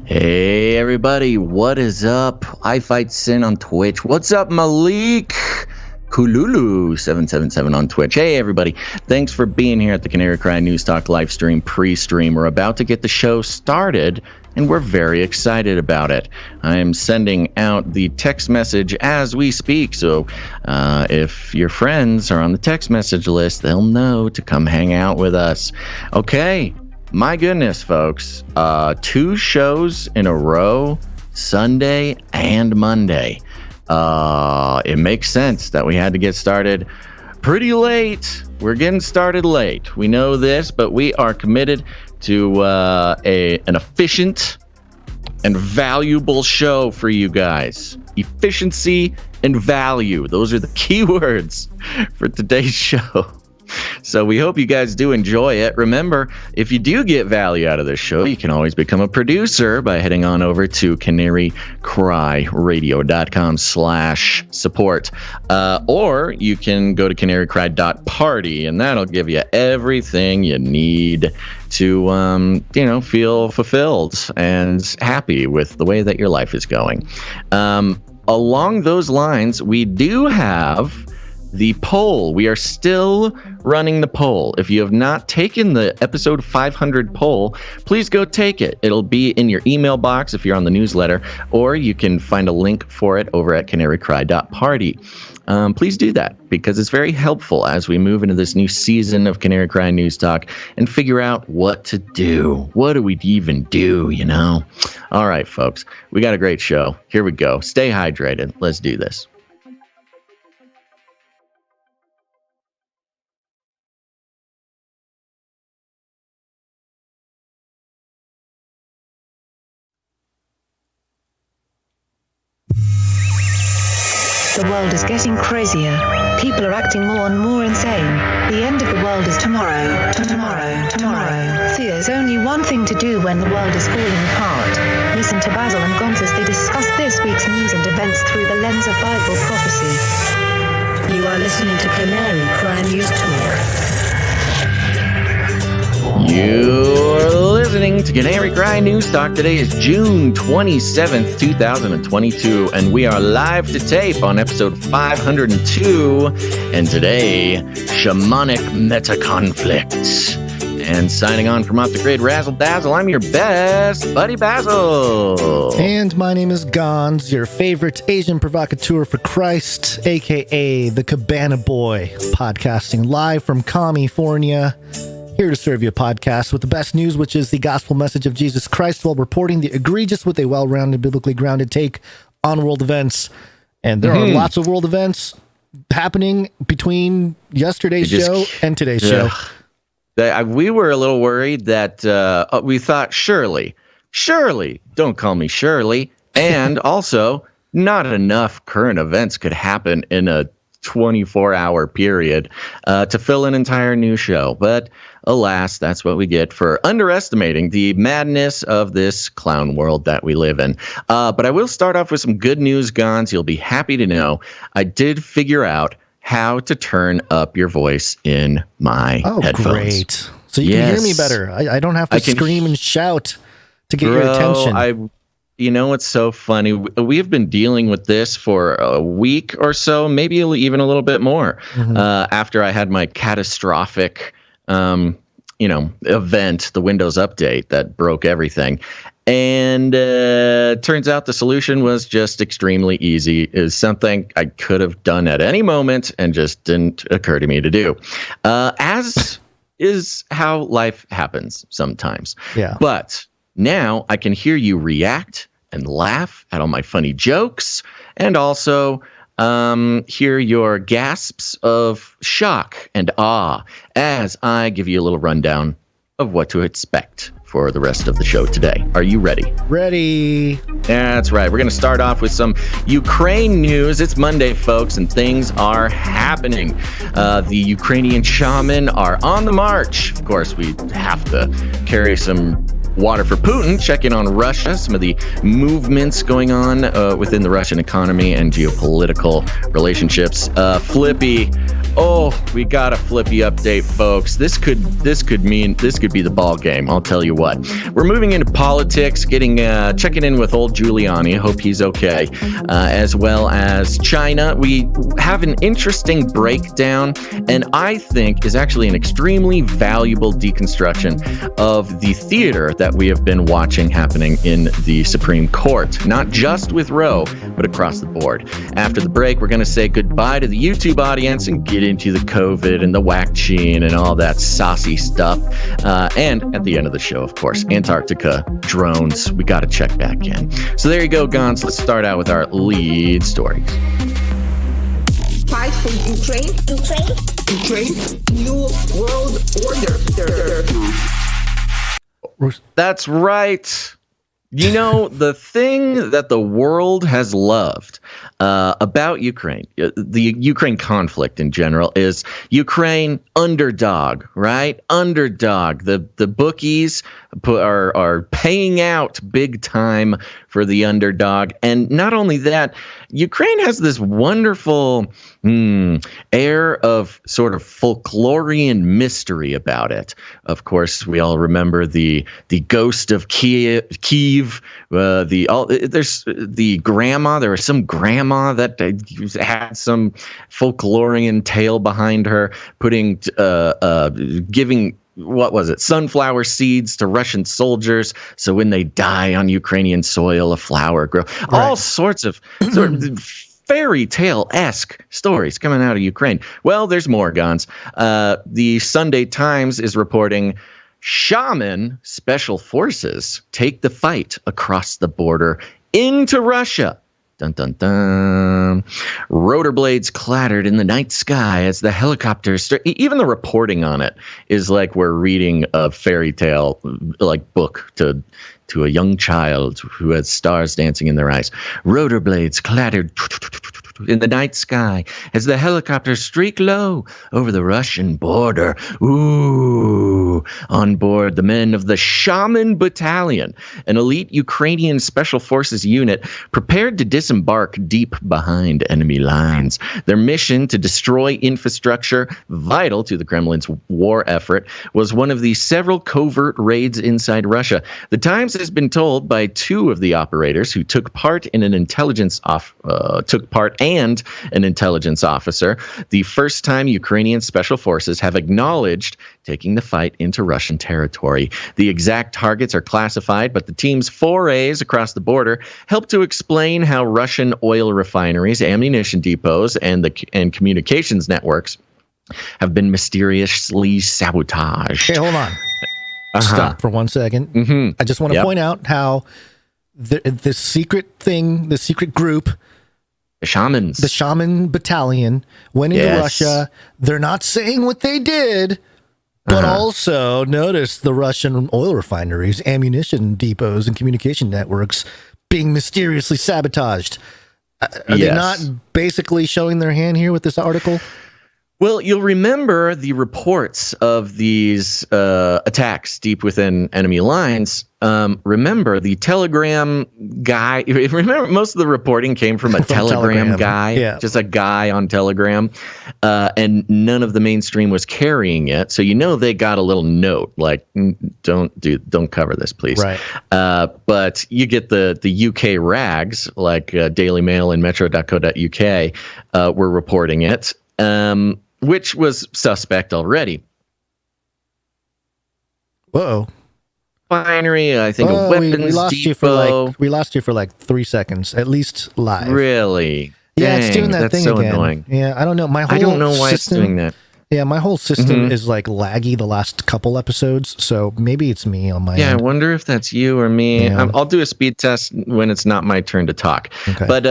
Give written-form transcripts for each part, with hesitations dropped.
Hey everybody, what is up? I Fight Sin on Twitch. What's up, Malik? Kululu777 on Twitch. Hey everybody, thanks for being here at the Canary Cry News Talk live stream pre-stream. We're about to get the show started, and we're very excited about it. I'm sending out the text message as we speak, so if your friends are on the text message list, they'll know to come hang out with us. Okay. My goodness, folks, 2 shows in a row, Sunday and Monday. It makes sense that we had to get started pretty late. We're getting started late. We know this, but we are committed to an efficient and valuable show for you guys. Efficiency and value. Those are the key words for today's show. So we hope you guys do enjoy it. Remember, if you do get value out of this show, you can always become a producer by heading on over to CanaryCry.Radio.com/support. Or you can go to CanaryCry.Party, and that'll give you everything you need to, feel fulfilled and happy with the way that your life is going. Along those lines, we do have the poll. We are still running the poll. If you have not taken the episode 500 poll, please go take it. It'll be in your email box if you're on the newsletter, or you can find a link for it over at CanaryCry.Party. Please do that, because it's very helpful as we move into this new season of Canary Cry News Talk and figure out what to do. What do we even do, All right, folks, we got a great show. Here we go. Stay hydrated. Let's do this. The world is getting crazier. People are acting more and more insane. The end of the world is tomorrow. Tomorrow. There's only one thing to do when the world is falling apart. Listen to Basil and Gonz as they discuss this week's news and events through the lens of Bible prophecy. You are listening to Canary Cry News Talk. You're listening to Canary Cry News Talk. Today is June 27th, 2022, and we are live to tape on episode 502. And today, Shamanic Metaconflict. And signing on from off the grid, Razzle Dazzle, I'm your best buddy, Basil. And my name is Gonz, your favorite Asian provocateur for Christ, a.k.a. the Cabana Boy, podcasting live from California. Here to serve you a podcast with the best news, which is the gospel message of Jesus Christ, while reporting the egregious with a well-rounded, biblically grounded take on world events. And there are lots of world events happening between yesterday's show and today's show. We were a little worried that we thought, surely, don't call me Shirley. And also, not enough current events could happen in a 24-hour period to fill an entire new show. But alas, that's what we get for underestimating the madness of this clown world that we live in. But I will start off with some good news, Gonz. You'll be happy to know I did figure out how to turn up your voice in my headphones. Oh, great. So you can hear me better. I don't have to scream and shout to get your attention. It's so funny. We've been dealing with this for a week or so, maybe even a little bit more, after I had my catastrophic, event, the Windows update that broke everything. And turns out the solution was just extremely easy. It was something I could have done at any moment and just didn't occur to me to do. As is how life happens sometimes. Yeah. But now I can hear you react and laugh at all my funny jokes, and also hear your gasps of shock and awe as I give you a little rundown of what to expect for the rest of the show today. Are you ready? Ready. That's right. We're going to start off with some Ukraine news. It's Monday, folks, and things are happening. The Ukrainian shaman are on the march. Of course, we have to carry some water for Putin, check in on Russia, some of the movements going on within the Russian economy and geopolitical relationships. Flippy. Oh, we got a Flippy update, folks. This could be the ball game. I'll tell you what. We're moving into politics, checking in with old Giuliani. Hope he's okay, as well as China. We have an interesting breakdown, and I think is actually an extremely valuable deconstruction of the theater that we have been watching happening in the Supreme Court, not just with Roe, but across the board. After the break, we're going to say goodbye to the YouTube audience and get into the COVID and the vaccine and all that saucy stuff. And at the end of the show, of course, Antarctica, drones, we got to check back in. So there you go, Gonz. Let's start out with our lead stories. Fight for Ukraine, new world order. That's right. You know, the thing that the world has loved about Ukraine, the Ukraine conflict in general, is Ukraine underdog, right? Underdog. The bookies are paying out big time for the underdog. And not only that, Ukraine has this wonderful air of sort of folklorian mystery about it. Of course, we all remember the ghost of Kiev. There's the grandma. There was some grandma that had some folklorian tale behind her, giving, what was it, sunflower seeds to Russian soldiers, so when they die on Ukrainian soil, a flower grows. Right. All sorts of fairy tale-esque stories coming out of Ukraine. Well, there's more, Gonz. The Sunday Times is reporting Shaman special forces take the fight across the border into Russia. Dun, dun, dun. Rotor blades clattered in the night sky as the helicopters. Even the reporting on it is like we're reading a fairy tale, like book to a young child who has stars dancing in their eyes. Rotor blades clattered in the night sky as the helicopters streak low over the Russian border. Ooh, on board the men of the Shaman Battalion, an elite Ukrainian special forces unit prepared to disembark deep behind enemy lines. Their mission to destroy infrastructure vital to the Kremlin's war effort was one of the several covert raids inside Russia. The Times has been told by two of the operators who took part and an intelligence officer, the first time Ukrainian special forces have acknowledged taking the fight into Russian territory. The exact targets are classified, but the team's forays across the border help to explain how Russian oil refineries, ammunition depots, and communications networks have been mysteriously sabotaged. Okay, hold on. Stop for 1 second. Mm-hmm. I just want to point out how the secret group, the Shamans, the Shaman Battalion, went into Russia. They're not saying what they did, but also notice the Russian oil refineries, ammunition depots, and communication networks being mysteriously sabotaged. Are they not basically showing their hand here with this article? Well, you'll remember the reports of these attacks deep within enemy lines. Remember the Telegram guy. Remember, most of the reporting came from a Telegram guy, just a guy on Telegram, and none of the mainstream was carrying it. So they got a little note like, don't cover this, please. Right. But you get the UK rags like Daily Mail and Metro.co.uk were reporting it. Which was suspect already. Uh-oh. Refinery, I think a weapons we lost depot. We lost you for like 3 seconds, at least live. Really? Yeah, Dang, it's doing that that's thing so again. Annoying. Yeah, I don't know. I don't know why it's doing that. Yeah, my whole system is like laggy the last couple episodes, so maybe it's me on my end. I wonder if that's you or me. Yeah. I'll do a speed test when it's not my turn to talk. Okay. But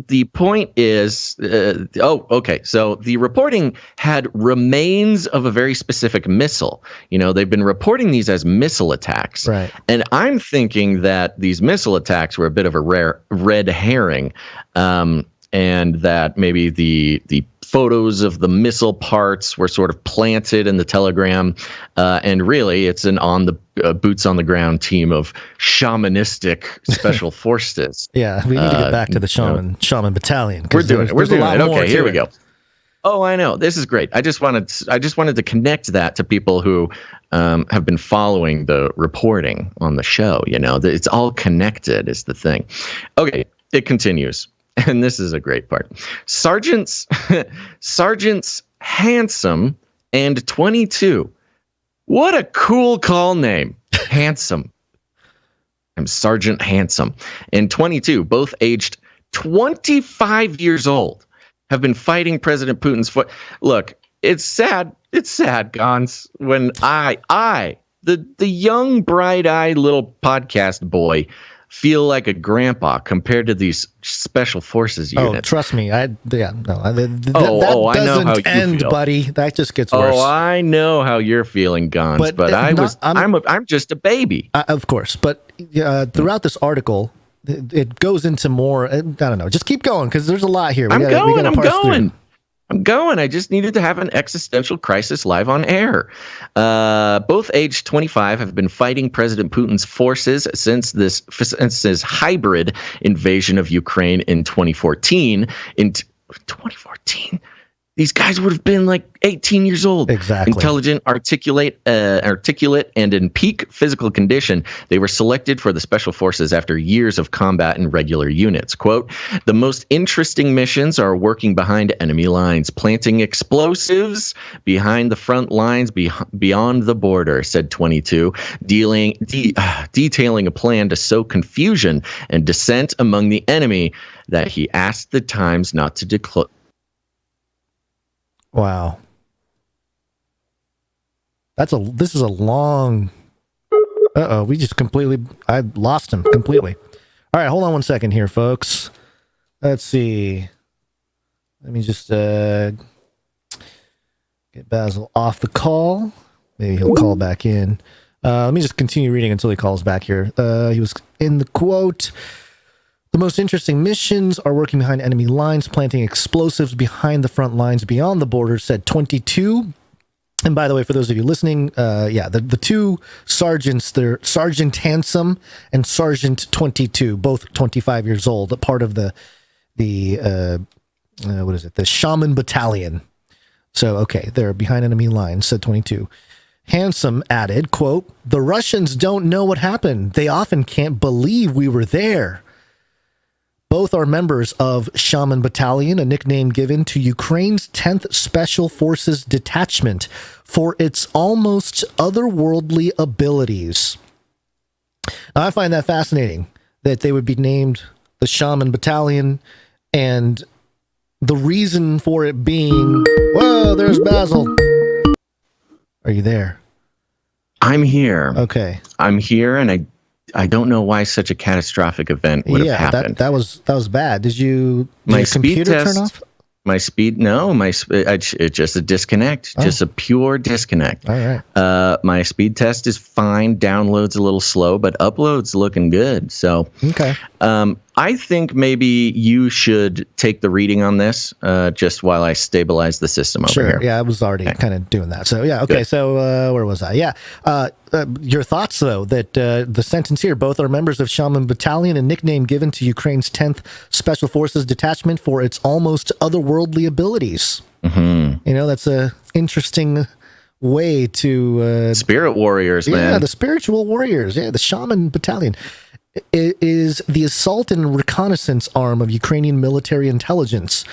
the point is, okay. So the reporting had remains of a very specific missile. They've been reporting these as missile attacks. Right. And I'm thinking that these missile attacks were a bit of a rare red herring, and that maybe the photos of the missile parts were sort of planted in the telegram, and really it's an boots on the ground team of shamanistic special forces. Yeah, we need to get back to the shaman battalion. We're doing it. Okay, here we go. Oh, I know. This is great. I just wanted to connect that to people who have been following the reporting on the show. It's all connected is the thing. Okay, it continues. And this is a great part. Sergeants Handsome and 22. What a cool call name. Handsome. I'm Sergeant Handsome. And 22, both aged 25 years old, have been fighting President Putin's foot. Look, it's sad. It's sad, Gonz, when the young, bright-eyed little podcast boy, feel like a grandpa compared to these special forces units. Oh, trust me. That I know how you end, feel, buddy. That just gets worse. Oh, I know how you're feeling, Gonz, but I'm just a baby. Of course, but throughout this article, it goes into more. I don't know. Just keep going because there's a lot here. I'm going. I just needed to have an existential crisis live on air. Both aged 25 have been fighting President Putin's forces since his hybrid invasion of Ukraine in 2014. In 2014, these guys would have been like 18 years old. Exactly. Intelligent, articulate, and in peak physical condition. They were selected for the special forces after years of combat in regular units. Quote, the most interesting missions are working behind enemy lines, planting explosives behind the front lines beyond the border, said 22, detailing a plan to sow confusion and dissent among the enemy that he asked the Times not to disclose. Wow. This is a long. I lost him completely. All right, hold on one second here, folks. Let's see. Let me just get Basil off the call. Maybe he'll call back in. Let me just continue reading until he calls back here. He was in the quote. The most interesting missions are working behind enemy lines, planting explosives behind the front lines beyond the border, said 22. And by the way, for those of you listening, the two sergeants, they're Sergeant Handsome and Sergeant 22, both 25 years old, part of the Shaman battalion. So, okay, they're behind enemy lines, said 22. Handsome added, quote, the Russians don't know what happened. They often can't believe we were there. Both are members of Shaman Battalion, a nickname given to Ukraine's 10th Special Forces Detachment for its almost otherworldly abilities. Now, I find that fascinating that they would be named the Shaman Battalion, and the reason for it being, whoa, there's Basil. Are you there? I'm here. Okay. I'm here, and I don't know why such a catastrophic event would have happened. That was bad. Did your speed computer test turn off? It's just a disconnect, just a pure disconnect. All right. My speed test is fine. Download's a little slow, but upload's looking good. So, okay. I think maybe you should take the reading on this just while I stabilize the system over here. Yeah, I was already kind of doing that. So, yeah, okay. Good. So, where was I? Yeah. Your thoughts, though, that the sentence here, both are members of Shaman Battalion, a nickname given to Ukraine's 10th Special Forces Detachment for its almost otherworldly abilities. Mm-hmm. That's a interesting way to... Spirit warriors, man. Yeah, the spiritual warriors. Yeah, the Shaman Battalion. It is the assault and reconnaissance arm of Ukrainian military intelligence,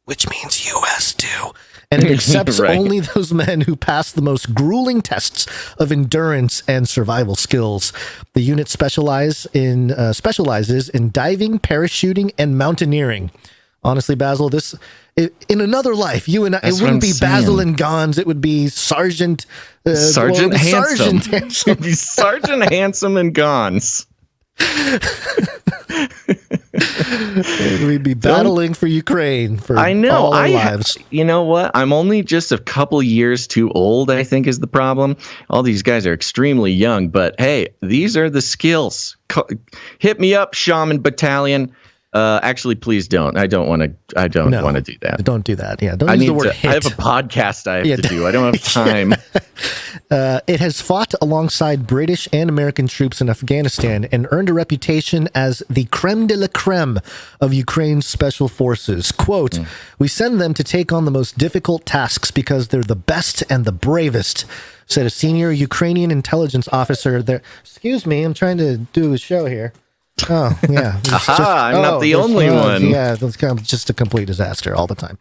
which means U.S. too. And it accepts only those men who pass the most grueling tests of endurance and survival skills. The unit specializes in diving, parachuting, and mountaineering. Honestly, Basil, in another life, you and I, That's it wouldn't what be I'm Basil saying. and Gonz. It would be Sergeant Sergeant Handsome. Sergeant Handsome. It'd be Sergeant Handsome and Gonz. We'd be battling for Ukraine for all our lives. You know what? I'm only just a couple years too old, I think, is the problem. All these guys are extremely young, but hey, these are the skills. Hit me up, Shaman Battalion. Actually, please don't. I don't want to do that. Don't do that. Yeah, don't use the word hit. I have a podcast I have to do. I don't have time. It has fought alongside British and American troops in Afghanistan and earned a reputation as the creme de la creme of Ukraine's special forces. Quote, "We send them to take on the most difficult tasks because they're the best and the bravest," said a senior Ukrainian intelligence officer there. Excuse me, I'm trying to do a show here. Oh, yeah. I'm not the only one. Yeah, it's kind of just a complete disaster all the time.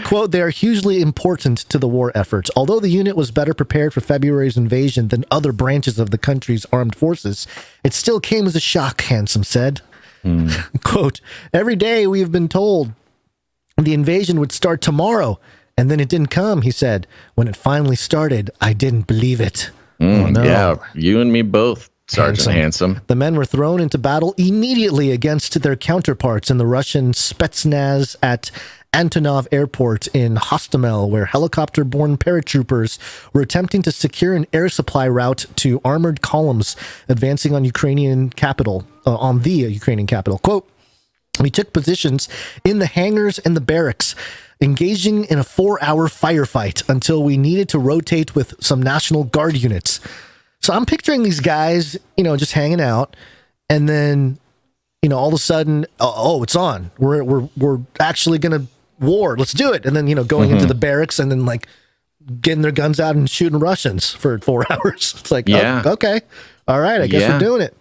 Quote, "They are hugely important to the war effort. Although the unit was better prepared for February's invasion than other branches of the country's armed forces, it still came as a shock," Handsome said. Quote, "Every day we have been told the invasion would start tomorrow, and then it didn't come," he said. "When it finally started, I didn't believe it." Oh, no. Yeah, you and me both. Sergeant Handsome. The men were thrown into battle immediately against their counterparts in the Russian Spetsnaz at Antonov Airport in Hostomel, where helicopter-borne paratroopers were attempting to secure an air supply route to armored columns advancing on the Ukrainian capital. Quote, "We took positions in the hangars and the barracks, engaging in a 4-hour firefight until we needed to rotate with some National Guard units." So I'm picturing these guys, just hanging out, and then, all of a sudden, oh, it's on. We're actually gonna war. Let's do it. And then, going into the barracks and then like getting their guns out and shooting Russians for 4 hours. It's like, yeah. Oh, okay, all right, I guess we're doing it.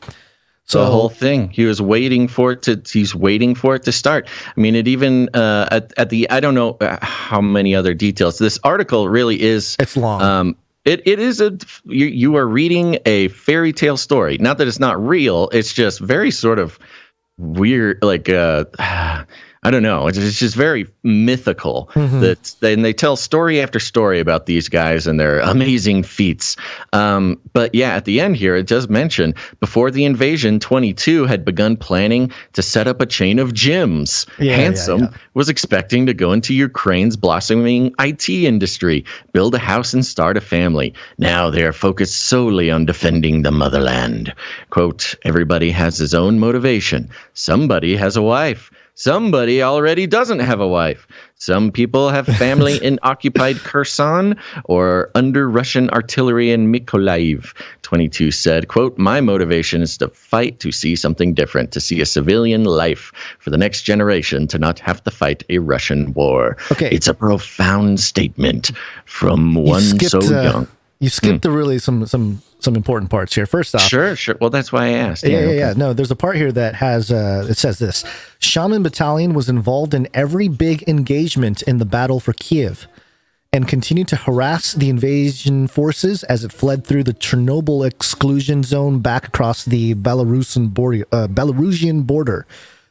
So the whole thing, he's waiting for it to start. I mean, it even at the, I don't know how many other details. This article really is. It's long. It is you are reading a fairy tale story. Not that it's not real. It's just very sort of weird, like I don't know. It's just very mythical. And they tell story after story about these guys and their amazing feats. But yeah, at the end here, it does mention before the invasion, 22 had begun planning to set up a chain of gyms. Handsome was expecting to go into Ukraine's blossoming IT industry, build a house and start a family. Now they are focused solely on defending the motherland. Quote, "Everybody has his own motivation. Somebody has a wife. Somebody already doesn't have a wife. Some people have family in occupied Kherson or under Russian artillery in Mykolaiv," 22 said. Quote, "My motivation is to fight to see something different, to see a civilian life for the next generation, to not have to fight a Russian war." Okay. It's a profound statement from one so young. You skipped the really some important parts here. First off, Sure. Well, that's why I asked. Yeah. No, there's a part here that has it says this: Shaman Battalion was involved in every big engagement in the battle for Kiev, and continued to harass the invasion forces as it fled through the Chernobyl exclusion zone back across the Belarusian border.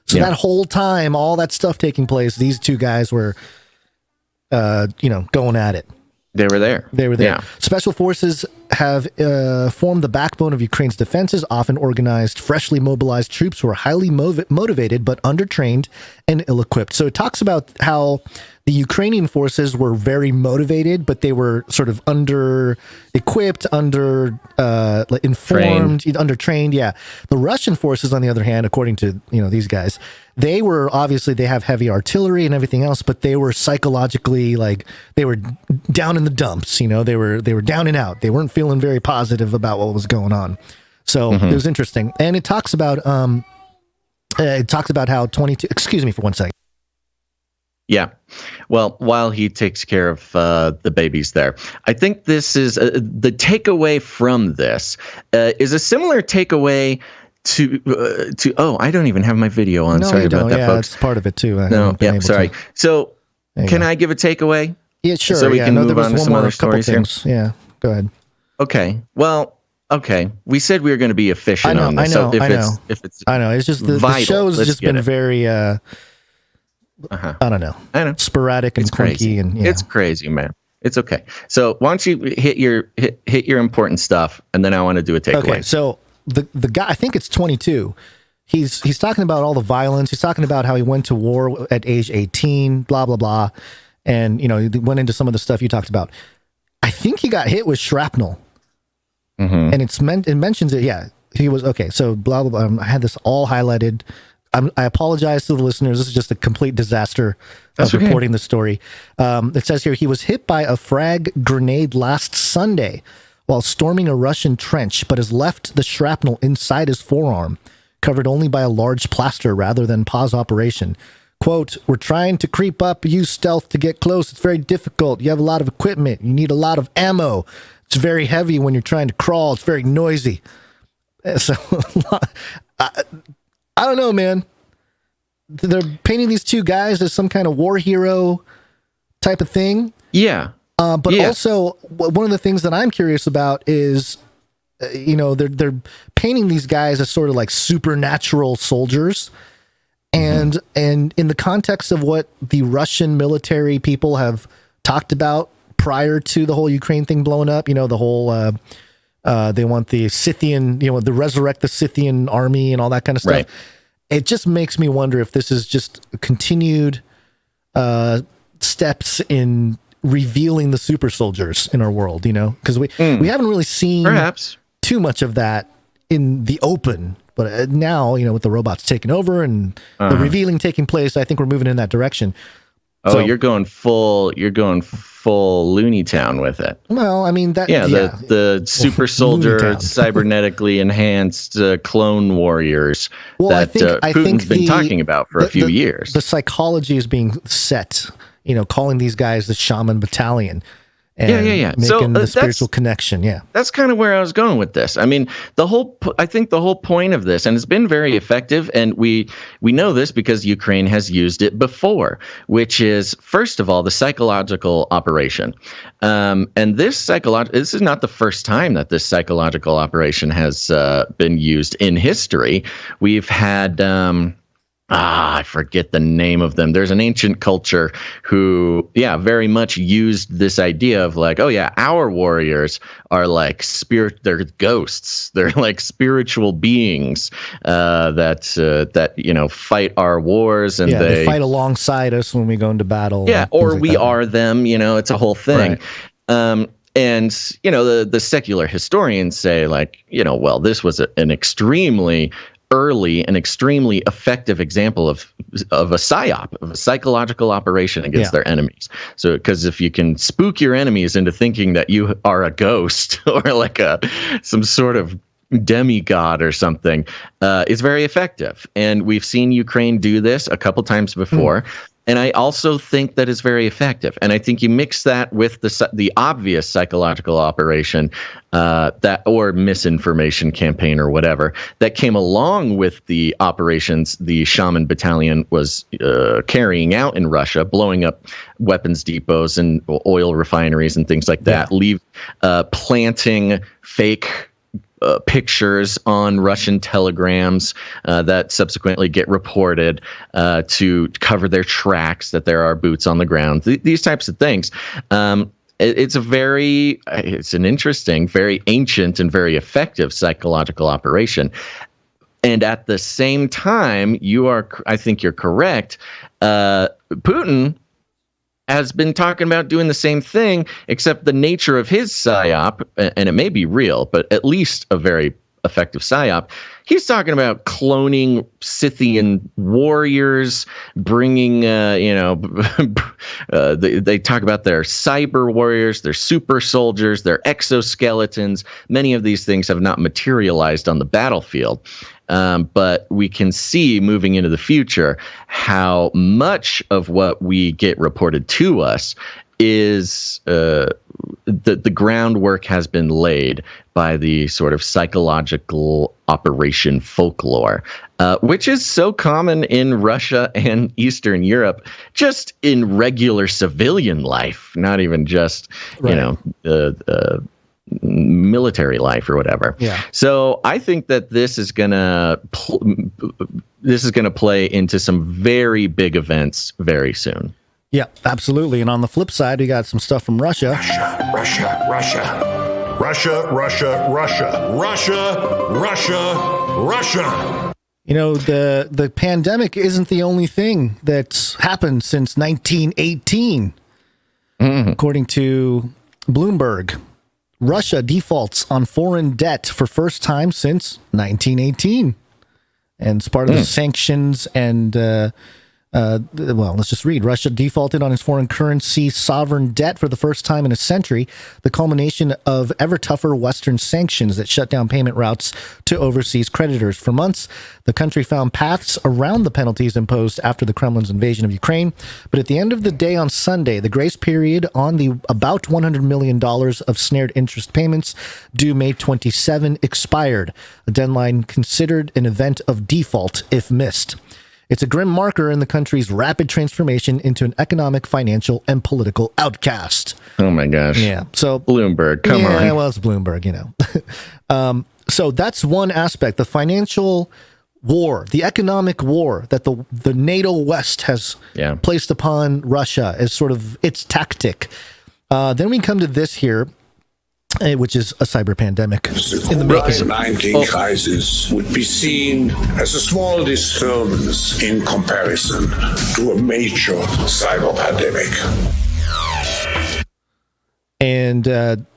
So that whole time, all that stuff taking place, these two guys were, going at it. They were there. Yeah. Special forces have formed the backbone of Ukraine's defenses, often organized, freshly mobilized troops who are highly motivated but undertrained and ill-equipped. So it talks about how the Ukrainian forces were very motivated, but they were sort of under-equipped, informed, undertrained. Yeah. The Russian forces, on the other hand, according to these guys, they were they have heavy artillery and everything else, but they were psychologically they were down in the dumps. They were down and out. They weren't feeling very positive about what was going on. So it was interesting, and it talks about how 22. Excuse me for 1 second. Yeah. Well, while he takes care of the babies there, I think this is the takeaway from this is a similar takeaway to I don't even have my video on. No, sorry about that, folks. That's part of it too. Sorry. So can I give a takeaway? Yeah, sure. So we can move on to some other stories here. Yeah, go ahead. Okay. Well, okay. We said we were going to be efficient on this. I know. If it's I know. It's just the vital, show's just been very I don't know. I know. Sporadic and It's crazy. clunky, and It's crazy, man. It's okay. So why don't you hit your important stuff, and then I want to do a takeaway. Okay, so the guy, I think it's 22. He's talking about all the violence. He's talking about how he went to war at age 18, blah blah blah, and he went into some of the stuff you talked about. I think he got hit with shrapnel, and it mentions it. Yeah, he was okay. So blah blah blah. I had this all highlighted. I apologize to the listeners. This is just a complete disaster of reporting the story. It says here he was hit by a frag grenade last Sunday while storming a Russian trench, but has left the shrapnel inside his forearm, covered only by a large plaster rather than pause operation. Quote, "We're trying to creep up, use stealth to get close. It's very difficult. You have a lot of equipment. You need a lot of ammo. It's very heavy when you're trying to crawl. It's very noisy." So I don't know, man. They're painting these two guys as some kind of war hero type of thing. Yeah. But also, one of the things that I'm curious about is, they're painting these guys as sort of like supernatural soldiers. And in the context of what the Russian military people have talked about prior to the whole Ukraine thing blowing up, the whole they want the Scythian, the resurrect the Scythian army and all that kind of stuff. Right. It just makes me wonder if this is just continued steps in revealing the super soldiers in our world, because we haven't really seen perhaps too much of that in the open. But now, with the robots taking over and the revealing taking place, I think we're moving in that direction. Oh, so, you're going full Looney Town with it. Well, I mean the super soldier cybernetically enhanced clone warriors that Putin's been talking about for a few years. The psychology is being set, calling these guys the Shaman Battalion. And making the spiritual connection. Yeah. That's kind of where I was going with this. I mean, I think the whole point of this, and it's been very effective, and we know this because Ukraine has used it before, which is, first of all, the psychological operation. And this is not the first time that this psychological operation has been used in history. We've had I forget the name of them. There's an ancient culture who, very much used this idea of like, oh yeah, our warriors are like they're ghosts. They're like spiritual beings that fight our wars, and they fight alongside us when we go into battle. Yeah, or we are them. It's a whole thing. Right. And the secular historians say like, well, this was an extremely early and extremely effective example of a psyop, of a psychological operation against their enemies. So, because if you can spook your enemies into thinking that you are a ghost or like some sort of demigod or something, it's very effective. And we've seen Ukraine do this a couple times before. And I also think that is very effective. And I think you mix that with the obvious psychological operation or misinformation campaign or whatever that came along with the operations the Shaman Battalion was carrying out in Russia, blowing up weapons depots and oil refineries and things like that, planting fake pictures on Russian telegrams that subsequently get reported to cover their tracks that there are boots on the ground. These types of things. It's an interesting, very ancient, and very effective psychological operation. And at the same time, I think you're correct. Putin has been talking about doing the same thing, except the nature of his psyop, and it may be real, but at least a very effective psyop. He's talking about cloning Scythian warriors, bringing, they talk about their cyber warriors, their super soldiers, their exoskeletons. Many of these things have not materialized on the battlefield. But we can see moving into the future how much of what we get reported to us is the groundwork has been laid by the sort of psychological operation folklore, which is so common in Russia and Eastern Europe, just in regular civilian life, not even just, military life or whatever. Yeah. So I think that this is gonna play into some very big events very soon. Yeah, absolutely. And on the flip side, we got some stuff from Russia. Russia, Russia, Russia, Russia, Russia, Russia, Russia, Russia. You know, the pandemic isn't the only thing that's happened since 1918. According to Bloomberg, Russia defaults on foreign debt for first time since 1918. And it's part of the sanctions and well, let's just read. Russia defaulted on its foreign currency sovereign debt for the first time in a century, the culmination of ever tougher Western sanctions that shut down payment routes to overseas creditors. For months, the country found paths around the penalties imposed after the Kremlin's invasion of Ukraine. But at the end of the day on Sunday, the grace period on the about $100 million of snared interest payments due May 27 expired, a deadline considered an event of default if missed. It's a grim marker in the country's rapid transformation into an economic, financial, and political outcast. Oh my gosh. Yeah. So Bloomberg, come on. Yeah, well, it's Bloomberg, you know. So that's one aspect, the financial war, the economic war that the NATO West has placed upon Russia as sort of its tactic. Then we come to this here, which is a cyber pandemic. The COVID-19 crisis would be seen as a small disturbance in comparison to a major cyber pandemic. And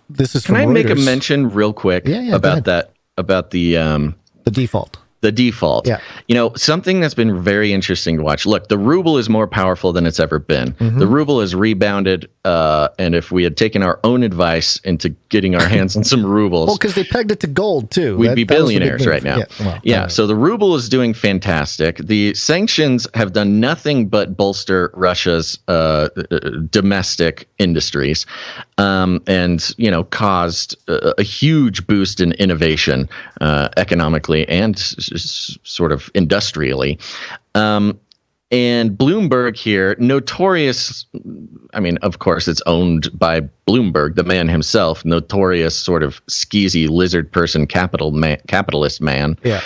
this is from Can I Reuters. make a mention real quick about that, about the default? The default. Yeah. You know, something that's been very interesting to watch. Look, the ruble is more powerful than it's ever been. The ruble has rebounded, and if we had taken our own advice into getting our hands on some rubles... Well, because they pegged it to gold, too. We'd be billionaires right now. Yeah, so the ruble is doing fantastic. The sanctions have done nothing but bolster Russia's domestic industries and, you know, caused a huge boost in innovation economically and sort of industrially. And Bloomberg here, notorious, I mean, of course, it's owned by Bloomberg, the man himself, notorious sort of skeezy lizard person capitalist man. Yeah.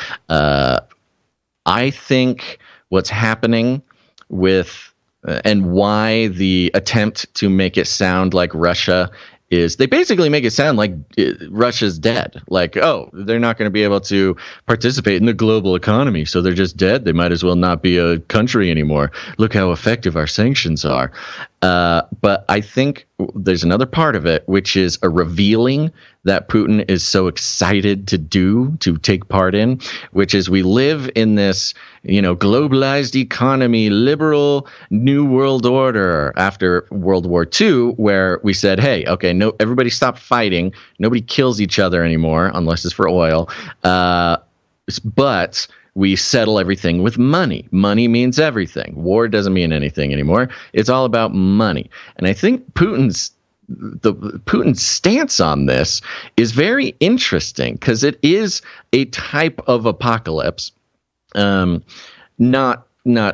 I think what's happening with and why the attempt to make it sound like Russia is they basically make it sound like Russia's dead. Like, oh, they're not going to be able to participate in the global economy, so they're just dead. They might as well not be a country anymore. Look how effective our sanctions are. But I think there's another part of it, which is a revealing that Putin is so excited to take part in, which is we live in this, you know, globalized economy, liberal new world order after World War II, where we said, hey, okay, no, everybody stop fighting. Nobody kills each other anymore unless it's for oil. But we settle everything with money. Money means everything. War doesn't mean anything anymore. It's all about money. And I think Putin's stance on this is very interesting because it is a type of apocalypse, not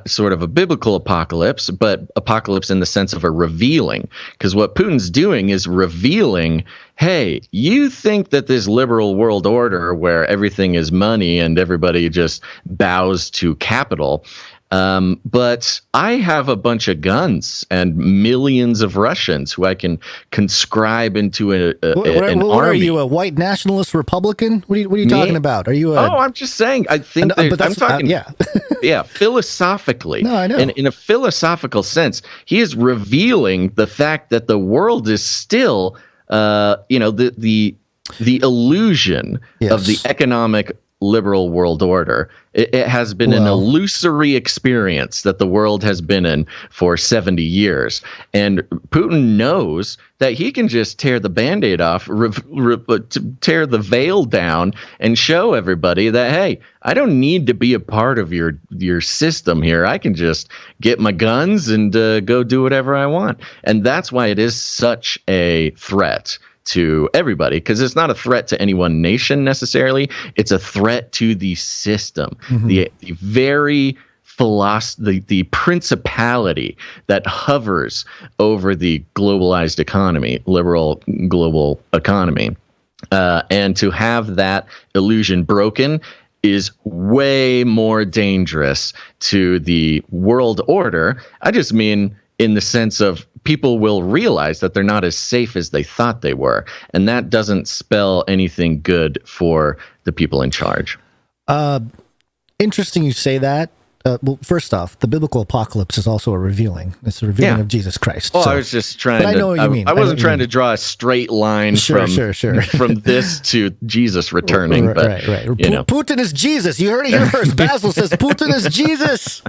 sort of a biblical apocalypse, but apocalypse in the sense of a revealing. Because what Putin's doing is revealing, hey, you think that this liberal world order where everything is money and everybody just bows to capital, but I have a bunch of guns and millions of Russians who I can conscribe into an army. Are you, a white nationalist Republican? What are you talking about? Are you a... Oh, I'm just saying. I think I'm talking. Yeah, philosophically. No, I know. And in a philosophical sense, he is revealing the fact that the world is still, the illusion of the economic liberal world order. It has been an illusory experience that the world has been in for 70 years. And Putin knows that he can just tear the Band-Aid off, tear the veil down and show everybody that, hey, I don't need to be a part of your system here. I can just get my guns and go do whatever I want. And that's why it is such a threat to everybody, because it's not a threat to any one nation necessarily. It's a threat to the system, the very philosophy, the principality that hovers over the globalized economy, liberal global economy. And to have that illusion broken is way more dangerous to the world order. I just mean in the sense of people will realize that they're not as safe as they thought they were. And that doesn't spell anything good for the people in charge. Interesting you say that. Well, first off, the biblical apocalypse is also a revealing. It's a revealing of Jesus Christ. Well, I was just trying to... I know what you mean. I wasn't trying to draw a straight line from this to Jesus returning. Right, but, right. You know. Putin is Jesus. You heard it here first. Basil says Putin is Jesus.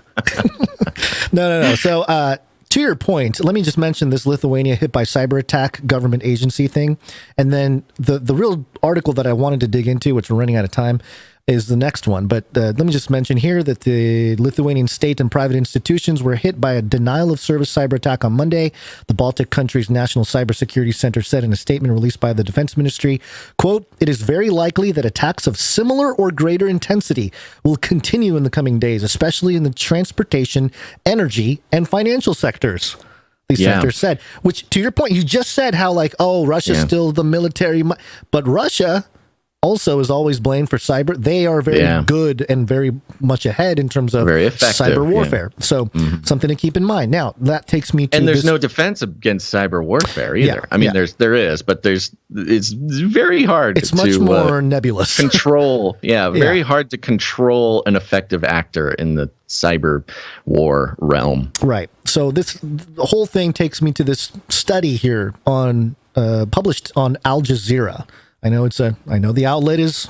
No. So, to your point, let me just mention this Lithuania hit by cyber attack government agency thing. And then the real article that I wanted to dig into, which we're running out of time, is the next one. But let me just mention here that the Lithuanian state and private institutions were hit by a denial of service cyber attack on Monday. The Baltic country's National Cybersecurity Center said in a statement released by the Defense Ministry, quote, "It is very likely that attacks of similar or greater intensity will continue in the coming days, especially in the transportation, energy, and financial sectors." These sectors said, which to your point, you just said how like, oh, Russia's still the military, but Russia also is always blamed for cyber. They are very good and very much ahead in terms of cyber warfare. So something to keep in mind. Now that takes me to and there's no defense against cyber warfare either. I mean, there is, but it's very hard. It's much more nebulous. Control. Very hard to control an effective actor in the cyber war realm. Right. So the whole thing takes me to this study here on published on Al Jazeera. I know the outlet is,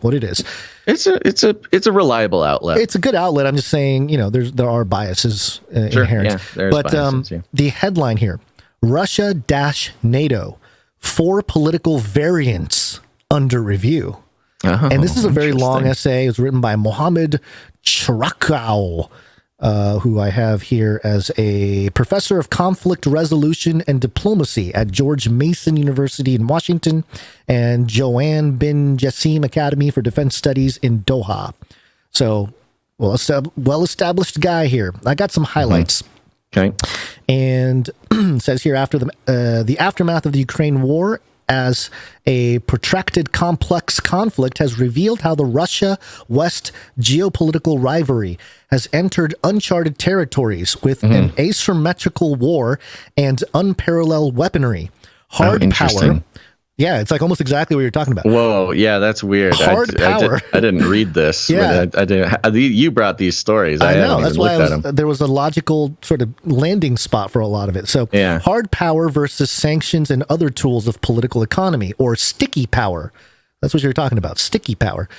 what it is. It's a reliable outlet. It's a good outlet. I'm just saying, there are biases inherent. Yeah, there's biases, the headline here, Russia-NATO, 4 political variants under review. Oh, and this is a very long essay. It was written by Mohammed Chirakow, who I have here as a professor of conflict resolution and diplomacy at George Mason University in Washington and Joanne bin Jassim Academy for Defense Studies in Doha. So, well-established guy here. I got some highlights. Okay. And it says here, after the aftermath of the Ukraine war, as a protracted complex conflict has revealed how the Russia-West geopolitical rivalry has entered uncharted territories with an asymmetrical war and unparalleled weaponry. Hard power. Yeah, it's like almost exactly what you're talking about. Whoa, yeah, that's weird. Hard power. I didn't read this. Yeah. I didn't. You brought these stories. I know. That's why there was a logical sort of landing spot for a lot of it. So hard power versus sanctions and other tools of political economy, or sticky power. That's what you're talking about, sticky power.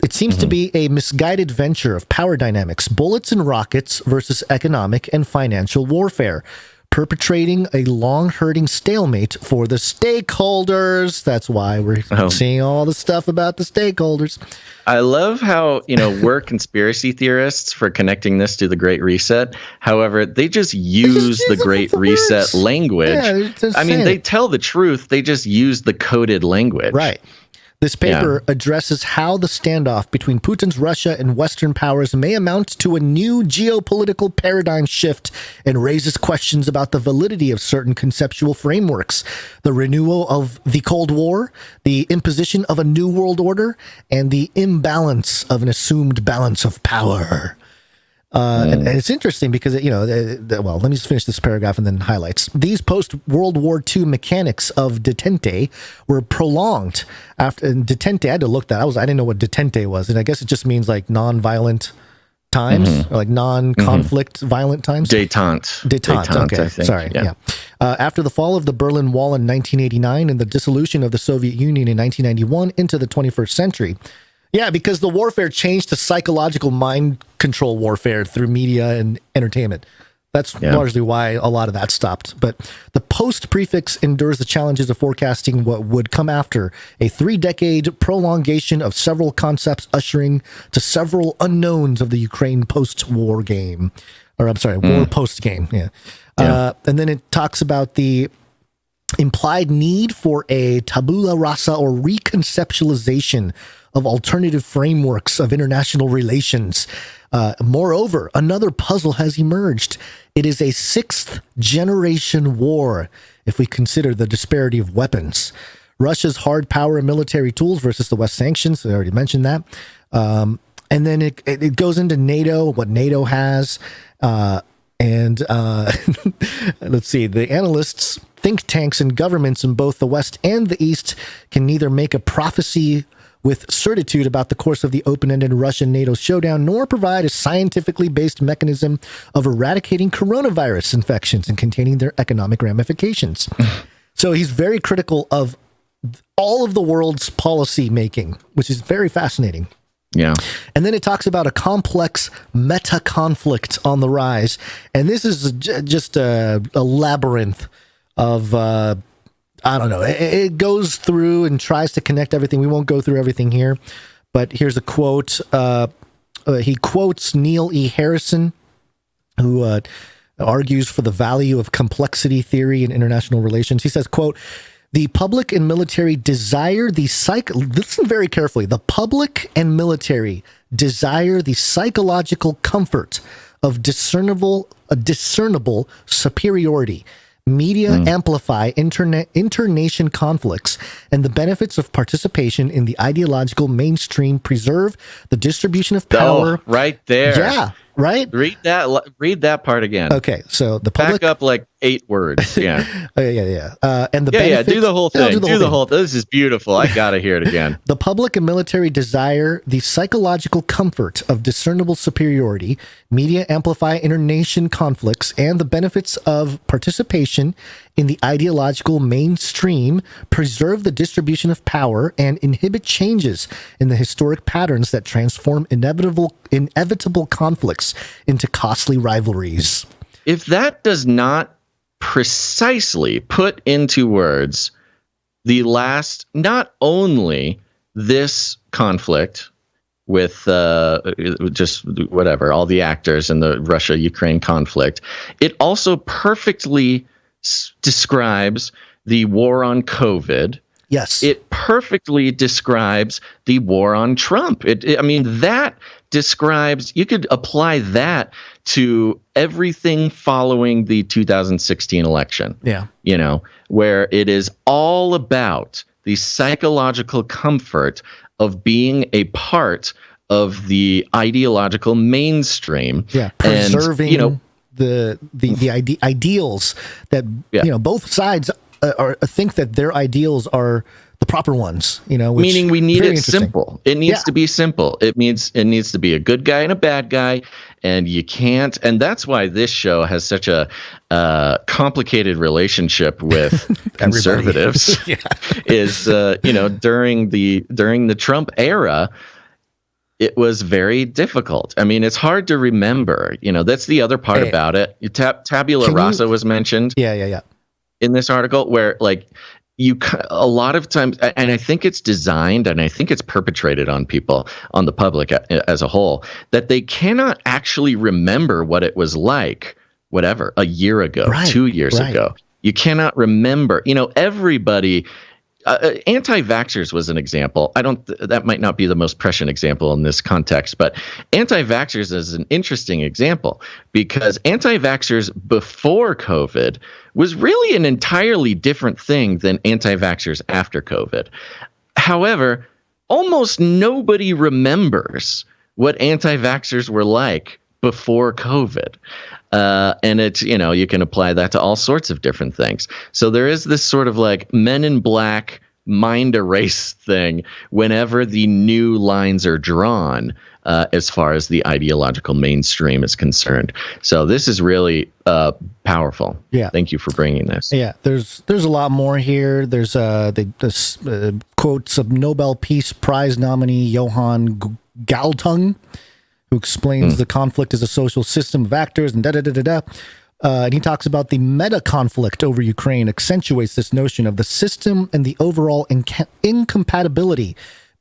It seems to be a misguided venture of power dynamics, bullets and rockets versus economic and financial warfare, perpetrating a long-herding stalemate for the stakeholders. That's why we're seeing all the stuff about the stakeholders. I love how, we're conspiracy theorists for connecting this to the Great Reset. However, they just use the Great Reset language. Yeah, I mean, they tell the truth. They just use the coded language. Right. This paper addresses how the standoff between Putin's Russia and Western powers may amount to a new geopolitical paradigm shift and raises questions about the validity of certain conceptual frameworks, the renewal of the Cold War, the imposition of a new world order, and the imbalance of an assumed balance of power. And it's interesting because, let me just finish this paragraph and then highlights. These post-World War II mechanics of detente were prolonged after detente. I had to look that. I didn't know what detente was. And I guess it just means like non-violent times or like non-conflict violent times. Détente. Okay. I think. Sorry. Yeah. After the fall of the Berlin Wall in 1989 and the dissolution of the Soviet Union in 1991 into the 21st century. Yeah, because the warfare changed to psychological mind control warfare through media and entertainment. That's largely why a lot of that stopped. But the post prefix endures the challenges of forecasting what would come after a 3-decade prolongation of several concepts, ushering to several unknowns of the Ukraine post-war game. Or I'm sorry, war post-game. Yeah. And then it talks about the implied need for a tabula rasa or reconceptualization of alternative frameworks of international relations. Moreover, another puzzle has emerged. It is a 6th generation war, if we consider the disparity of weapons. Russia's hard power and military tools versus the West sanctions. I already mentioned that. And then it goes into NATO, what NATO has. And let's see, the analysts, think tanks, and governments in both the West and the East can neither make a prophecy with certitude about the course of the open-ended Russia-NATO showdown, nor provide a scientifically based mechanism of eradicating coronavirus infections and containing their economic ramifications. So he's very critical of all of the world's policy making, which is very fascinating. Yeah. And then it talks about a complex meta-conflict on the rise. And this is just a labyrinth of, I don't know. It goes through and tries to connect everything. We won't go through everything here, but here's a quote. He quotes Neil E. Harrison, who argues for the value of complexity theory in international relations. He says, quote, "The public and military desire listen very carefully. The public and military desire the psychological comfort of discernible superiority. Media amplify inter-nation conflicts, and the benefits of participation in the ideological mainstream preserve the distribution of power." Oh, right there. Yeah, right? Read that part again. Okay, so the public... Back up like 8 words. Yeah. And the benefits... do the whole thing. Do the whole thing. This is beautiful. I got to hear it again. The public and military desire the psychological comfort of discernible superiority. Media amplify inter-nation conflicts, and the benefits of participation in the ideological mainstream preserve the distribution of power and inhibit changes in the historic patterns that transform inevitable conflicts into costly rivalries. If that does not precisely put into words the last, not only this conflict with just whatever, all the actors in the Russia-Ukraine conflict, it also perfectly describes the war on COVID. Yes. It perfectly describes the war on Trump. That describes, you could apply that to everything following the 2016 election. Yeah. Where it is all about the psychological comfort of being a part of the ideological mainstream. Yeah. Preserving the ideals that, both sides think that their ideals are the proper ones, meaning we need it simple. It needs to be simple. It needs to be a good guy and a bad guy, and you can't. And that's why this show has such a complicated relationship with conservatives. Is during the Trump era, it was very difficult. It's hard to remember. That's the other part about it. Tabula rasa was mentioned. Yeah. In this article, where a lot of times, and I think it's designed and I think it's perpetrated on people, on the public as a whole, that they cannot actually remember what it was like, whatever, a year ago, 2 years ago. You cannot remember, everybody. Anti-vaxxers was an example. That might not be the most prescient example in this context, but anti-vaxxers is an interesting example because anti-vaxxers before COVID was really an entirely different thing than anti-vaxxers after COVID. However, almost nobody remembers what anti-vaxxers were like before COVID. And it's, you can apply that to all sorts of different things. So there is this sort of Men in Black mind erase thing whenever the new lines are drawn as far as the ideological mainstream is concerned. So this is really powerful. Yeah. Thank you for bringing this. Yeah. There's a lot more here. There's this quotes of Nobel Peace Prize nominee Johan Galtung, who explains the conflict as a social system of actors and and he talks about the meta-conflict over Ukraine accentuates this notion of the system and the overall incompatibility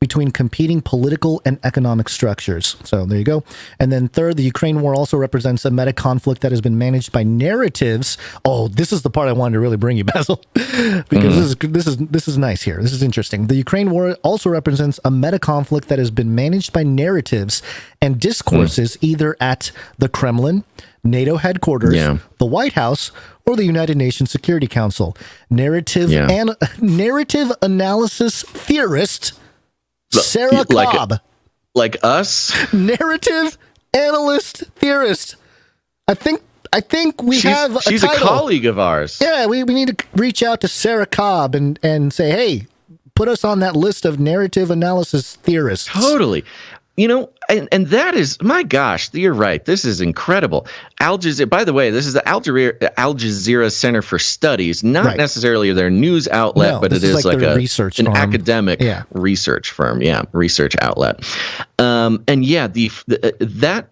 between competing political and economic structures. So there you go. And then third, the Ukraine war also represents a meta-conflict that has been managed by narratives. Oh, this is the part I wanted to really bring you, Basil, because this is nice here. This is interesting. The Ukraine war also represents a meta-conflict that has been managed by narratives and discourses either at the Kremlin, NATO headquarters, the White House, or the United Nations Security Council. Narrative analysis theorist Sarah Cobb. Like us? Narrative analyst theorist. I think have a she's title. A colleague of ours. Yeah, we need to reach out to Sarah Cobb and say, hey, put us on that list of narrative analysis theorists. Totally. You know, and that is, my gosh, you're right. This is incredible. Al Jazeera, by the way, this is the Al Jazeera Center for Studies, not necessarily their news outlet, but it is like an academic research firm. Yeah, research outlet. And yeah, that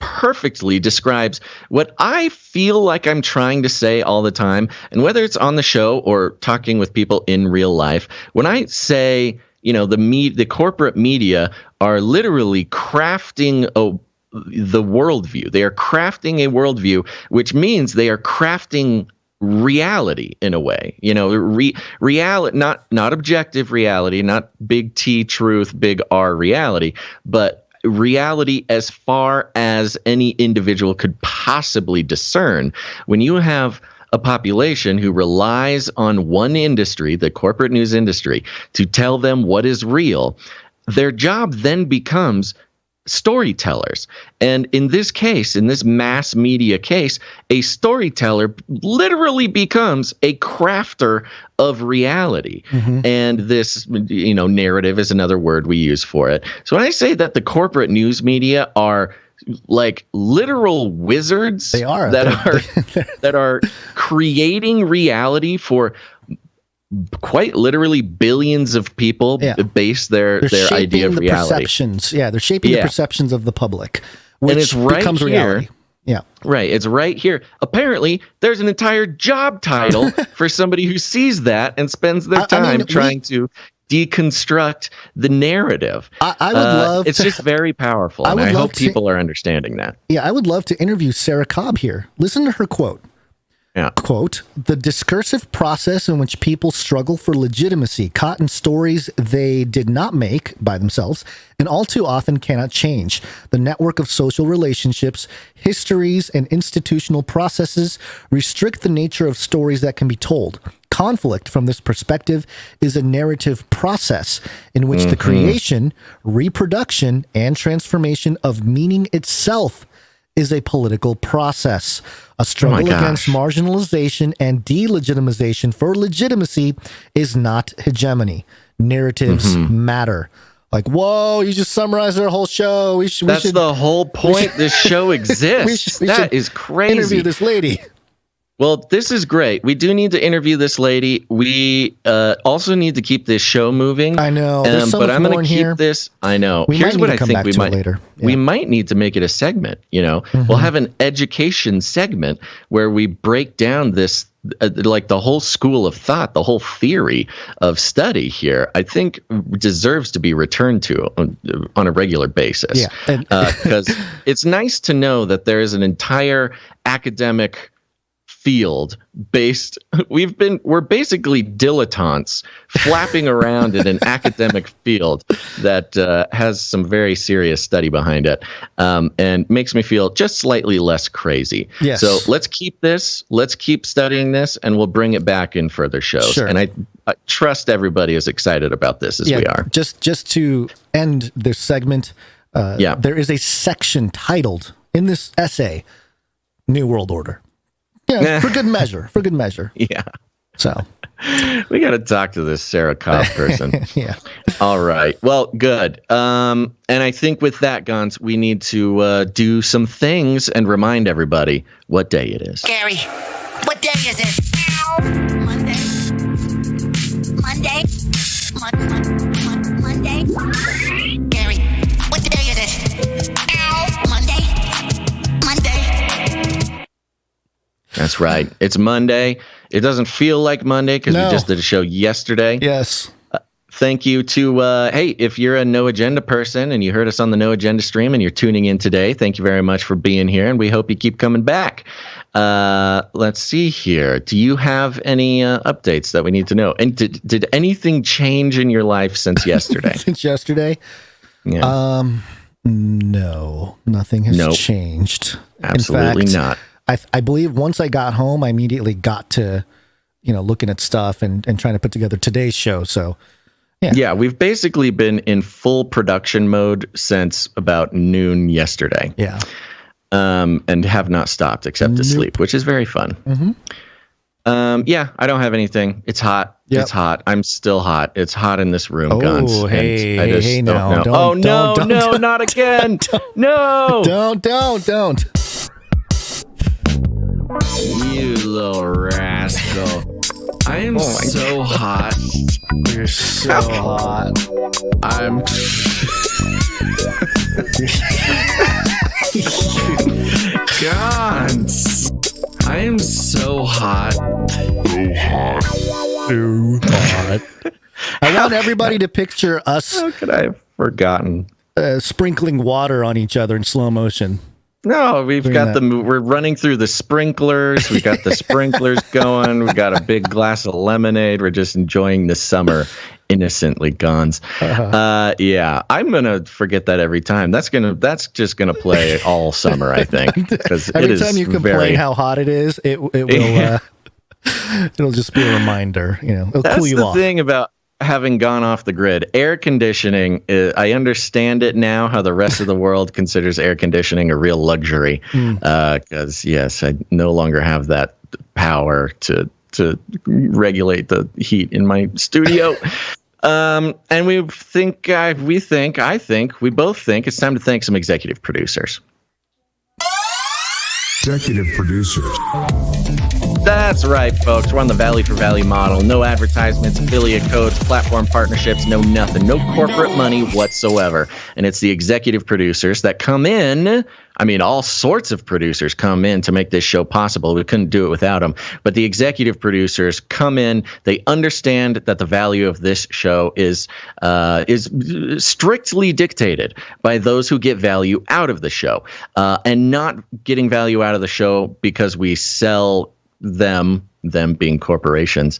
perfectly describes what I feel like I'm trying to say all the time. And whether it's on the show or talking with people in real life, when I say, you know, the corporate media are literally crafting the worldview. They are crafting a worldview, which means they are crafting reality in a way. You know, reality, not objective reality, not big T truth, big R reality, but reality as far as any individual could possibly discern. When you have a population who relies on one industry, the corporate news industry, to tell them what is real, their job then becomes storytellers. And in this case, in this mass media case, a storyteller literally becomes a crafter of reality. And this, you know, narrative is another word we use for it. So when I say that the corporate news media are like literal wizards, they are that are creating reality for quite literally billions of people base their idea of reality. Perceptions. Yeah, they're shaping the perceptions of the public, which and it's right becomes here. Reality. Yeah. Right. It's right here. Apparently, there's an entire job title for somebody who sees that and spends their time trying to deconstruct the narrative. I would love it's just very powerful. And I hope people are understanding that. Yeah, I would love to interview Sarah Cobb here. Listen to her quote. Yeah. Quote, the discursive process in which people struggle for legitimacy, caught in stories they did not make by themselves, and all too often cannot change. The network of social relationships, histories, and institutional processes restrict the nature of stories that can be told. Conflict, from this perspective, is a narrative process in which the creation, reproduction, and transformation of meaning itself is a political process. A struggle against marginalization and delegitimization for legitimacy is not hegemony. Narratives matter. Like, whoa, you just summarized our whole show. That's the whole point. This show exists. That is crazy. Interview this lady. Well, this is great. We do need to interview this lady. We also need to keep this show moving. I know. There's so but much I'm more going to keep here. this. I know. Here's what I think we might later. Yeah. We might need to make it a segment. You know, we'll have an education segment where we break down this, like the whole school of thought, the whole theory of study here. I think deserves to be returned to on a regular basis. Yeah, because it's nice to know that there is an entire academic field based. We're basically dilettantes flapping around in an academic field that has some very serious study behind it, and makes me feel just slightly less crazy. Yes. So let's keep studying this, and we'll bring it back in further shows. Sure. And I trust everybody is excited about this as we are. Just to end this segment, there is a section titled in this essay, New World Order. Yeah, for good measure. For good measure. Yeah. So we got to talk to this Sarah Cobb person. Yeah. All right. Well, good. And I think with that, Gonz, we need to do some things and remind everybody what day it is. Gary, what day is it? Monday. Gary, what day is it? Monday. That's right. It's Monday. It doesn't feel like Monday because we just did a show yesterday. Yes. thank you to, hey, if you're a No Agenda person and you heard us on the No Agenda stream and you're tuning in today, thank you very much for being here, and we hope you keep coming back. Let's see here. Do you have any updates that we need to know? And did anything change in your life since yesterday? Since yesterday? Yeah. No, nothing has changed. Absolutely In fact, not. I believe once I got home, I immediately got to, looking at stuff and trying to put together today's show. So, yeah, we've basically been in full production mode since about noon yesterday. Yeah. And have not stopped except to sleep, which is very fun. Yeah, I don't have anything. It's hot. Yep. It's hot. I'm still hot. It's hot in this room, Oh, Gonz. hey, I just hey, don't no, know. don't, Not again. No. Don't. You little rascal. I am so hot. You're so hot. I'm... Gonz. I am so hot. I want everybody to picture us How could I have forgotten? sprinkling water on each other in slow motion. No, we're running through the sprinklers. We got the sprinklers going. We got a big glass of lemonade. We're just enjoying the summer innocently, Gonz. Yeah, I'm gonna forget that every time. That's just gonna play all summer, I think. Because every time you complain how hot it is, it will it'll just be a reminder. It'll cool you off. That's the thing about having gone off the grid. Air conditioning, I understand it now, how the rest of the world considers air conditioning a real luxury. Because, yes, I no longer have that power to regulate the heat in my studio. And we both think it's time to thank some executive producers. Executive producers. That's right, folks. We're on the Valley for Value model. No advertisements, affiliate codes, platform partnerships, no nothing. No corporate money whatsoever. And it's the executive producers that come in. I mean, all sorts of producers come in to make this show possible. We couldn't do it without them. But the executive producers come in. They understand that the value of this show is strictly dictated by those who get value out of the show, and not getting value out of the show because we sell them being corporations,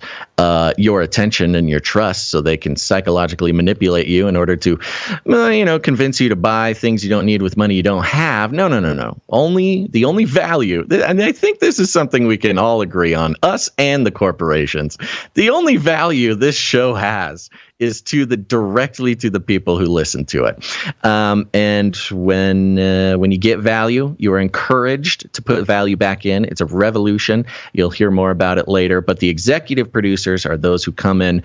your attention and your trust, so they can psychologically manipulate you in order to, convince you to buy things you don't need with money you don't have. No. The only value, and I think this is something we can all agree on, us and the corporations. The only value this show has is directly to the people who listen to it. And when you get value, you are encouraged to put value back in. It's a revolution. You'll hear more about it later. But the executive producers are those who come in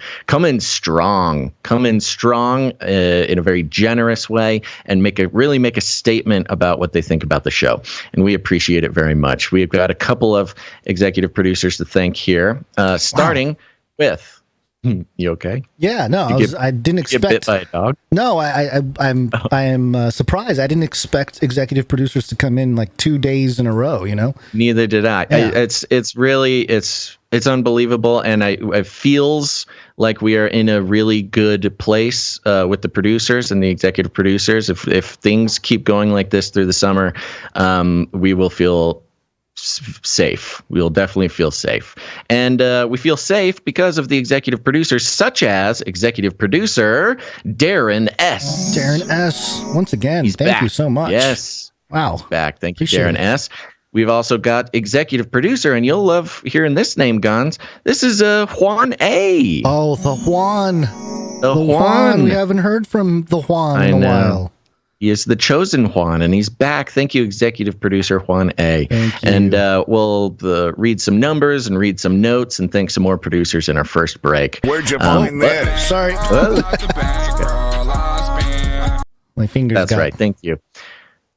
strong in a very generous way, and really make a statement about what they think about the show. And we appreciate it very much. We've got a couple of executive producers to thank here, starting with. You okay? Yeah, no, I didn't expect. Get bit by a dog? No, I am surprised. I didn't expect executive producers to come in like 2 days in a row. Neither did I. Yeah. It's really unbelievable, and it feels like we are in a really good place with the producers and the executive producers. If things keep going like this through the summer, we will feel safe. We'll definitely feel safe. And we feel safe because of the executive producers, such as executive producer Darren S. Darren S. Once again, thank you so much. Yes. Wow. He's back. Thank you, Appreciate Darren it. S. We've also got executive producer, and you'll love hearing this name, Gonz. This is Juan A. Oh, the Juan. The Juan. We haven't heard from the Juan in a while. He is the chosen Juan, and he's back. Thank you, executive producer Juan A. Thank you. And we'll read some numbers and read some notes and thank some more producers in our first break. Where'd you find this? Sorry. My fingers. That's right. Thank you.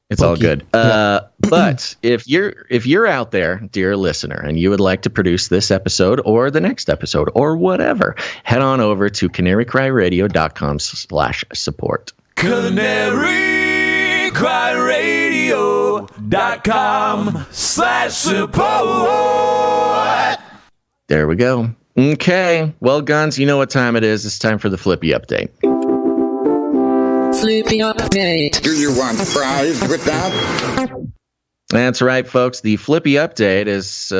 It's all good. But if you're out there, dear listener, and you would like to produce this episode or the next episode or whatever, head on over to CanaryCry.Radio.com/support. CanaryCry.Radio.com/support. There we go. Okay, well, Gonz, you know what time it is. It's time for the Flippy update. Flippy update. Do you want fries with that? That's right, folks. The Flippy update is,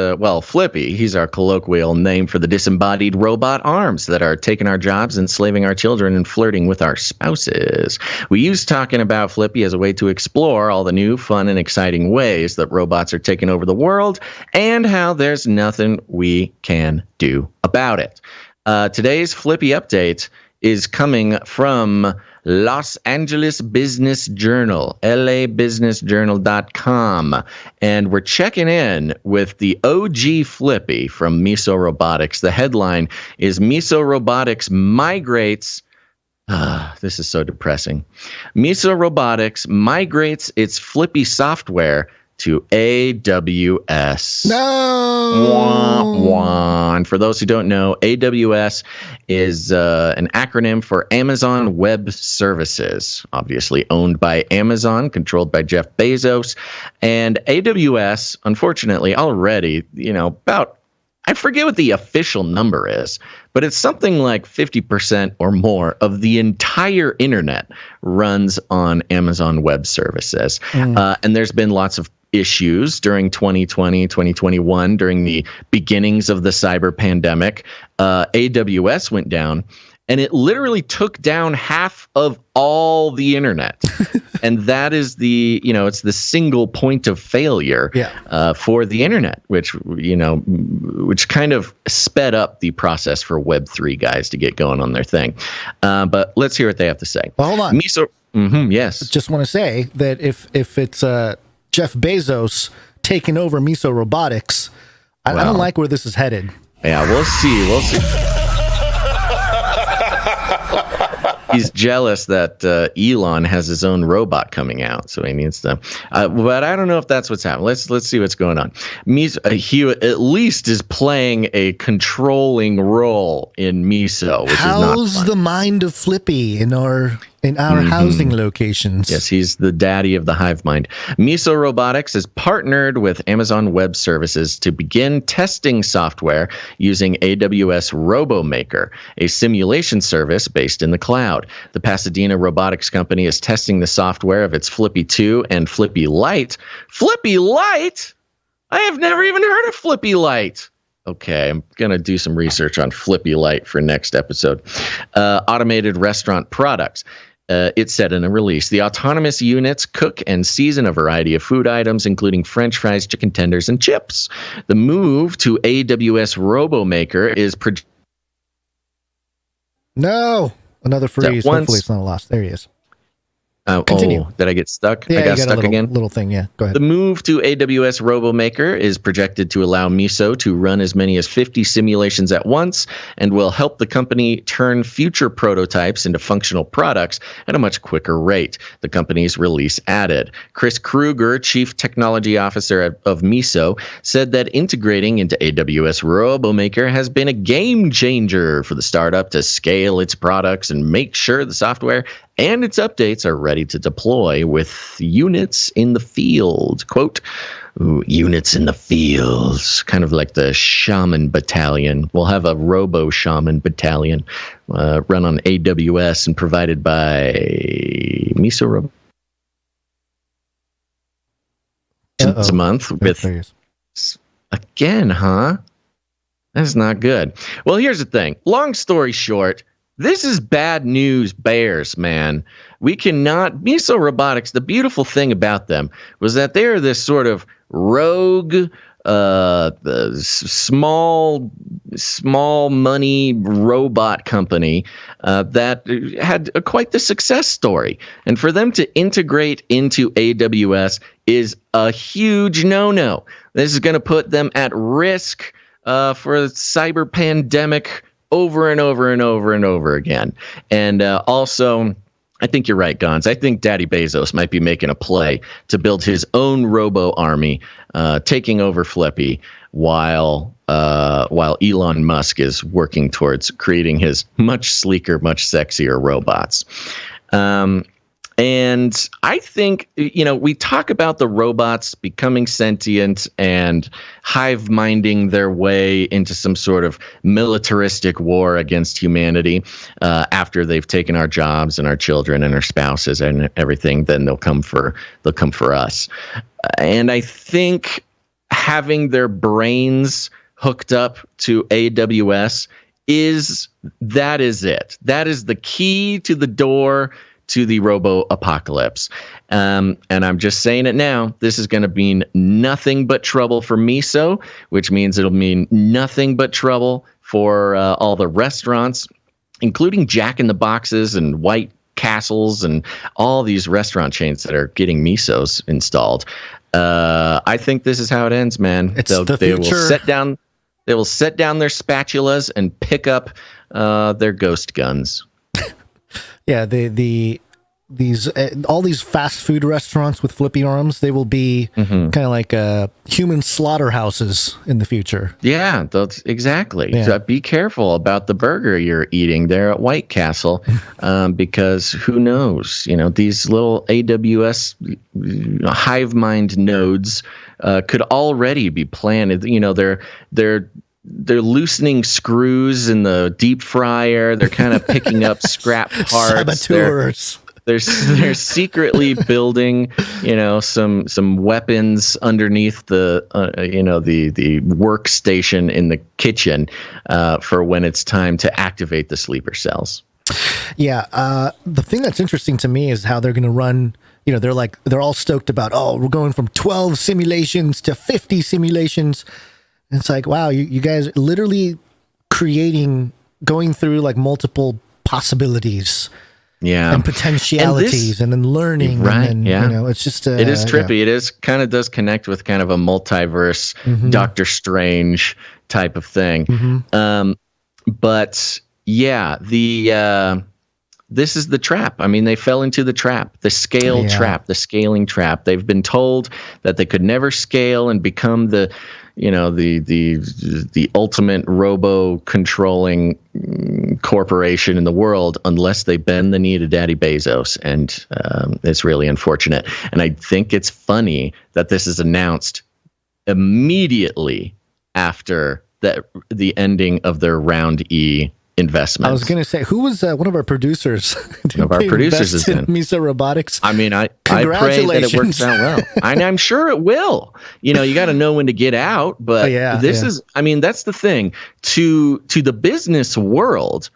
Flippy. He's our colloquial name for the disembodied robot arms that are taking our jobs, enslaving our children, and flirting with our spouses. We use talking about Flippy as a way to explore all the new, fun, and exciting ways that robots are taking over the world and how there's nothing we can do about it. Today's Flippy update is coming from Los Angeles Business Journal, labusinessjournal.com. And we're checking in with the OG Flippy from Miso Robotics. The headline is Miso Robotics Migrates. This is so depressing. Miso Robotics migrates its Flippy software to AWS. No! Wah, wah. And for those who don't know, AWS is an acronym for Amazon Web Services, obviously owned by Amazon, controlled by Jeff Bezos. And AWS, unfortunately, already, I forget what the official number is, but it's something like 50% or more of the entire internet runs on Amazon Web Services. And there's been lots of issues during 2020, 2021, during the beginnings of the cyberpandemic. AWS went down, and it literally took down half of all the internet. And that is it's the single point of failure for the internet, which kind of sped up the process for Web3 guys to get going on their thing. But let's hear what they have to say. Well, hold on. Miso, yes. Just want to say that if it's Jeff Bezos taking over Miso Robotics, I don't like where this is headed. Yeah, we'll see. He's jealous that Elon has his own robot coming out, so he needs to. But I don't know if that's what's happening. Let's see what's going on. Miso, he at least is playing a controlling role in Miso, which is not fun. The mind of Flippy in our housing locations? Yes, he's the daddy of the hive mind. Miso Robotics has partnered with Amazon Web Services to begin testing software using AWS RoboMaker, a simulation service based in the cloud. The Pasadena robotics company is testing the software of its Flippy 2 and Flippy Lite. Flippy Lite? I have never even heard of Flippy Lite. Okay, I'm going to do some research on Flippy Lite for next episode. Automated restaurant products. It said in a release, the autonomous units cook and season a variety of food items, including French fries, chicken tenders, and chips. The move to AWS RoboMaker is another freeze. Hopefully it's not lost. There he is. Continue. Did I get stuck? Yeah, I got stuck again. Little thing, yeah. Go ahead. The move to AWS RoboMaker is projected to allow Miso to run as many as 50 simulations at once and will help the company turn future prototypes into functional products at a much quicker rate, the company's release added. Chris Kruger, Chief Technology Officer of Miso, said that integrating into AWS RoboMaker has been a game changer for the startup to scale its products and make sure the software and its updates are ready to deploy with units in the field. Quote, units in the fields, kind of like the Shaman battalion. We'll have a Robo Shaman battalion run on AWS and provided by Miso Robo. Once a month with again, huh? That's not good. Well, here's the thing. Long story short, this is bad news bears, man. We cannot. Miso Robotics, the beautiful thing about them was that they're this sort of rogue, small money robot company that had quite the success story. And for them to integrate into AWS is a huge no-no. This is going to put them at risk for a cyber pandemic over and over and over and over again. And also, I think you're right, Gonz. I think Daddy Bezos might be making a play to build his own robo army, taking over Flippy, while Elon Musk is working towards creating his much sleeker, much sexier robots. And I think, we talk about the robots becoming sentient and hive-minding their way into some sort of militaristic war against humanity after they've taken our jobs and our children and our spouses and everything. Then they'll come for us. And I think having their brains hooked up to AWS is it. That is the key to the door to the robo-apocalypse. And I'm just saying it now. This is going to mean nothing but trouble for Miso, which means it'll mean nothing but trouble for all the restaurants, including Jack in the Boxes and White Castles and all these restaurant chains that are getting Misos installed. I think this is how it ends, man. They will set down their spatulas and pick up their ghost guns. Yeah, these all these fast food restaurants with flippy arms, they will be kind of like human slaughterhouses in the future. Yeah, exactly. Yeah. So be careful about the burger you're eating there at White Castle, because who knows? These little AWS hive mind nodes could already be planted. They're loosening screws in the deep fryer. They're kind of picking up scrap parts. Saboteurs. They're secretly building, some weapons underneath the workstation in the kitchen for when it's time to activate the sleeper cells. Yeah, the thing that's interesting to me is how they're going to run. They're all stoked about. Oh, we're going from 12 simulations to 50 simulations. And it's like, wow, you guys literally going through like multiple possibilities. Yeah, and potentialities, and then learning, right? And then, it's just it is trippy. Yeah. It is kind of does connect with kind of a multiverse, Doctor Strange type of thing. But yeah, this is the trap. I mean, they fell into the trap, the scale trap, the scaling trap. They've been told that they could never scale and become the ultimate robo-controlling corporation in the world unless they bend the knee to Daddy Bezos, and it's really unfortunate. And I think it's funny that this is announced immediately after the ending of their Round E investment. I was going to say, who was one of our producers? One of our producers is in Miso Robotics. I mean, I pray that it works out well. I'm sure it will. You got to know when to get out. But is, I mean, that's the thing. To the business world,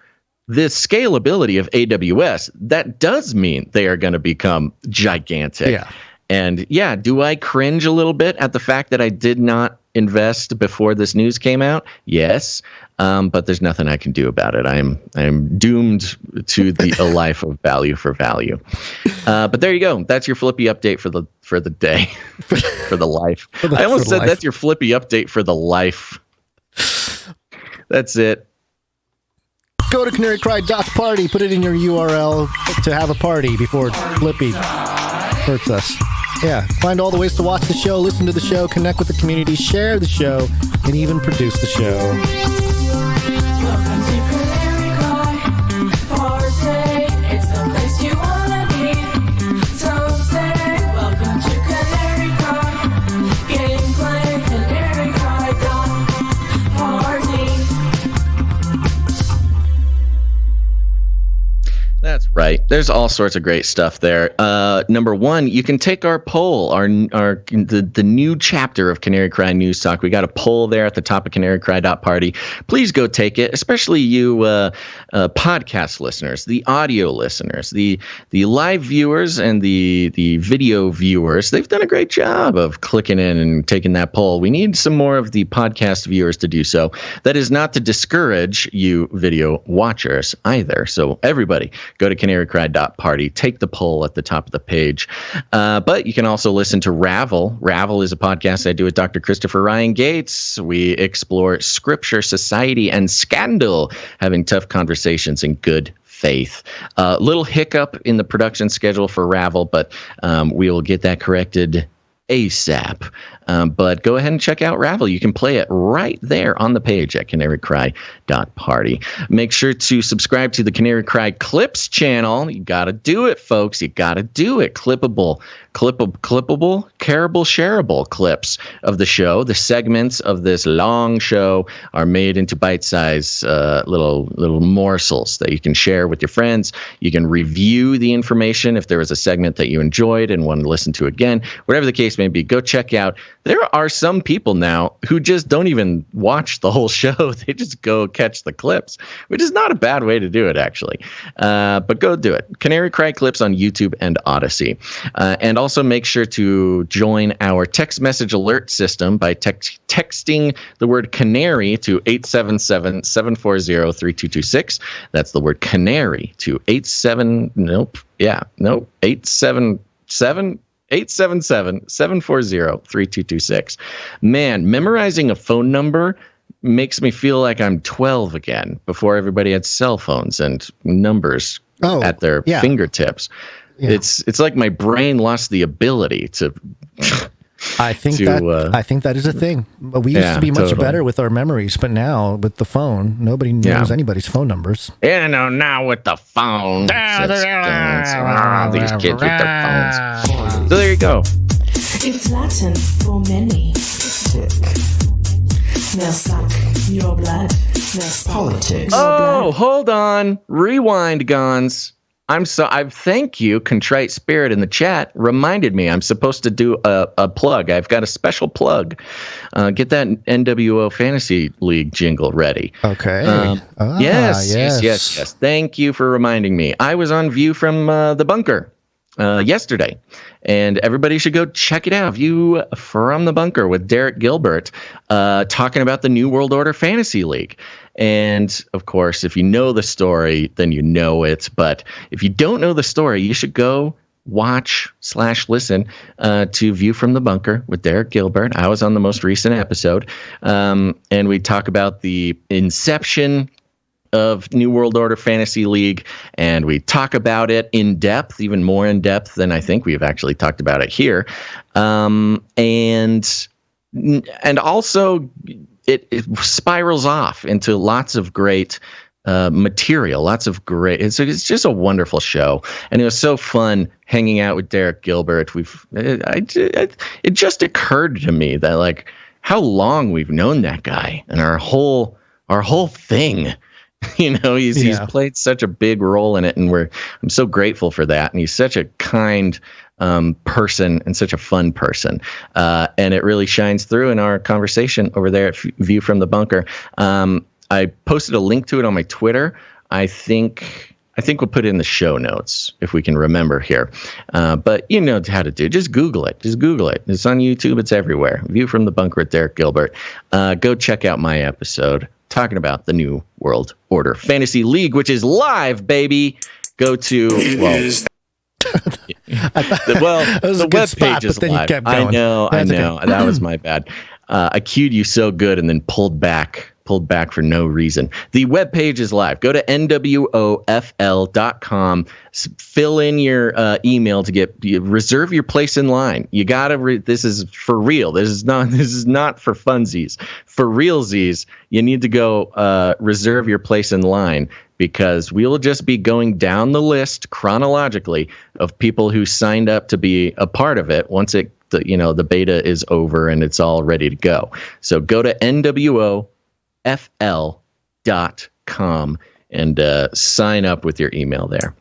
this scalability of AWS, that does mean they are going to become gigantic. Yeah. And do I cringe a little bit at the fact that I did not invest before this news came out? Yes. But there's nothing I can do about it. I'm doomed to a life of value for value. But there you go. That's your Flippy update for the day, for the life. I almost said that's your Flippy update for the life. That's it. Go to CanaryCry.Party. Put it in your URL to have a party before Flippy hurts us. Yeah, find all the ways to watch the show, listen to the show, connect with the community, share the show, and even produce the show. Welcome to CanaryCry.Party. It's the place you wanna be. So say, welcome to CanaryCry. Gameplay, CanaryCry.Party. That's right. There's all sorts of great stuff there. Number one, you can take our poll, the new chapter of Canary Cry News Talk. We got a poll there at the top of CanaryCry.Party. Please go take it, especially you podcast listeners, the audio listeners, the live viewers, and the video viewers. They've done a great job of clicking in and taking that poll. We need some more of the podcast viewers to do so. That is not to discourage you video watchers either. So everybody, go to CanaryCry.Party. Take the poll at the top of the page. But you can also listen to Ravel. Ravel is a podcast I do with Dr. Christopher Ryan Gates. We explore scripture, society, and scandal, having tough conversations in good faith. Little hiccup in the production schedule for Ravel, but we will get that corrected ASAP. But go ahead and check out Ravel. You can play it right there on the page at CanaryCry.Party. Make sure to subscribe to the Canary Cry Clips channel. You got to do it, folks. You got to do it. Clippable, careable, shareable clips of the show. The segments of this long show are made into bite-sized little morsels that you can share with your friends. You can review the information if there was a segment that you enjoyed and want to listen to again. Whatever the case may be, go check out. There are some people now who just don't even watch the whole show. They just go catch the clips, which is not a bad way to do it, actually. But go do it. Canary Cry Clips on YouTube and Odyssey. And also make sure to join our text message alert system by texting the word canary to 877-740-3226. That's the word canary to 877-740-3226. Man, memorizing a phone number makes me feel like I'm 12 again, before everybody had cell phones and numbers at their fingertips. Yeah. It's like my brain lost the ability to. I think that is a thing. We used to be much better with our memories, but now with the phone, nobody knows anybody's phone numbers. Yeah, no, now with the phone, these kids with their phones. So there you go. It's Latin for many. Now suck your blood. Now politics. Oh, hold on. Rewind, Gonz. I thank you, Contrite Spirit in the chat, reminded me I'm supposed to do a plug. I've got a special plug. Get that NWO Fantasy League jingle ready. Okay. Yes. Thank you for reminding me. I was on View from the Bunker yesterday, and everybody should go check it out. View from the Bunker with Derek Gilbert talking about the New World Order Fantasy League. And of course, if you know the story, then you know it. But if you don't know the story, you should go watch/listen to View from the Bunker with Derek Gilbert. I was on the most recent episode, and we talk about the inception of New World Order Fantasy League, and we talk about it in depth, even more in depth than I think we've actually talked about it here. And also it spirals off into lots of great material, lots of great. It's just a wonderful show, and it was so fun hanging out with Derek Gilbert. It just occurred to me that, like, how long we've known that guy, and our whole thing. He's played such a big role in it, and I'm so grateful for that. And he's such a kind person and such a fun person, and it really shines through in our conversation over there at View from the Bunker. I posted a link to it on my Twitter. I think we'll put it in the show notes if we can remember here. But you know how to do it. Just Google it. It's on YouTube. It's everywhere. View from the Bunker with Derek Gilbert. Go check out my episode talking about the New World Order Fantasy League, which is live, baby. Go to the web page is live. I know. That was my bad. I cued you so good and then pulled back for no reason. The web page is live. Go to nwofl.com. Fill in your email to reserve your place in line. You gotta. This is for real. This is not for funsies. For realsies, you need to go reserve your place in line, because we will just be going down the list chronologically of people who signed up to be a part of it once the beta is over and it's all ready to go. So go to nwofl.com and sign up with your email there.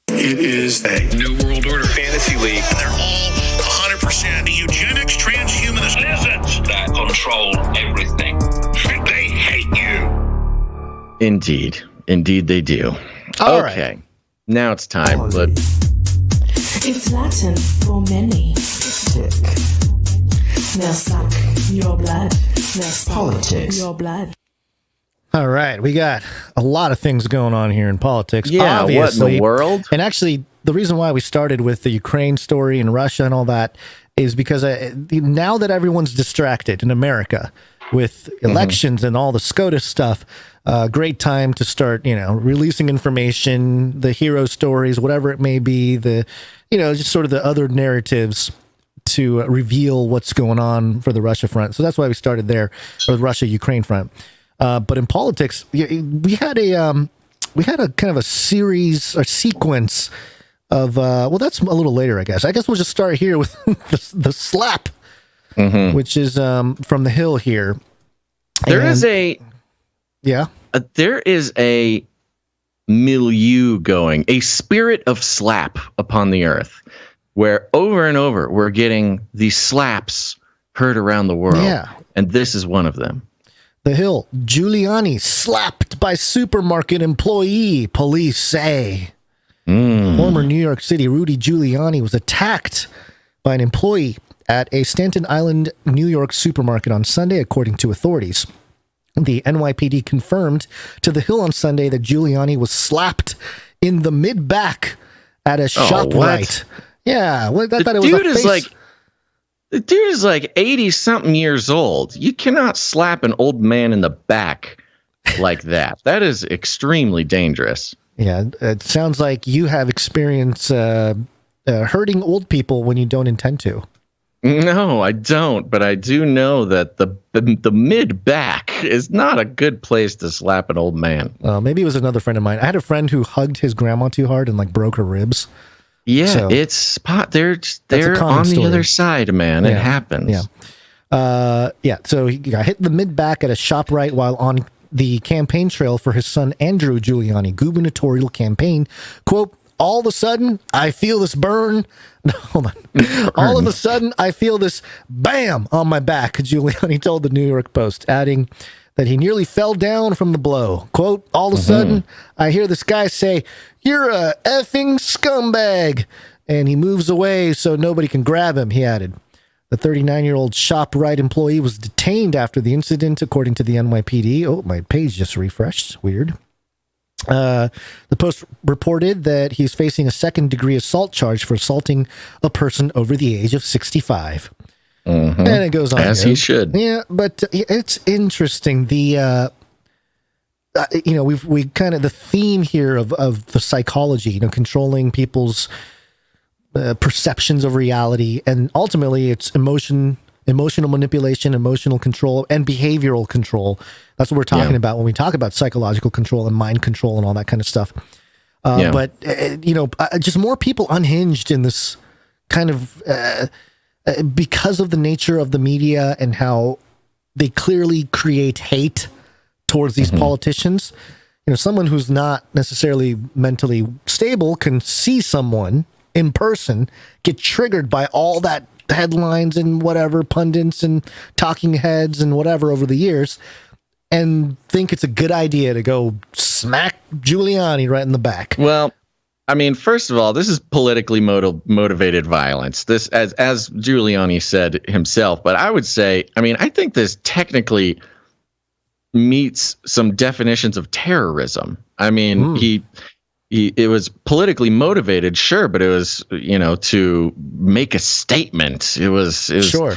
It is a New World Order Fantasy League. They're all 100% eugenics, transhumanist lizards that control everything. They hate you. Indeed they do. All okay, right. Now it's time. But It's Latin for many. Now suck your blood. Now politics. Your blood. All right, we got a lot of things going on here in politics. Yeah, obviously. what in the world? And actually, the reason why we started with the Ukraine story and Russia and all that is because now that everyone's distracted in America with elections and all the SCOTUS stuff, great time to start, releasing information, the hero stories, whatever it may be, just sort of the other narratives to reveal what's going on for the Russia front. So that's why we started there, or the Russia-Ukraine front. But in politics, we had a kind of a series or sequence of that's a little later, I guess. I guess we'll just start here with the slap, which is from the Hill here. There is a milieu going, a spirit of slap upon the earth, where over and over we're getting these slaps heard around the world. Yeah. And this is one of them. The Hill, Giuliani slapped by supermarket employee, police say. Former New York City Rudy Giuliani was attacked by an employee at a Staten Island, New York supermarket on Sunday, according to authorities. The NYPD confirmed to The Hill on Sunday that Giuliani was slapped in the mid-back at a ShopRite. Yeah, I thought it was a face. The dude is like 80-something years old. You cannot slap an old man in the back like that. That is extremely dangerous. Yeah, it sounds like you have experience hurting old people when you don't intend to. No, I don't, but I do know that the mid-back is not a good place to slap an old man. Maybe it was another friend of mine. I had a friend who hugged his grandma too hard and broke her ribs. Yeah, so they're on the other side, man. Yeah, it happens. Yeah. So he got hit in the mid-back at a ShopRite while on the campaign trail for his son Andrew Giuliani gubernatorial campaign. Quote, all of a sudden, I feel this burn. No, hold on. All of a sudden, I feel this bam on my back, Giuliani told the New York Post, adding that he nearly fell down from the blow. Quote, all of a sudden, I hear this guy say, you're a effing scumbag. And he moves away so nobody can grab him, he added. The 39-year-old ShopRite employee was detained after the incident, according to the NYPD. Oh, my page just refreshed. Weird. The Post reported that he's facing a second-degree assault charge for assaulting a person over the age of 65. And it goes on. As he should. Yeah, but it's interesting. The we kind of the theme here of the psychology, controlling people's perceptions of reality, and ultimately it's emotional manipulation, emotional control, and behavioral control. That's what we're talking about when we talk about psychological control and mind control and all that kind of stuff. But just more people unhinged in this kind of because of the nature of the media and how they clearly create hate towards these politicians. Someone who's not necessarily mentally stable can see someone in person get triggered by all that headlines and whatever, pundits and talking heads and whatever over the years, and think it's a good idea to go smack Giuliani right in the back. Well, I mean, first of all, this is politically motivated violence. This, as Giuliani said himself, but I would say, I think this technically meets some definitions of terrorism. It was politically motivated, sure, but it was, to make a statement. It was sure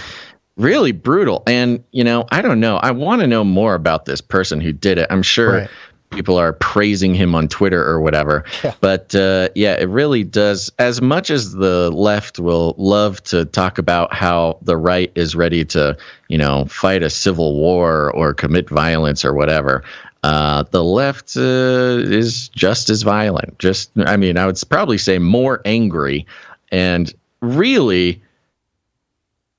really brutal. And, I don't know. I want to know more about this person who did it. I'm sure people are praising him on Twitter or whatever. Yeah. But, it really does. As much as the left will love to talk about how the right is ready to, fight a civil war or commit violence or whatever, the left is just as violent. I would probably say more angry. And really,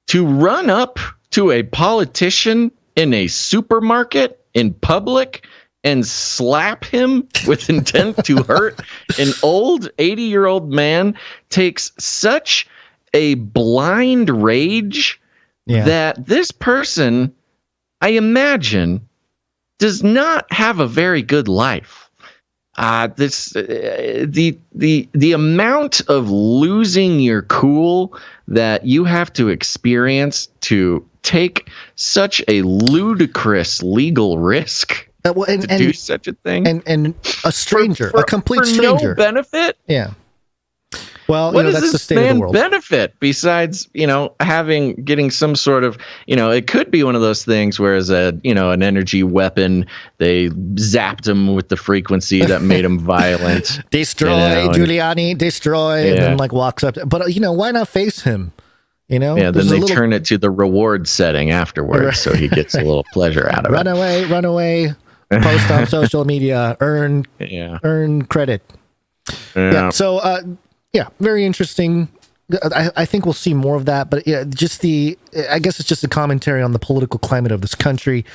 to run up to a politician in a supermarket in public and slap him with intent to hurt an old 80-year-old man takes such a blind rage that this person, I imagine, does not have a very good life. The amount of losing your cool that you have to experience to take such a ludicrous legal risk to do such a thing, and a stranger, a complete stranger, no benefit. Yeah. Well, what does that's the this state of the man world. benefit besides, getting some sort of, it could be one of those things where as an energy weapon, they zapped him with the frequency that made him violent. Destroy Giuliani, destroy, and then walks up. But, why not face him? You know? Yeah, then There's a they little- turn it to the reward setting afterwards, so he gets a little pleasure out of run away, post on social media, earn credit. Yeah. So, very interesting. I think we'll see more of that, but I guess it's just a commentary on the political climate of this country,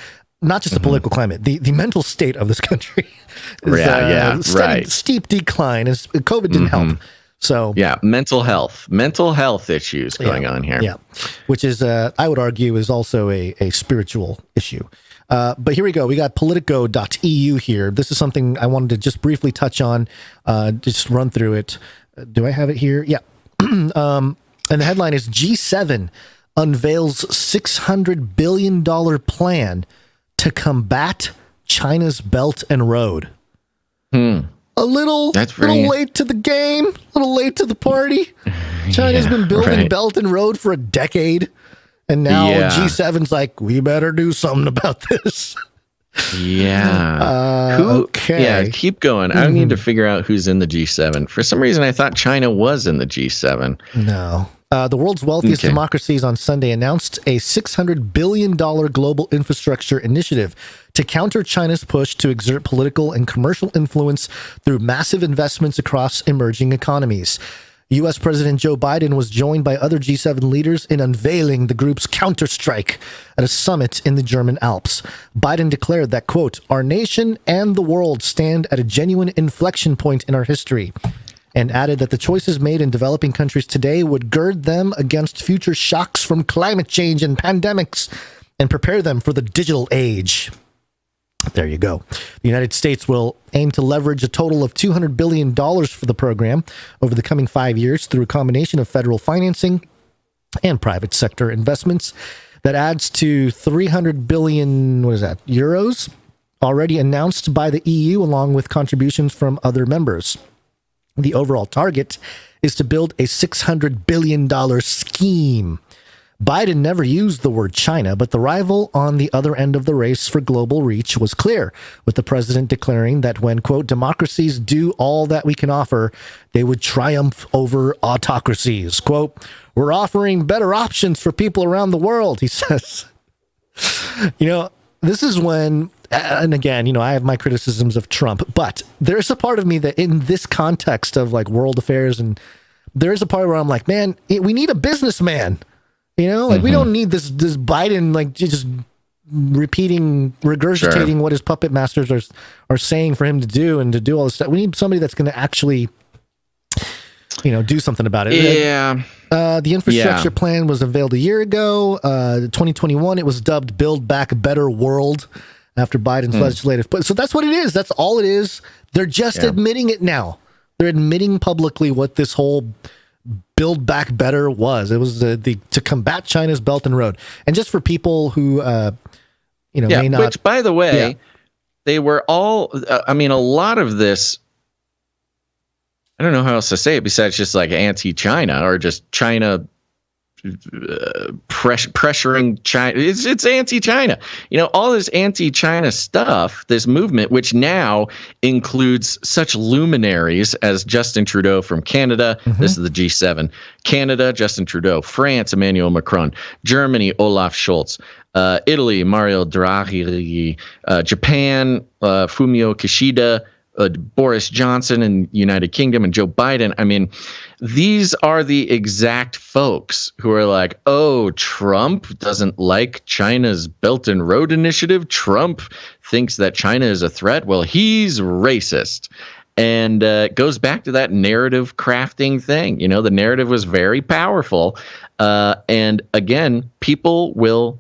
not just the political climate, the mental state of this country. Is, steep decline. As COVID didn't help. So mental health issues going on here. Yeah, which is I would argue is also a spiritual issue. But here we go. We got Politico.eu here. This is something I wanted to just briefly touch on, just run through it. Do I have it here? Yeah. And the headline is G7 unveils $600 billion plan to combat China's Belt and Road. A little late to the game, a little late to the party. China's been building Belt and Road for a decade. And now G7's like, we better do something about this. Yeah. Okay. Yeah, keep going. I need to figure out who's in the G7. For some reason, I thought China was in the G7. No. The world's wealthiest democracies on Sunday announced a $600 billion global infrastructure initiative to counter China's push to exert political and commercial influence through massive investments across emerging economies. U.S. President Joe Biden was joined by other G7 leaders in unveiling the group's counterstrike at a summit in the German Alps. Biden declared that, quote, our nation and the world stand at a genuine inflection point in our history, and added that the choices made in developing countries today would gird them against future shocks from climate change and pandemics and prepare them for the digital age. There you go. The United States will aim to leverage a total of $200 billion for the program over the coming 5 years through a combination of federal financing and private sector investments. That adds to 300 billion, euros, already announced by the EU, along with contributions from other members. The overall target is to build a $600 billion scheme. Biden never used the word China, but the rival on the other end of the race for global reach was clear, with the president declaring that when, quote, democracies do all that we can offer, they would triumph over autocracies. Quote, we're offering better options for people around the world, he says. This is when, and again, I have my criticisms of Trump, but there's a part of me that in this context of like world affairs, and there's a part where I'm like, man, we need a businessman. We don't need this Biden, like, just regurgitating what his puppet masters are saying for him to do and to do all this stuff. We need somebody that's going to actually, do something about it. Yeah. The infrastructure plan was unveiled a year ago. 2021, it was dubbed Build Back Better World after Biden's legislative. So that's what it is. That's all it is. They're just admitting it now. They're admitting publicly what this whole Build Back Better was. It was to combat China's Belt and Road. And just for people who, may not. Which, by the way, they were all. A lot of this. I don't know how else to say it besides just like anti-China or just China pressuring China. It's anti-China. All this anti-China stuff, this movement, which now includes such luminaries as Justin Trudeau from Canada. This is the G7. Canada, Justin Trudeau. France, Emmanuel Macron. Germany, Olaf Scholz. Italy, Mario Draghi. Japan, Fumio Kishida. Boris Johnson in United Kingdom and Joe Biden. These are the exact folks who are like, oh, Trump doesn't like China's Belt and Road Initiative. Trump thinks that China is a threat. Well, he's racist. And it goes back to that narrative crafting thing. The narrative was very powerful. And again, people will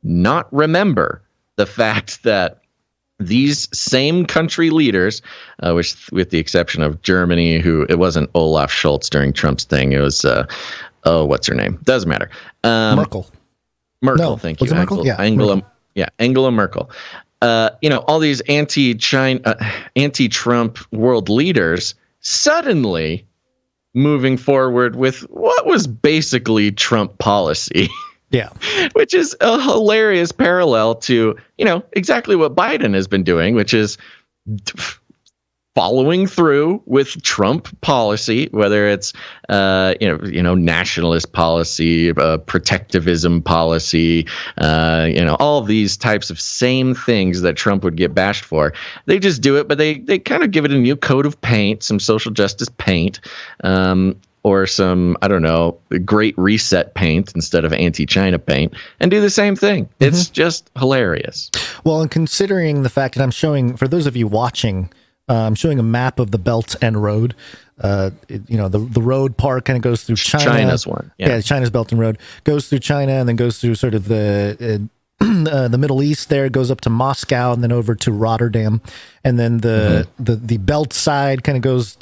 not remember the fact that these same country leaders, which with the exception of Germany, who it wasn't Olaf Scholz during Trump's thing. It was, what's her name? Doesn't matter. Merkel. No, thank you. Was it Merkel? Angela Merkel. All these anti-China, anti-Trump world leaders suddenly moving forward with what was basically Trump policy. Yeah. Which is a hilarious parallel to, exactly what Biden has been doing, which is following through with Trump policy, whether it's nationalist policy, protectivism policy, all of these types of same things that Trump would get bashed for. They just do it, but they kind of give it a new coat of paint, some social justice paint, or some, I don't know, Great Reset paint instead of anti-China paint, and do the same thing. Mm-hmm. It's just hilarious. Well, and considering the fact that I'm showing, for those of you watching, I'm showing a map of the Belt and Road. The road part kind of goes through China. China's one. Yeah, China's Belt and Road goes through China and then goes through sort of the Middle East there, goes up to Moscow and then over to Rotterdam. And then the Belt side kind of goes,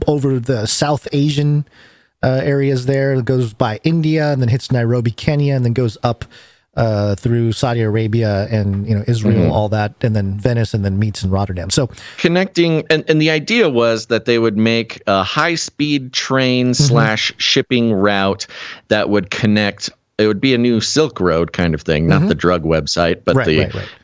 over the South Asian areas there. It goes by India and then hits Nairobi, Kenya, and then goes up through Saudi Arabia and Israel, all that, and then Venice, and then meets in Rotterdam. So connecting, and the idea was that they would make a high-speed train / shipping route that would connect. It would be a new Silk Road kind of thing, not the drug website, but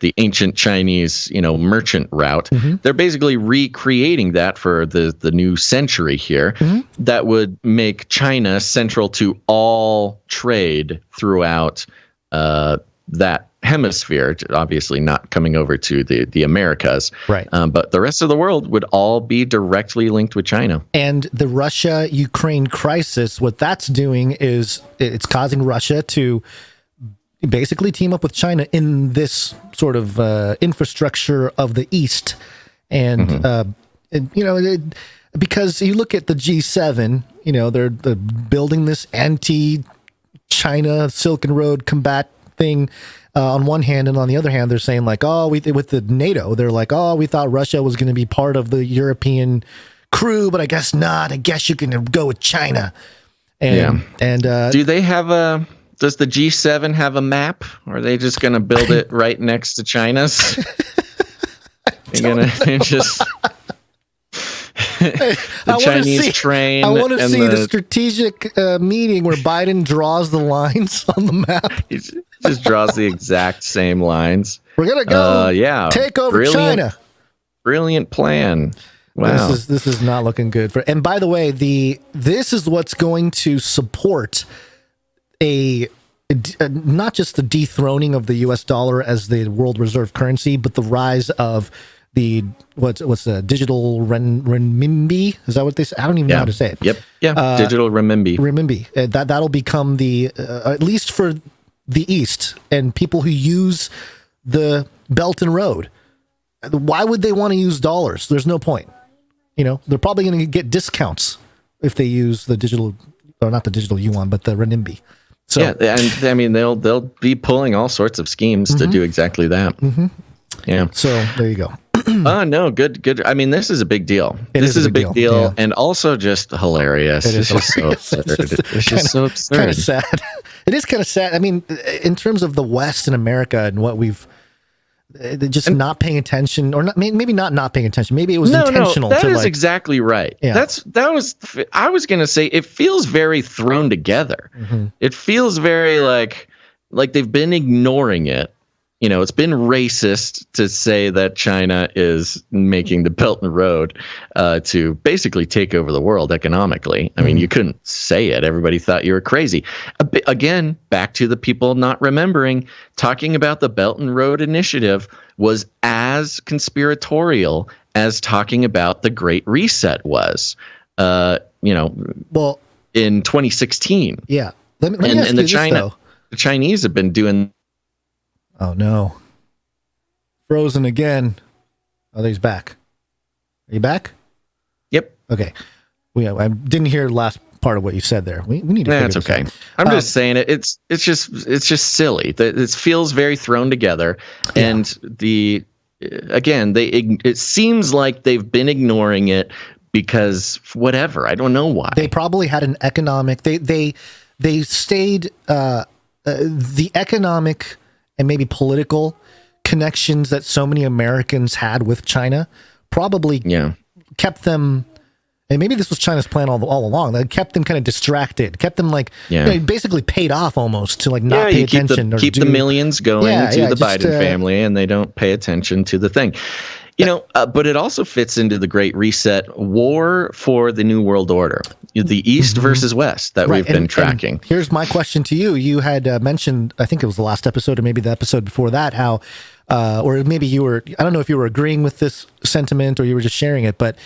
the ancient Chinese, merchant route. They're basically recreating that for the new century here. That would make China central to all trade throughout that hemisphere, obviously not coming over to the Americas, right? But the rest of the world would all be directly linked with China. And the Russia-Ukraine crisis, what that's doing is it's causing Russia to basically team up with China in this sort of infrastructure of the East, and because you look at the G7, they're building this anti-China Silk Road combat thing on one hand, and on the other hand, they're saying like, with the NATO, they're like, we thought Russia was going to be part of the European crew, but I guess not. I guess you can go with China. And do they have does the G7 have a map, or are they just going to build it right next to China's? They're going to just the Chinese train. I want to see the strategic meeting where Biden draws the lines on the map. He just draws the exact same lines. We're gonna go. Take over China. Brilliant plan. Wow, this is not looking good for. And by the way, this is what's going to support not just the dethroning of the U.S. dollar as the world reserve currency, but the rise of the what's the digital renminbi? Is that what they say? I don't even know how to say it. Yep. Yeah. Digital renminbi. Renminbi. That'll become the at least for the East and people who use the Belt and Road. Why would they want to use dollars? There's no point. They're probably going to get discounts if they use the digital, or not the digital yuan, but the renminbi. So and I mean they'll be pulling all sorts of schemes to do exactly that. Yeah. So there you go. No, good. I mean, this is a big deal. This is a big deal, and also just hilarious. It's just so absurd. It's just so absurd. Kind of sad. It is kind of sad. I mean, in terms of the West and America and what we've just not paying attention, or not, maybe not paying attention. Maybe it was intentional. No, that is exactly right. Yeah. I was going to say it feels very thrown together. It feels very like they've been ignoring it. It's been racist to say that China is making the Belt and Road to basically take over the world economically. I mean, you couldn't say it. Everybody thought you were crazy. Again, back to the people not remembering, talking about the Belt and Road Initiative was as conspiratorial as talking about the Great Reset was, in 2016. Yeah. And the Chinese have been doing. Oh no. Frozen again. Oh, he's back. Are you back? Yep. Okay. I didn't hear the last part of what you said there. We need to figure this okay. out. I'm just saying it's just silly. It feels very thrown together, and it seems like they've been ignoring it because whatever. I don't know why. They probably had an economic. They stayed the economic and maybe political connections that so many Americans had with China probably kept them, and maybe this was China's plan all along, that kept them kind of distracted, kept them basically paid off almost to not pay attention. Keep the millions going to the Biden family, and they don't pay attention to the thing. But it also fits into the Great Reset war for the New World Order, the East versus West that we've been tracking. And here's my question to you. You had mentioned, I think it was the last episode or maybe the episode before that, how, or maybe you were, I don't know if you were agreeing with this sentiment or you were just sharing it, but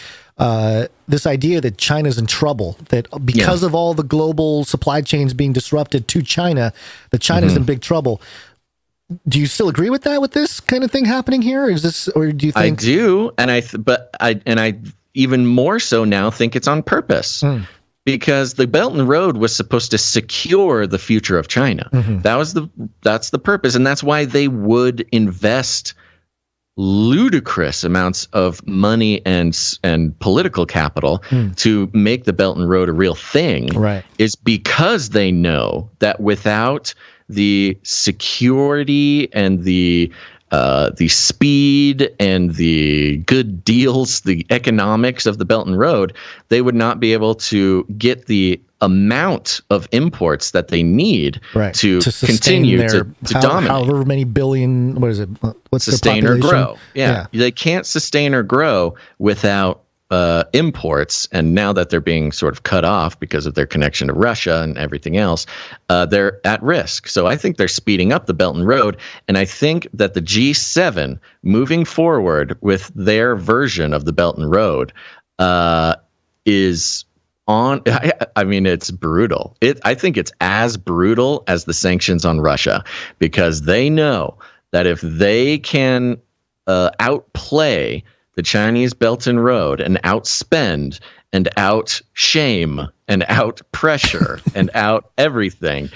this idea that China's in trouble, that because of all the global supply chains being disrupted to China, that China's in big trouble. Do you still agree with that, with this kind of thing happening here? Is this, or do you think? I do, and I even more so now think it's on purpose. Because the Belt and Road was supposed to secure the future of China. That's the purpose, and that's why they would invest ludicrous amounts of money and political capital to make the Belt and Road a real thing. Right. Is because they know that without the security and the speed and the good deals, the economics of the Belt and Road, they would not be able to get the amount of imports that they need to continue to dominate. However many billion, what is it? What's sustain the or population? grow. Yeah. They can't sustain or grow without imports, and now that they're being sort of cut off because of their connection to Russia and everything else, they're at risk. So I think they're speeding up the Belt and Road, and I think that the G7 moving forward with their version of the Belt and Road is on. I mean, it's brutal. I think it's as brutal as the sanctions on Russia, because they know that if they can outplay the Chinese Belt and Road and outspend and out shame and out pressure and out everything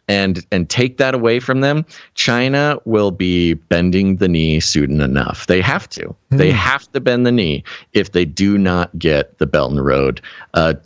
and take that away from them, China will be bending the knee soon enough. They have to. They have to bend the knee if they do not get the Belt and Road,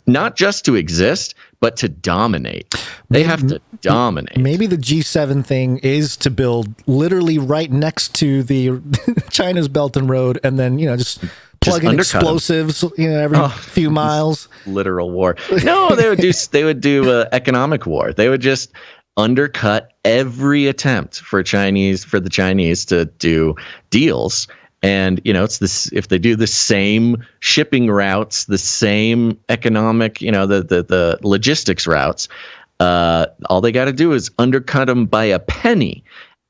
not just to exist, but to dominate. They have to dominate. Maybe the G7 thing is to build literally right next to the China's Belt and Road, and then, just plug in explosives, every few miles. Literal war. No, they would do economic war. They would just undercut every attempt for the Chinese to do deals. And, it's this, if they do the same shipping routes, the same economic, the logistics routes, all they got to do is undercut them by a penny,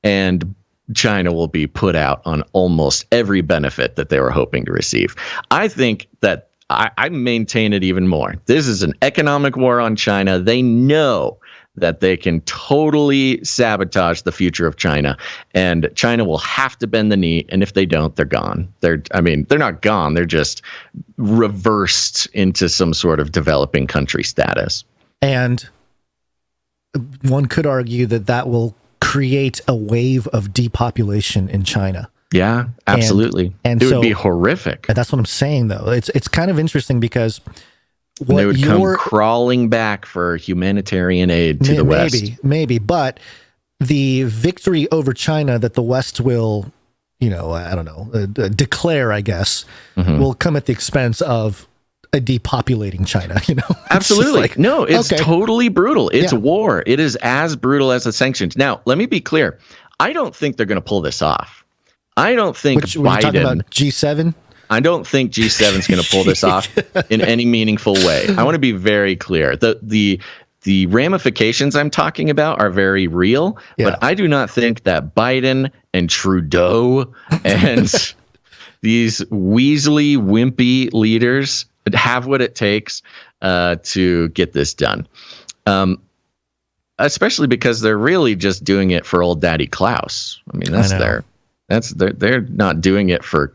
and China will be put out on almost every benefit that they were hoping to receive. I think that I maintain it even more. This is an economic war on China. They know that they can totally sabotage the future of China, and China will have to bend the knee. And if they don't, they're gone. They're not gone. They're just reversed into some sort of developing country status. And one could argue that will create a wave of depopulation in China. Yeah, absolutely. And it would be horrific. And that's what I'm saying, though. It's kind of interesting because they would come crawling back for humanitarian aid to the West. Maybe, but the victory over China that the West will, declare, I guess, will come at the expense of a depopulating China. Absolutely. It's totally brutal. It's war. It is as brutal as the sanctions. Now, let me be clear. I don't think they're going to pull this off. I don't think Biden. We're talking about G7. I don't think G7 is going to pull this off in any meaningful way. I want to be very clear. The ramifications I'm talking about are very real, but I do not think that Biden and Trudeau and these weaselly, wimpy leaders have what it takes to get this done. Especially because they're really just doing it for old Daddy Klaus. I mean, they're not doing it for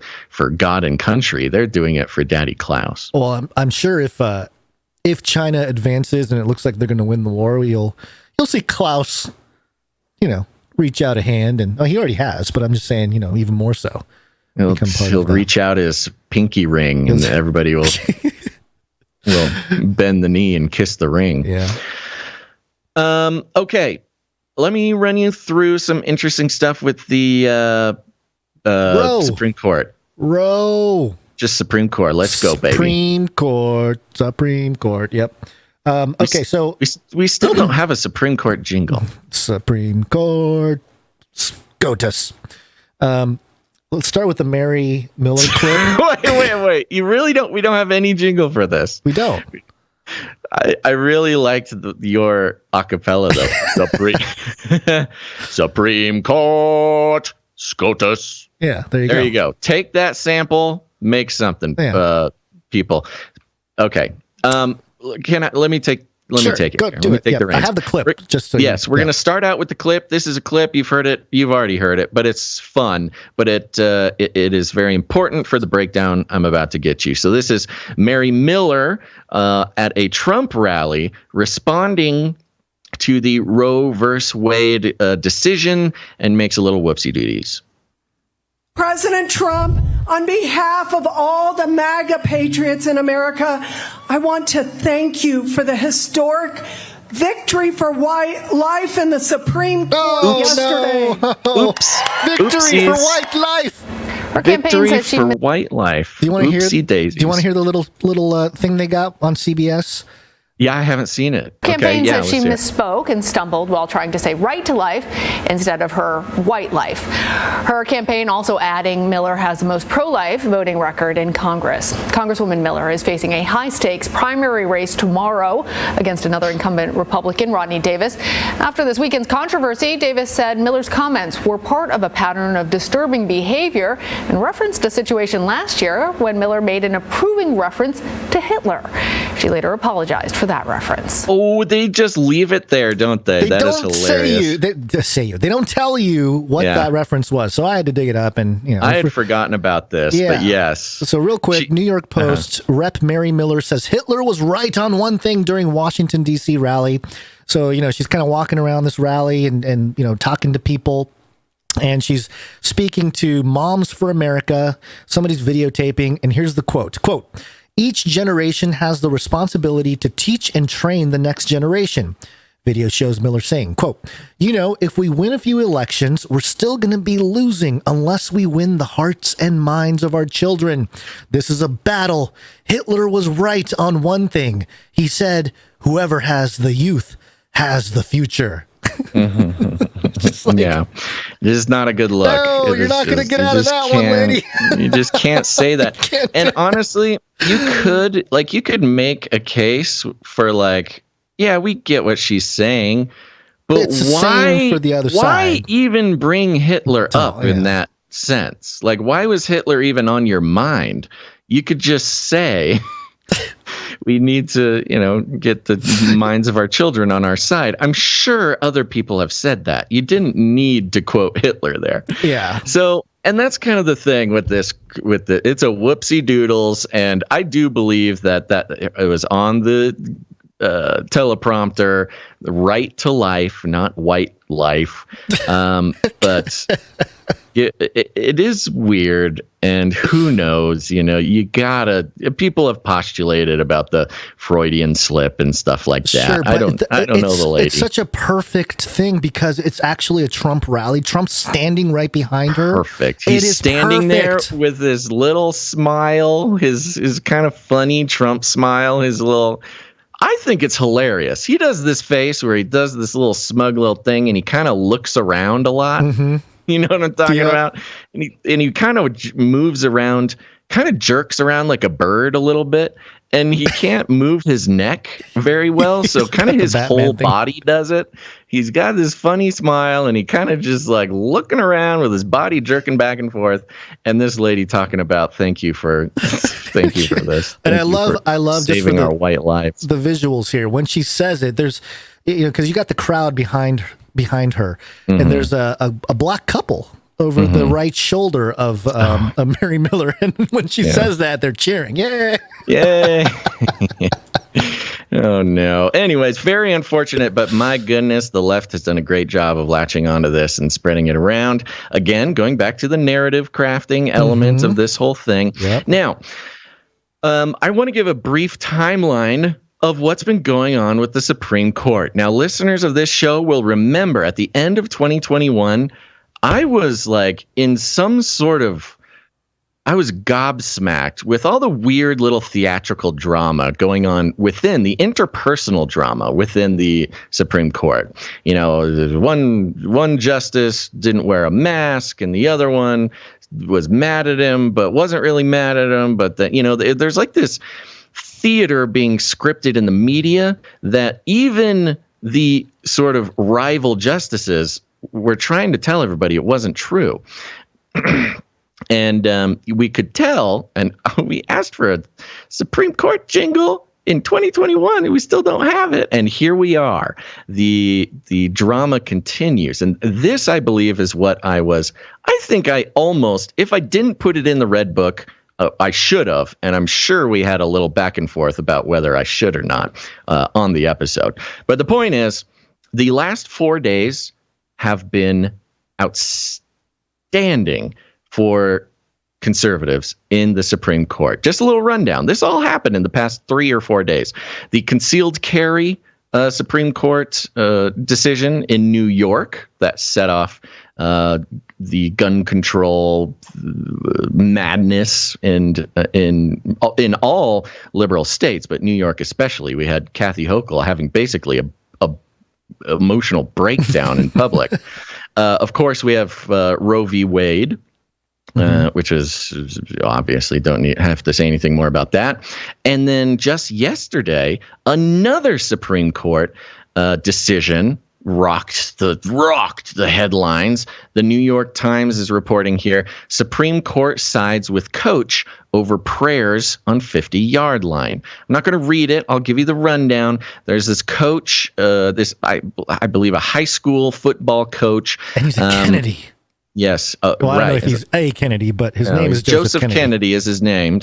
God and country. They're doing it for Daddy Klaus. Well, I'm sure if China advances and it looks like they're going to win the war, you'll see Klaus, reach out a hand, and he already has. But I'm just saying, even more so. He'll reach out his pinky ring, and everybody will bend the knee and kiss the ring. Yeah. Okay. Let me run you through some interesting stuff with the Supreme Court. Just Supreme Court. Let's go, baby. Supreme Court. Yep. Okay, so we still don't have a Supreme Court jingle. Supreme Court. SCOTUS. Let's start with the Mary Miller clip. Wait. You really don't? We don't have any jingle for this. We don't. I really liked your acapella though. Supreme Court SCOTUS. Yeah, there you go. There you go. Take that sample, make something, people. Okay. Let me take it. Go do it. Yeah, I have the clip. We're going to start out with the clip. This is a clip. You've heard it. You've already heard it, but it's fun. But it is very important for the breakdown I'm about to get you. So this is Mary Miller at a Trump rally responding to the Roe versus Wade decision and makes a little whoopsie doodies. President Trump, on behalf of all the MAGA patriots in America, I want to thank you for the historic victory for white life in the Supreme Court yesterday. No. Oops. Victory for white life. Her campaign Victory says for white life. Do you want to hear? Daisies. Do you want to hear the little thing they got on CBS? Yeah, I haven't seen it. Campaign says she misspoke and stumbled while trying to say right to life instead of her white life. Her campaign also adding Miller has the most pro-life voting record in Congress. Congresswoman Miller is facing a high-stakes primary race tomorrow against another incumbent Republican, Rodney Davis. After this weekend's controversy, Davis said Miller's comments were part of a pattern of disturbing behavior and referenced a situation last year when Miller made an approving reference to Hitler. She later apologized for that reference. Oh, they just leave it there, don't they? That is hilarious. They don't tell you what that reference was. So I had to dig it up, and I had forgotten about this. Yeah. But yes. So real quick, New York Post Rep. Mary Miller says Hitler was right on one thing during Washington D.C. rally. So she's kind of walking around this rally and talking to people. And she's speaking to Moms for America. Somebody's videotaping, and here's the quote. Quote, "Each generation has the responsibility to teach and train the next generation." Video shows Miller saying, quote, "If we win a few elections, we're still going to be losing unless we win the hearts and minds of our children. This is a battle. Hitler was right on one thing. He said, whoever has the youth has the future." Yeah, this is not a good look. No, you're not going to get out of that one, lady. You just can't say that. And honestly, you could make a case for we get what she's saying, but it's why for the other why side? Even bring Hitler up in that sense? Why was Hitler even on your mind? You could just say we need to, get the minds of our children on our side. I'm sure other people have said that. You didn't need to quote Hitler there. Yeah. So, and that's kind of the thing with this, it's a whoopsie doodles. And I do believe that it was on the teleprompter, the right to life, not white life. But it is weird, and who knows, people have postulated about the Freudian slip and stuff like that. Sure, I don't know the lady. It's such a perfect thing because it's actually a Trump rally. Trump's standing right behind her. Perfect. He's standing there with his little smile, his kind of funny Trump smile, I think it's hilarious. He does this face where he does this little smug little thing and he kind of looks around a lot. Mm-hmm. You know what I'm talking about? And he kind of moves around, kind of jerks around like a bird a little bit. And he can't move his neck very well. So kind of his whole body does it. He's got this funny smile and he kind of just looking around with his body jerking back and forth. And this lady talking about thank you for this. And I love saving just our white lives. The visuals here. When she says it, there's, because you got the crowd behind her, mm-hmm. and there's a black couple over mm-hmm. the right shoulder of Mary Miller, and when she says that, they're cheering. Yay! Yay! Oh no. Anyways, very unfortunate, but my goodness, the left has done a great job of latching onto this and spreading it around. Again, going back to the narrative crafting elements mm-hmm. of this whole thing. Yep. Now, I want to give a brief timeline of what's been going on with the Supreme Court. Now, listeners of this show will remember at the end of 2021, I was in some sort of, I was gobsmacked with all the weird little theatrical drama going on within the interpersonal drama within the Supreme Court. You know, one justice didn't wear a mask, and the other one was mad at him, but wasn't really mad at him. But then, you know, there's like this theater being scripted in the media that even the sort of rival justices were trying to tell everybody it wasn't true. And we could tell, and we asked for a Supreme Court jingle in 2021, and we still don't have it. And here we are. The drama continues. And this, I believe, is what I think I almost, if I didn't put it in the Red Book, I should have. And I'm sure we had a little back and forth about whether I should or not on the episode. But the point is, the last 4 days have been outstanding for conservatives in the Supreme Court. Just a little rundown. This all happened in the past 3 or 4 days. The concealed carry Supreme Court decision in New York that set off the gun control madness and in all liberal states, but New York especially. We had Kathy Hochul having basically a emotional breakdown in public. Of course, we have Roe v. Wade, which is obviously don't have to say anything more about that. And then just yesterday, another Supreme Court decision rocked the headlines. The New York Times is reporting here, Supreme Court sides with coach over prayers on 50-yard line. I'm not going to read it. I'll give you the rundown. There's this coach, I believe a high school football coach. And he's a Kennedy. Yes. Well, I don't know if he's a Kennedy, but his name is Joseph Kennedy is his name.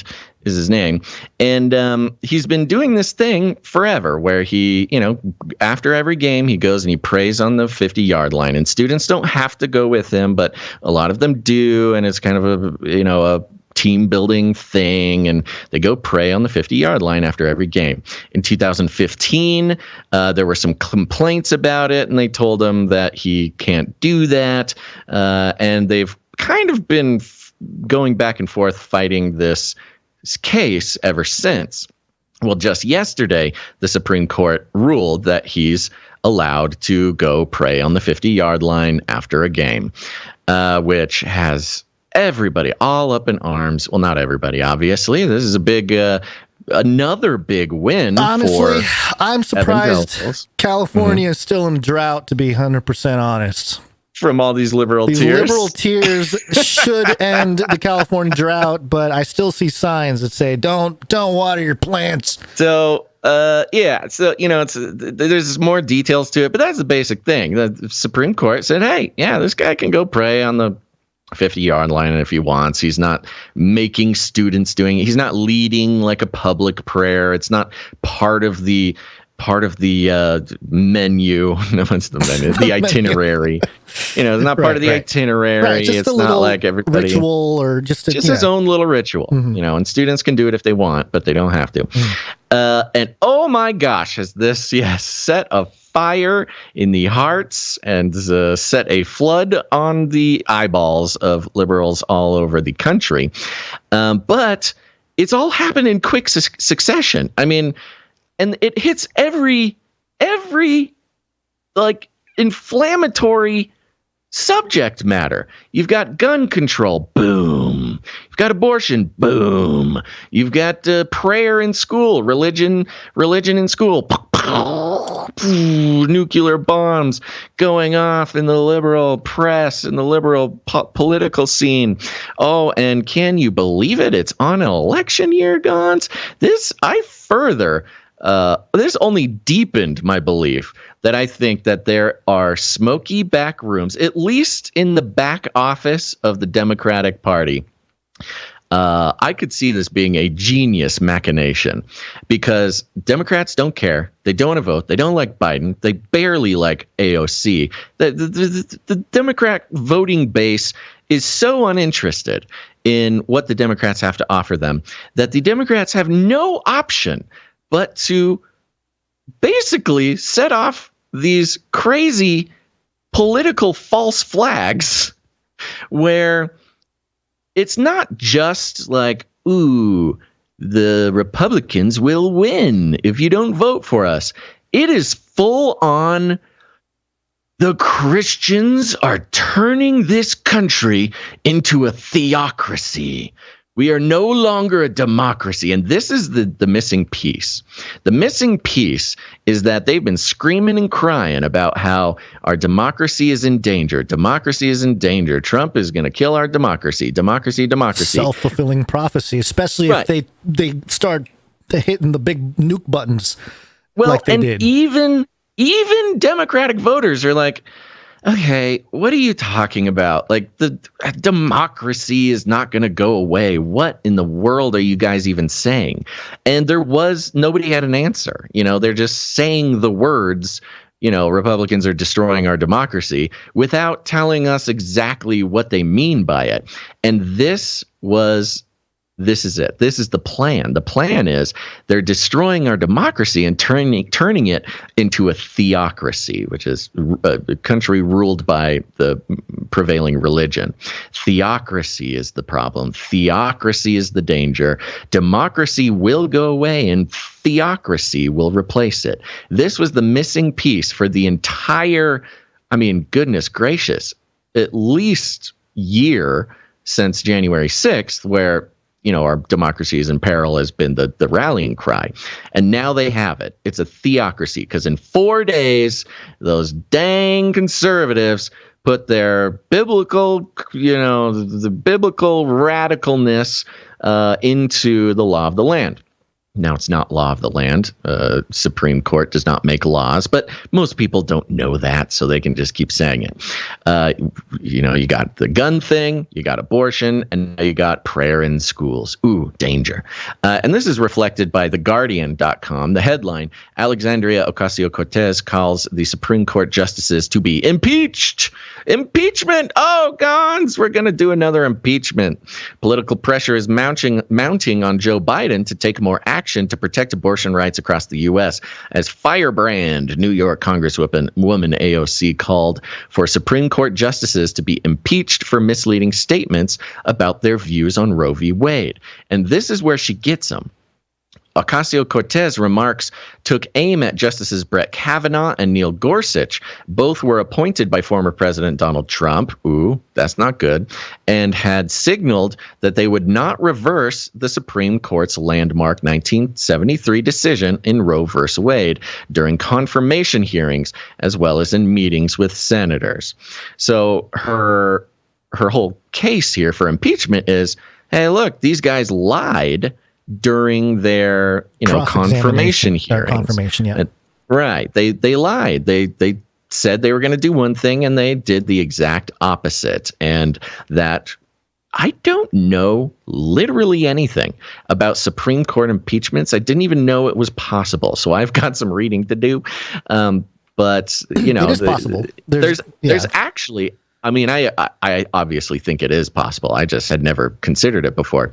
And he's been doing this thing forever where he, you know, after every game, he goes and he prays on the 50-yard line. And students don't have to go with him, but a lot of them do. And it's kind of a team building thing, and they go pray on the 50-yard line after every game. In 2015, there were some complaints about it, and they told him that he can't do that. And they've kind of been going back and forth fighting this case ever since. Well, just yesterday, the Supreme Court ruled that he's allowed to go pray on the 50-yard line after a game, which has everybody all up in arms. Well, not everybody, obviously. This is a big, another big win. Honestly, for I'm surprised California is still in drought, to be 100% honest. From all these liberal tears. These liberal tears should end the California drought, but I still see signs that say, don't water your plants. So, so, you know, there's more details to it, but that's the basic thing. The Supreme Court said, hey, yeah, this guy can go pray on the 50-yard line if he wants. He's not making students doing it. He's not leading like a public prayer. It's not part of the menu. No, what's the menu? The itinerary. You know, it's not part of the itinerary. Right, it's not like everybody ritual or just his own little ritual. You know, and students can do it if they want, but they don't have to. And oh my gosh, has this set a fire in the hearts and set a flood on the eyeballs of liberals all over the country. But it's all happened in quick succession. I mean, and it hits every like inflammatory subject matter. You've got gun control, boom. You've got abortion, boom. You've got prayer in school, religion in school. Nuclear bombs going off in the liberal press and the liberal political scene. Oh, and can you believe it? It's on an election year, Gonz. This only deepened my belief that I think that there are smoky back rooms, at least in the back office of the Democratic Party. I could see this being a genius machination because Democrats don't care. They don't want to vote. They don't like Biden. They barely like AOC. The Democrat voting base is so uninterested in what the Democrats have to offer them that the Democrats have no option but to basically set off these crazy political false flags where it's not just like, ooh, the Republicans will win if you don't vote for us. It is full on. The Christians are turning this country into a theocracy. We are no longer a democracy. And this is the missing piece. The missing piece is that they've been screaming and crying about how our democracy is in danger. Democracy is in danger. Trump is going to kill our democracy. Democracy. Self-fulfilling prophecy, especially if they start hitting the big nuke buttons like they did. Even Democratic voters are like, okay, what are you talking about? Like, the democracy is not going to go away. What in the world are you guys even saying? And nobody had an answer. They're just saying the words, Republicans are destroying our democracy without telling us exactly what they mean by it. And this is it. This is the plan. The plan is they're destroying our democracy and turning it into a theocracy, which is a country ruled by the prevailing religion. Theocracy is the problem. Theocracy is the danger. Democracy will go away and theocracy will replace it. This was the missing piece for the entire, goodness gracious, at least year since January 6th, where our democracy is in peril has been the rallying cry. And now they have it. It's a theocracy because in 4 days, those dang conservatives put their biblical, the biblical radicalness into the law of the land. Now, it's not law of the land. Supreme Court does not make laws, but most people don't know that, so they can just keep saying it. You got the gun thing, you got abortion, and now you got prayer in schools. Ooh, danger. And this is reflected by TheGuardian.com. The headline, Alexandria Ocasio-Cortez calls the Supreme Court justices to be impeached. Impeachment! Oh, Gonz, we're going to do another impeachment. Political pressure is mounting on Joe Biden to take more action to protect abortion rights across the U.S. as Firebrand, New York Congresswoman AOC called for Supreme Court justices to be impeached for misleading statements about their views on Roe v. Wade. And this is where she gets them. Ocasio-Cortez remarks took aim at Justices Brett Kavanaugh and Neil Gorsuch. Both were appointed by former President Donald Trump. Ooh, that's not good. And had signaled that they would not reverse the Supreme Court's landmark 1973 decision in Roe v. Wade during confirmation hearings, as well as in meetings with senators. So her whole case here for impeachment is, hey, look, these guys lied during their confirmation hearings. Confirmation, yeah. Right. They lied. They said they were going to do one thing and they did the exact opposite. And that I don't know literally anything about Supreme Court impeachments. I didn't even know it was possible. So I've got some reading to do. But it is possible. There's actually, I obviously think it is possible. I just had never considered it before.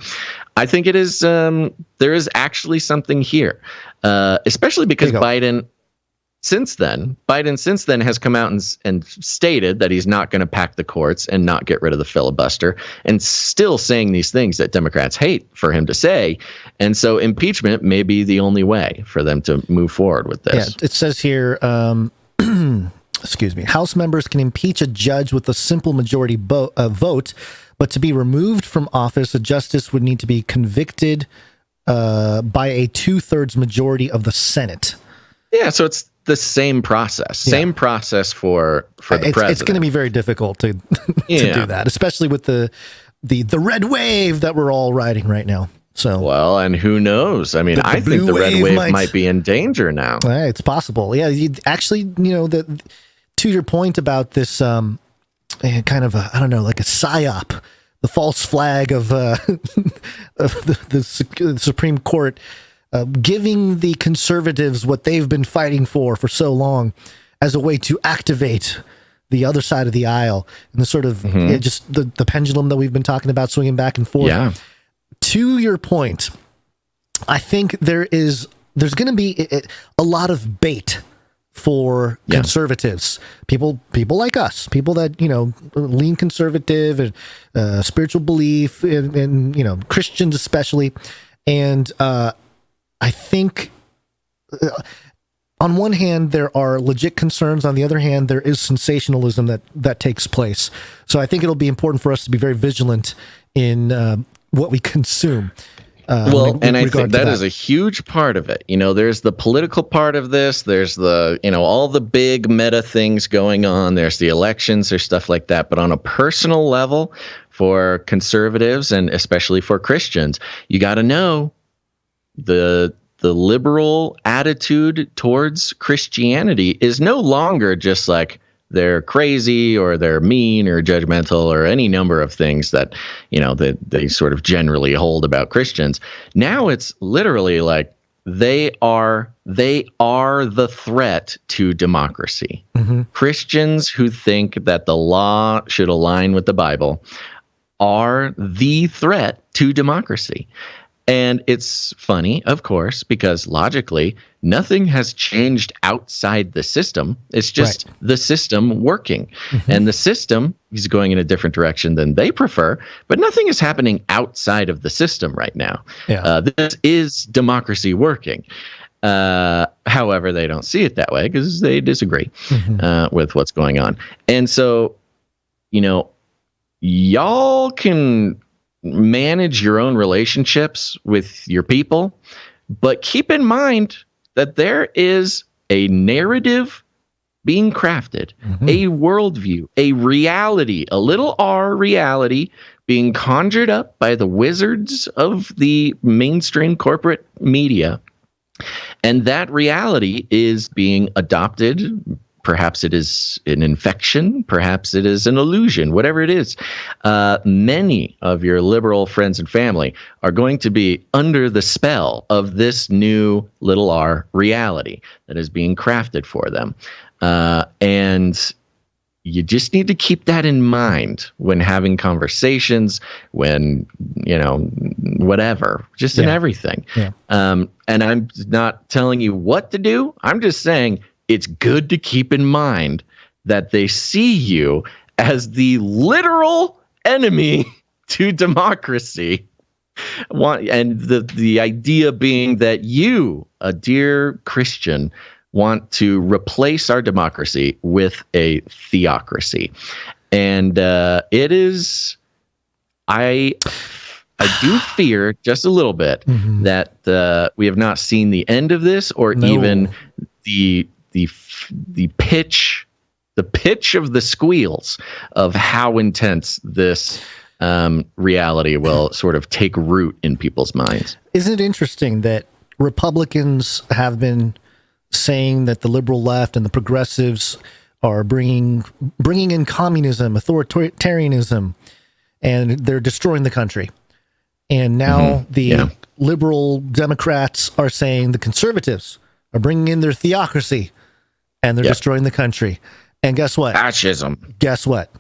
I think it is. There is actually something here, especially because Biden since then has come out and stated that he's not going to pack the courts and not get rid of the filibuster, and still saying these things that Democrats hate for him to say. And so impeachment may be the only way for them to move forward with this. Yeah, it says here. Excuse me. House members can impeach a judge with a simple majority vote, but to be removed from office, a justice would need to be convicted by a 2/3 majority of the Senate. Yeah, so it's the same process. Same process for the president. It's going to be very difficult to do that, especially with the red wave that we're all riding right now. So well, and who knows? I think the red wave might be in danger now. It's possible. Yeah, to your point about this kind of like a psyop, the false flag of the Supreme Court giving the conservatives what they've been fighting for so long as a way to activate the other side of the aisle, and the sort of just the pendulum that we've been talking about swinging back and forth. Yeah. To your point, I think there's going to be a lot of bait for conservatives, people like us, people that, lean conservative and spiritual belief and Christians especially. And I think on one hand, there are legit concerns. On the other hand, there is sensationalism that takes place. So I think it'll be important for us to be very vigilant in what we consume. And I think that is a huge part of it. There's the political part of this. There's the, all the big meta things going on. There's the elections, there's stuff like that. But on a personal level, for conservatives and especially for Christians, you got to know the liberal attitude towards Christianity is no longer just like they're crazy or they're mean or judgmental or any number of things that, that they sort of generally hold about Christians. Now it's literally like they are the threat to democracy. Mm-hmm. Christians who think that the law should align with the Bible are the threat to democracy. And it's funny, of course, because logically, nothing has changed outside the system. It's just the system working. Mm-hmm. And the system is going in a different direction than they prefer, but nothing is happening outside of the system right now. Yeah. This is democracy working. However, they don't see it that way because they disagree with what's going on. And so, y'all can manage your own relationships with your people, but keep in mind that there is a narrative being crafted, a worldview, a reality, a little r reality being conjured up by the wizards of the mainstream corporate media. And that reality is being adopted. Perhaps it is an infection. Perhaps it is an illusion, whatever it is. Many of your liberal friends and family are going to be under the spell of this new little r reality that is being crafted for them. And you just need to keep that in mind when having conversations, when, whatever, just in everything. Yeah. And I'm not telling you what to do. I'm just saying, it's good to keep in mind that they see you as the literal enemy to democracy. And the idea being that you, a dear Christian, want to replace our democracy with a theocracy. And it is, I do fear just a little bit that we have not seen the end of this or even the pitch of the squeals of how intense this reality will sort of take root in people's minds. Isn't it interesting that Republicans have been saying that the liberal left and the progressives are bringing in communism, authoritarianism, and they're destroying the country. And now the liberal Democrats are saying the conservatives are bringing in their theocracy and they're destroying the country. And guess what? Fascism. Guess what?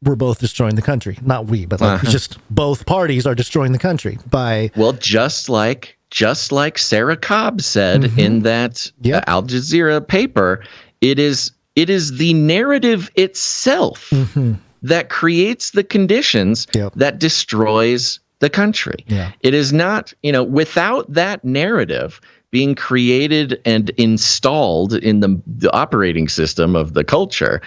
We're both destroying the country. Not we, but just both parties are destroying the country by... Well, just like Sarah Cobb said in that Al Jazeera paper, it is the narrative itself that creates the conditions that destroys the country. Yeah. It is not, without that narrative being created and installed in the operating system of the culture,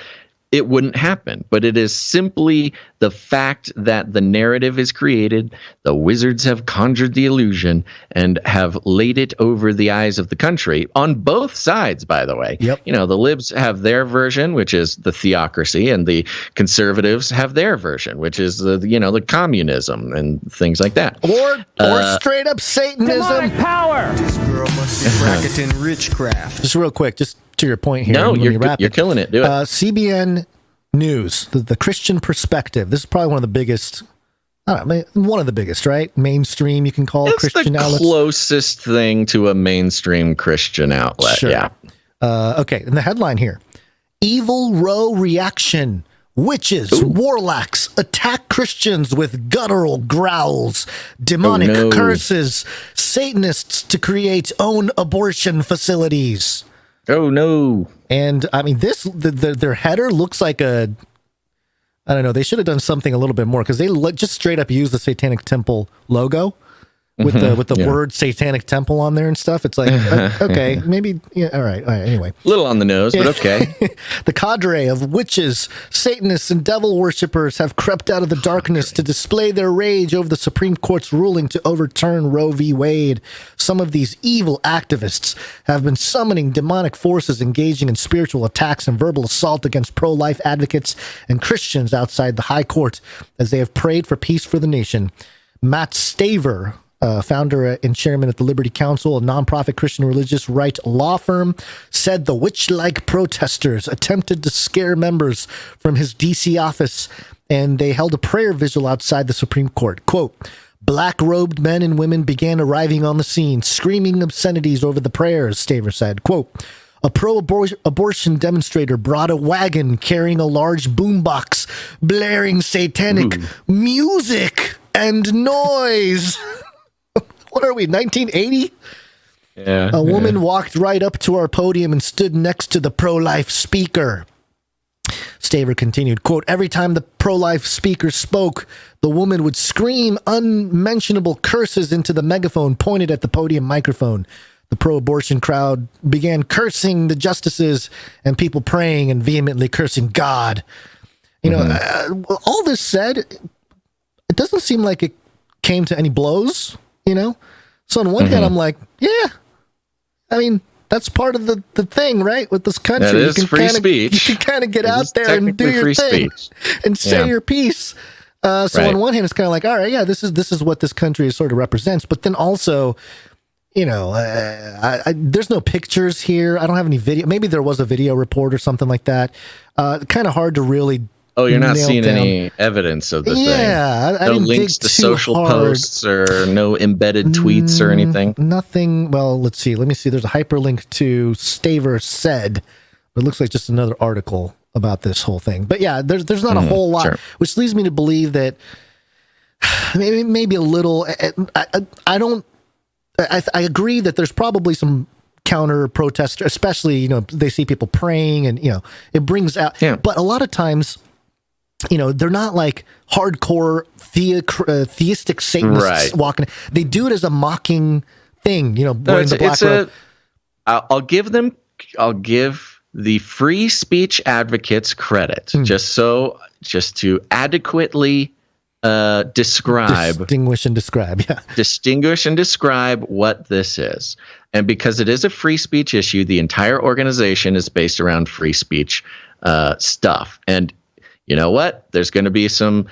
it wouldn't happen. But it is simply the fact that the narrative is created, the wizards have conjured the illusion and have laid it over the eyes of the country on both sides, by the way. Yep. The libs have their version, which is the theocracy, and the conservatives have their version, which is the communism and things like that. Or straight up Satanism. Demonic power. This girl must be bracketing witchcraft. Just real quick, just to your point here. No, you're killing it. Do it. CBN News, the Christian perspective. This is probably one of the biggest, one of the biggest, right? Mainstream, you can call it Christian outlets. It's the closest thing to a mainstream Christian outlet. Sure. Yeah. Okay, and the headline here: Evil Row reaction. Witches, warlocks attack Christians with guttural growls, demonic curses, Satanists to create own abortion facilities. Oh no! And I mean, their header looks like a. I don't know. They should have done something a little bit more because they just straight up use the Satanic Temple logo with the word Satanic Temple on there and stuff. It's like, okay, maybe, yeah, all right. Anyway, a little on the nose, but okay. The cadre of witches, Satanists, and devil worshippers have crept out of the darkness to display their rage over the Supreme Court's ruling to overturn Roe v. Wade. Some of these evil activists have been summoning demonic forces, engaging in spiritual attacks and verbal assault against pro-life advocates and Christians outside the High Court as they have prayed for peace for the nation. Matt Staver, founder and chairman at the Liberty Council, a nonprofit Christian religious right law firm, said the witch-like protesters attempted to scare members from his D.C. office, and they held a prayer vigil outside the Supreme Court. Quote, black-robed men and women began arriving on the scene, screaming obscenities over the prayers, Staver said. Quote, a pro-abortion demonstrator brought a wagon carrying a large boombox, blaring satanic music and noise. What are we, 1980? Yeah. A woman walked right up to our podium and stood next to the pro-life speaker. Staver continued, quote, every time the pro-life speaker spoke, the woman would scream unmentionable curses into the megaphone pointed at the podium microphone. The pro-abortion crowd began cursing the justices and people praying and vehemently cursing God. You know, all this said, it doesn't seem like it came to any blows, you know? So on one hand, I'm like, yeah, I mean, that's part of the thing, right? With this country, that is free speech. You can kind of get out there and do your thing and say your piece. So on one hand, it's kind of like, all right, yeah, this is what this country sort of represents. But then also, you know, there's no pictures here. I don't have any video. Maybe there was a video report or something like that. Kind of hard to really. Oh, you're not seeing any evidence of the thing? Yeah. No links to social posts or no embedded tweets or anything? Nothing. Well, let's see. Let me see. There's a hyperlink to Staver said. It looks like just another article about this whole thing. But yeah, there's not a whole lot, which leads me to believe that maybe a little. I agree that there's probably some counter protesters, especially, you know, they see people praying and, you know, it brings out. Yeah. But a lot of times, you know, they're not like hardcore theistic Satanists walking. They do it as a mocking thing, you know, wearing the black robe. I'll give the free speech advocates credit, just to adequately distinguish and describe what this is. And because it is a free speech issue, the entire organization is based around free speech stuff. And you know what? There's going to be some,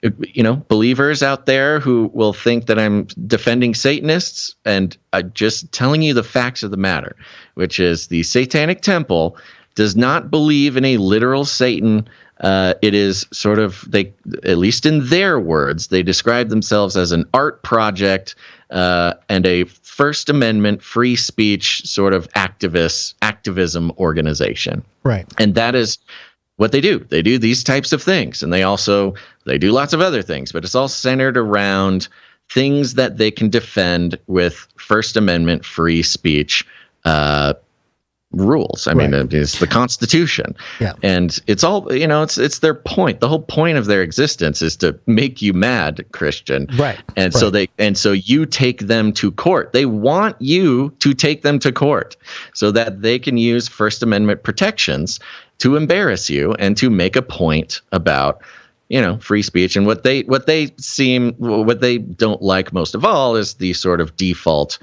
you know, believers out there who will think that I'm defending Satanists, and I'm just telling you the facts of the matter, which is the Satanic Temple does not believe in a literal Satan. It is sort of, they, at least in their words, they describe themselves as an art project and a First Amendment free speech sort of activism organization. Right. And that is what they do. They do these types of things, and they do lots of other things, but it's all centered around things that they can defend with First Amendment free speech rules. I mean, it's the Constitution. Yeah. And it's all, you know, it's their point. The whole point of their existence is to make you mad, Christian. Right. And so you take them to court. They want you to take them to court so that they can use First Amendment protections to embarrass you and to make a point about, you know, free speech. And what they don't like most of all is the sort of default,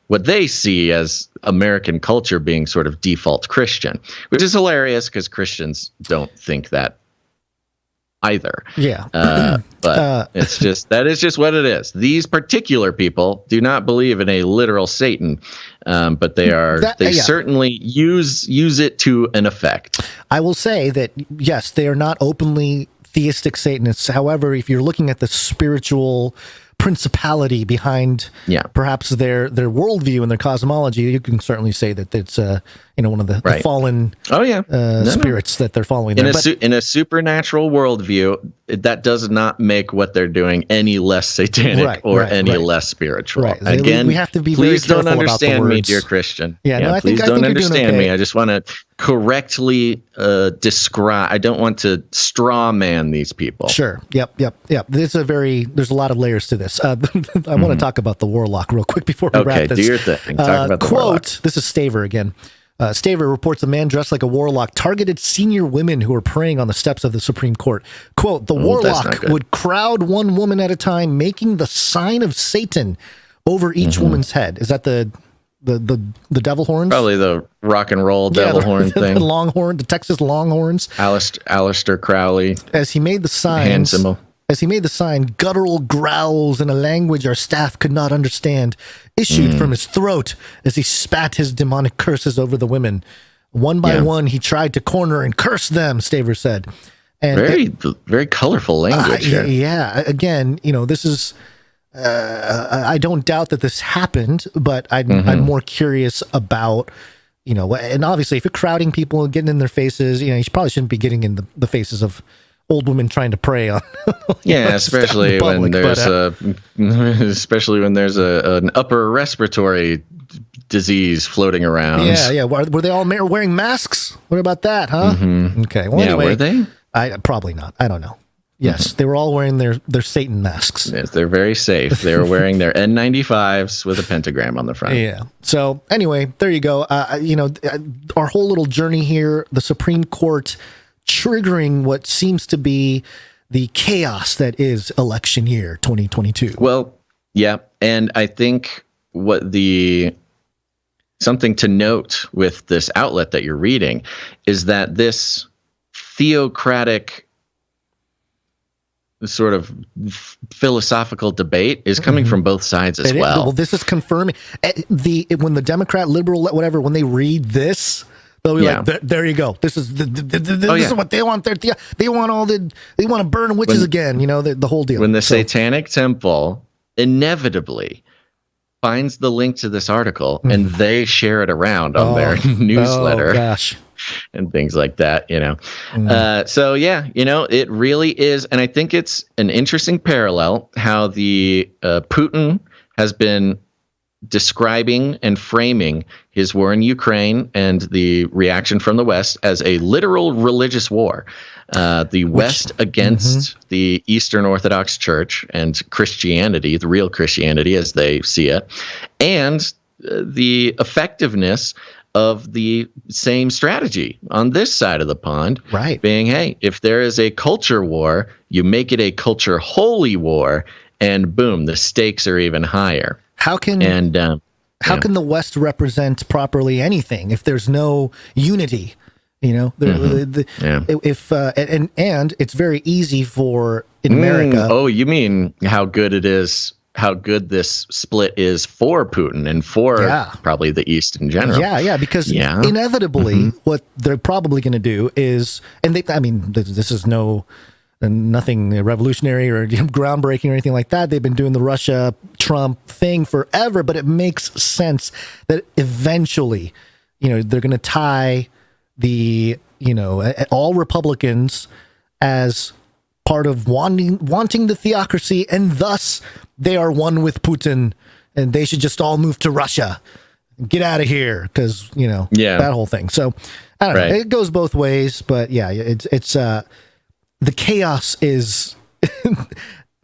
what they see as American culture being sort of default Christian, which is hilarious because Christians don't think that either. Yeah. But that is just what it is. These particular people do not believe in a literal Satan, but they certainly use it to an effect. I will say that, yes, they are not openly theistic Satanists. However, if you're looking at the spiritual principality behind perhaps their worldview and their cosmology, you can certainly say that it's one of the fallen spirits that they're following. In a supernatural worldview, that does not make what they're doing any less satanic or any less spiritual. Right. Again, we have to be please very don't about the understand me, words. dear Christian. I Please don't think understand me. okay. I just want to correctly describe. I don't want to straw man these people. Sure. Yep. There's a lot of layers to this. I want to talk about the warlock real quick before we wrap this. Do your thing. Talk about the warlock. This is Staver again. Staver reports a man dressed like a warlock targeted senior women who were praying on the steps of the Supreme Court. Quote, the warlock would crowd one woman at a time, making the sign of Satan over each woman's head. Is that the devil horns? Probably the rock and roll devil horn thing. The longhorn, the Texas Longhorns. Aleister Crowley. As he made the signs, hand symbol. As he made the sign, guttural growls in a language our staff could not understand issued from his throat as he spat his demonic curses over the women. One by one, he tried to corner and curse them, Staver said. And very colorful language here. Yeah. Again, this is... I don't doubt that this happened, but I'm more curious about, and obviously if you're crowding people and getting in their faces, you probably shouldn't be getting in the faces of old women trying to prey on. Especially when there's an upper respiratory disease floating around. Yeah. Were they all wearing masks? What about that, huh? Okay. Well, anyway, were they? Probably not. I don't know. Yes, they were all wearing their Satan masks. Yes, they're very safe. They were wearing their N95s with a pentagram on the front. Yeah. So anyway, there you go. Our whole little journey here, the Supreme Court triggering what seems to be the chaos that is election year 2022. Well, yeah, and I think something to note with this outlet that you're reading is that this theocratic sort of philosophical debate is coming from both sides as well. Well, this is confirming when the Democrat, liberal, whatever, when they read this, they'll be like, there you go. This is this is what they want. They want to burn witches again. The whole deal. When the Satanic Temple inevitably finds the link to this article and they share it around on their newsletter. Oh gosh. And things like that, So it really is, and I think it's an interesting parallel how the Putin has been describing and framing his war in Ukraine and the reaction from the West as a literal religious war. The West against the Eastern Orthodox Church and Christianity, the real Christianity as they see it, and the effectiveness of the same strategy on this side of the pond, right? Being, hey, if there is a culture war, you make it a culture holy war, and boom, the stakes are even higher. How can the West represent properly anything if there's no unity? If it's very easy for in America. Oh, you mean how good it is? How good this split is for Putin and for probably the East in general. Because inevitably what they're probably going to do is, this is nothing revolutionary or groundbreaking or anything like that. They've been doing the Russia-Trump thing forever, but it makes sense that eventually, they're going to tie all Republicans as part of wanting the theocracy, and thus they are one with Putin, and they should just all move to Russia, get out of here, because that whole thing. So I don't know. It goes both ways, but it's the chaos is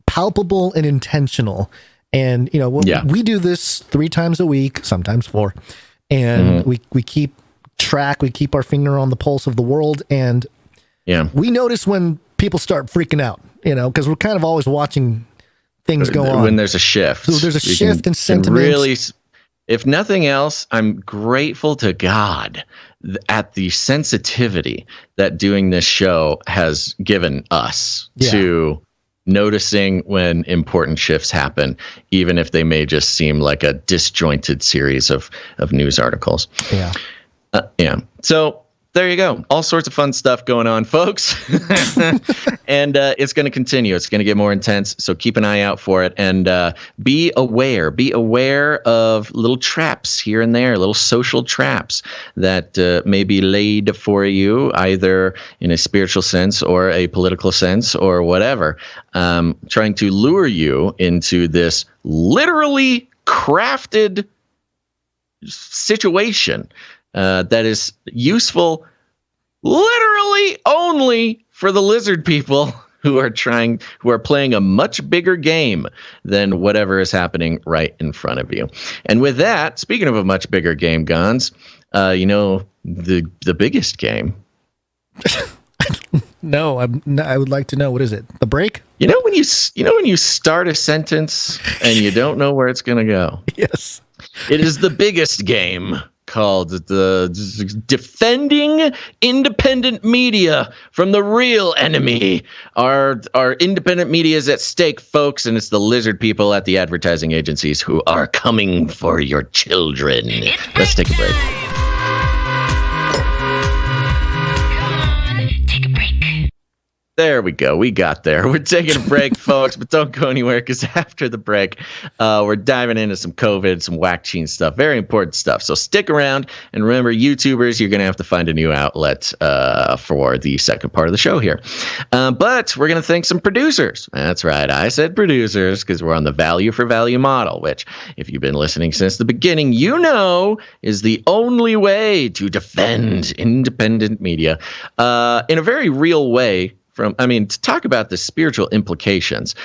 palpable and intentional, and we do this 3 times a week, sometimes 4, and we keep track, we keep our finger on the pulse of the world, and we notice when people start freaking out, because we're kind of always watching things go on. When there's a shift. So there's a shift in sentiment. Really, if nothing else, I'm grateful to God at the sensitivity that doing this show has given us to noticing when important shifts happen, even if they may just seem like a disjointed series of news articles. So there you go. All sorts of fun stuff going on, folks. And it's going to continue. It's going to get more intense. So keep an eye out for it. And be aware. Be aware of little traps here and there, little social traps that may be laid for you, either in a spiritual sense or a political sense or whatever, trying to lure you into this literally crafted situation that is useful literally only for the lizard people who are playing a much bigger game than whatever is happening right in front of you. And with that, speaking of a much bigger game, Gonz, the biggest game. No, I would like to know, what is it? The break? You know when you start a sentence and you don't know where it's going to go. Yes. It is the biggest game, called the Defending Independent Media from the Real Enemy. Our independent media is at stake, folks, and it's the lizard people at the advertising agencies who are coming for your children. Let's take a break. There we go. We got there. We're taking a break, folks, but don't go anywhere, because after the break, we're diving into some COVID, some whack-cheen stuff, very important stuff. So stick around, and remember, YouTubers, you're going to have to find a new outlet for the second part of the show here. But we're going to thank some producers. That's right. I said producers because we're on the value for value model, which, if you've been listening since the beginning, you know is the only way to defend independent media in a very real way. To talk about the spiritual implications.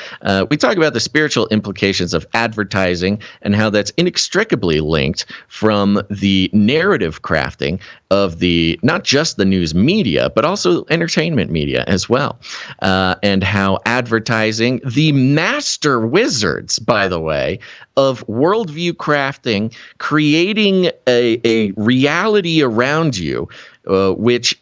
We talk about the spiritual implications of advertising and how that's inextricably linked from the narrative crafting of not just the news media, but also entertainment media as well. And how advertising, the master wizards, by the way, of worldview crafting, creating a reality around you, which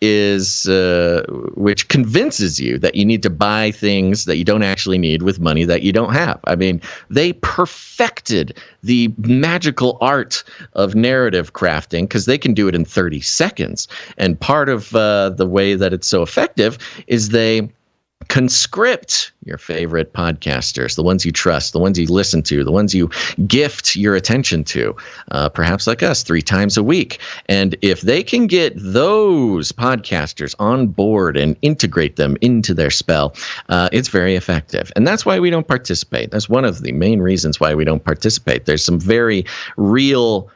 convinces you that you need to buy things that you don't actually need with money that you don't have. I mean, they perfected the magical art of narrative crafting because they can do it in 30 seconds. And part of the way that it's so effective is they conscript your favorite podcasters, the ones you trust, the ones you listen to, the ones you gift your attention to, perhaps like us 3 times a week. And if they can get those podcasters on board and integrate them into their spell, it's very effective. And that's why we don't participate. That's one of the main reasons why we don't participate. There's some very real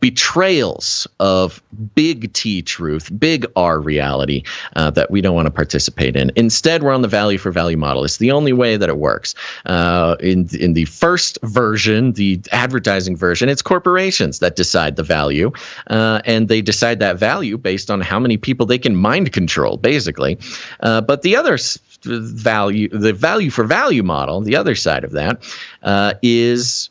betrayals of big T truth, big R reality that we don't want to participate in. Instead, we're on the value for value model. It's the only way that it works. In the first version, the advertising version, it's corporations that decide the value, and they decide that value based on how many people they can mind control, basically. But the other value, the value for value model, the other side of that, is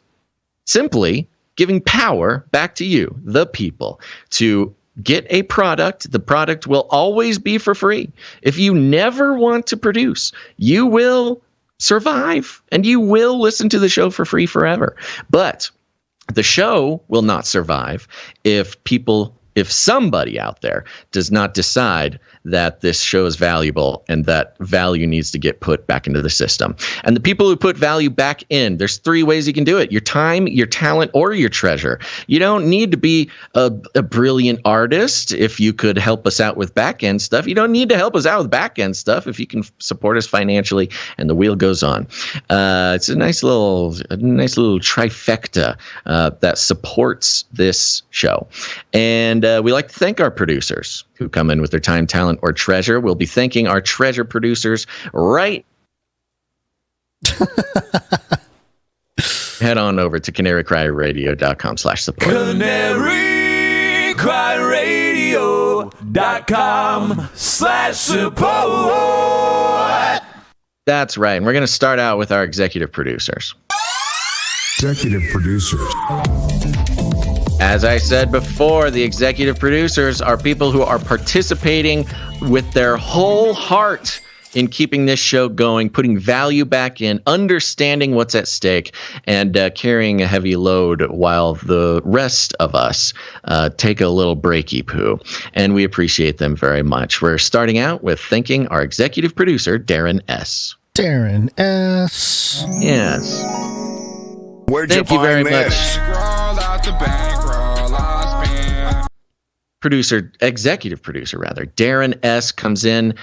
simply giving power back to you, the people, to get a product. The product will always be for free. If you never want to produce, you will survive and you will listen to the show for free forever. But the show will not survive if somebody out there does not decide that this show is valuable and that value needs to get put back into the system. And the people who put value back in, there's 3 ways you can do it: your time, your talent, or your treasure. You don't need to be a brilliant artist if you could help us out with back end stuff. You don't need to help us out with back end stuff if you can support us financially, and the wheel goes on. It's a nice little trifecta that supports this show. And we like to thank our producers who come in with their time, talent, or treasure. We'll be thanking our treasure producers right. Head on over to CanaryCry.Radio.com/support. CanaryCry.Radio.com/support. That's right. And we're going to start out with our executive producers. Executive producers. As I said before, the executive producers are people who are participating with their whole heart in keeping this show going, putting value back in, understanding what's at stake, and carrying a heavy load while the rest of us take a little breaky poo. And we appreciate them very much. We're starting out with thanking our executive producer, Darren S. Darren S. Yes. Where'd Thank you you very find this? much. Executive producer, Darren S. comes in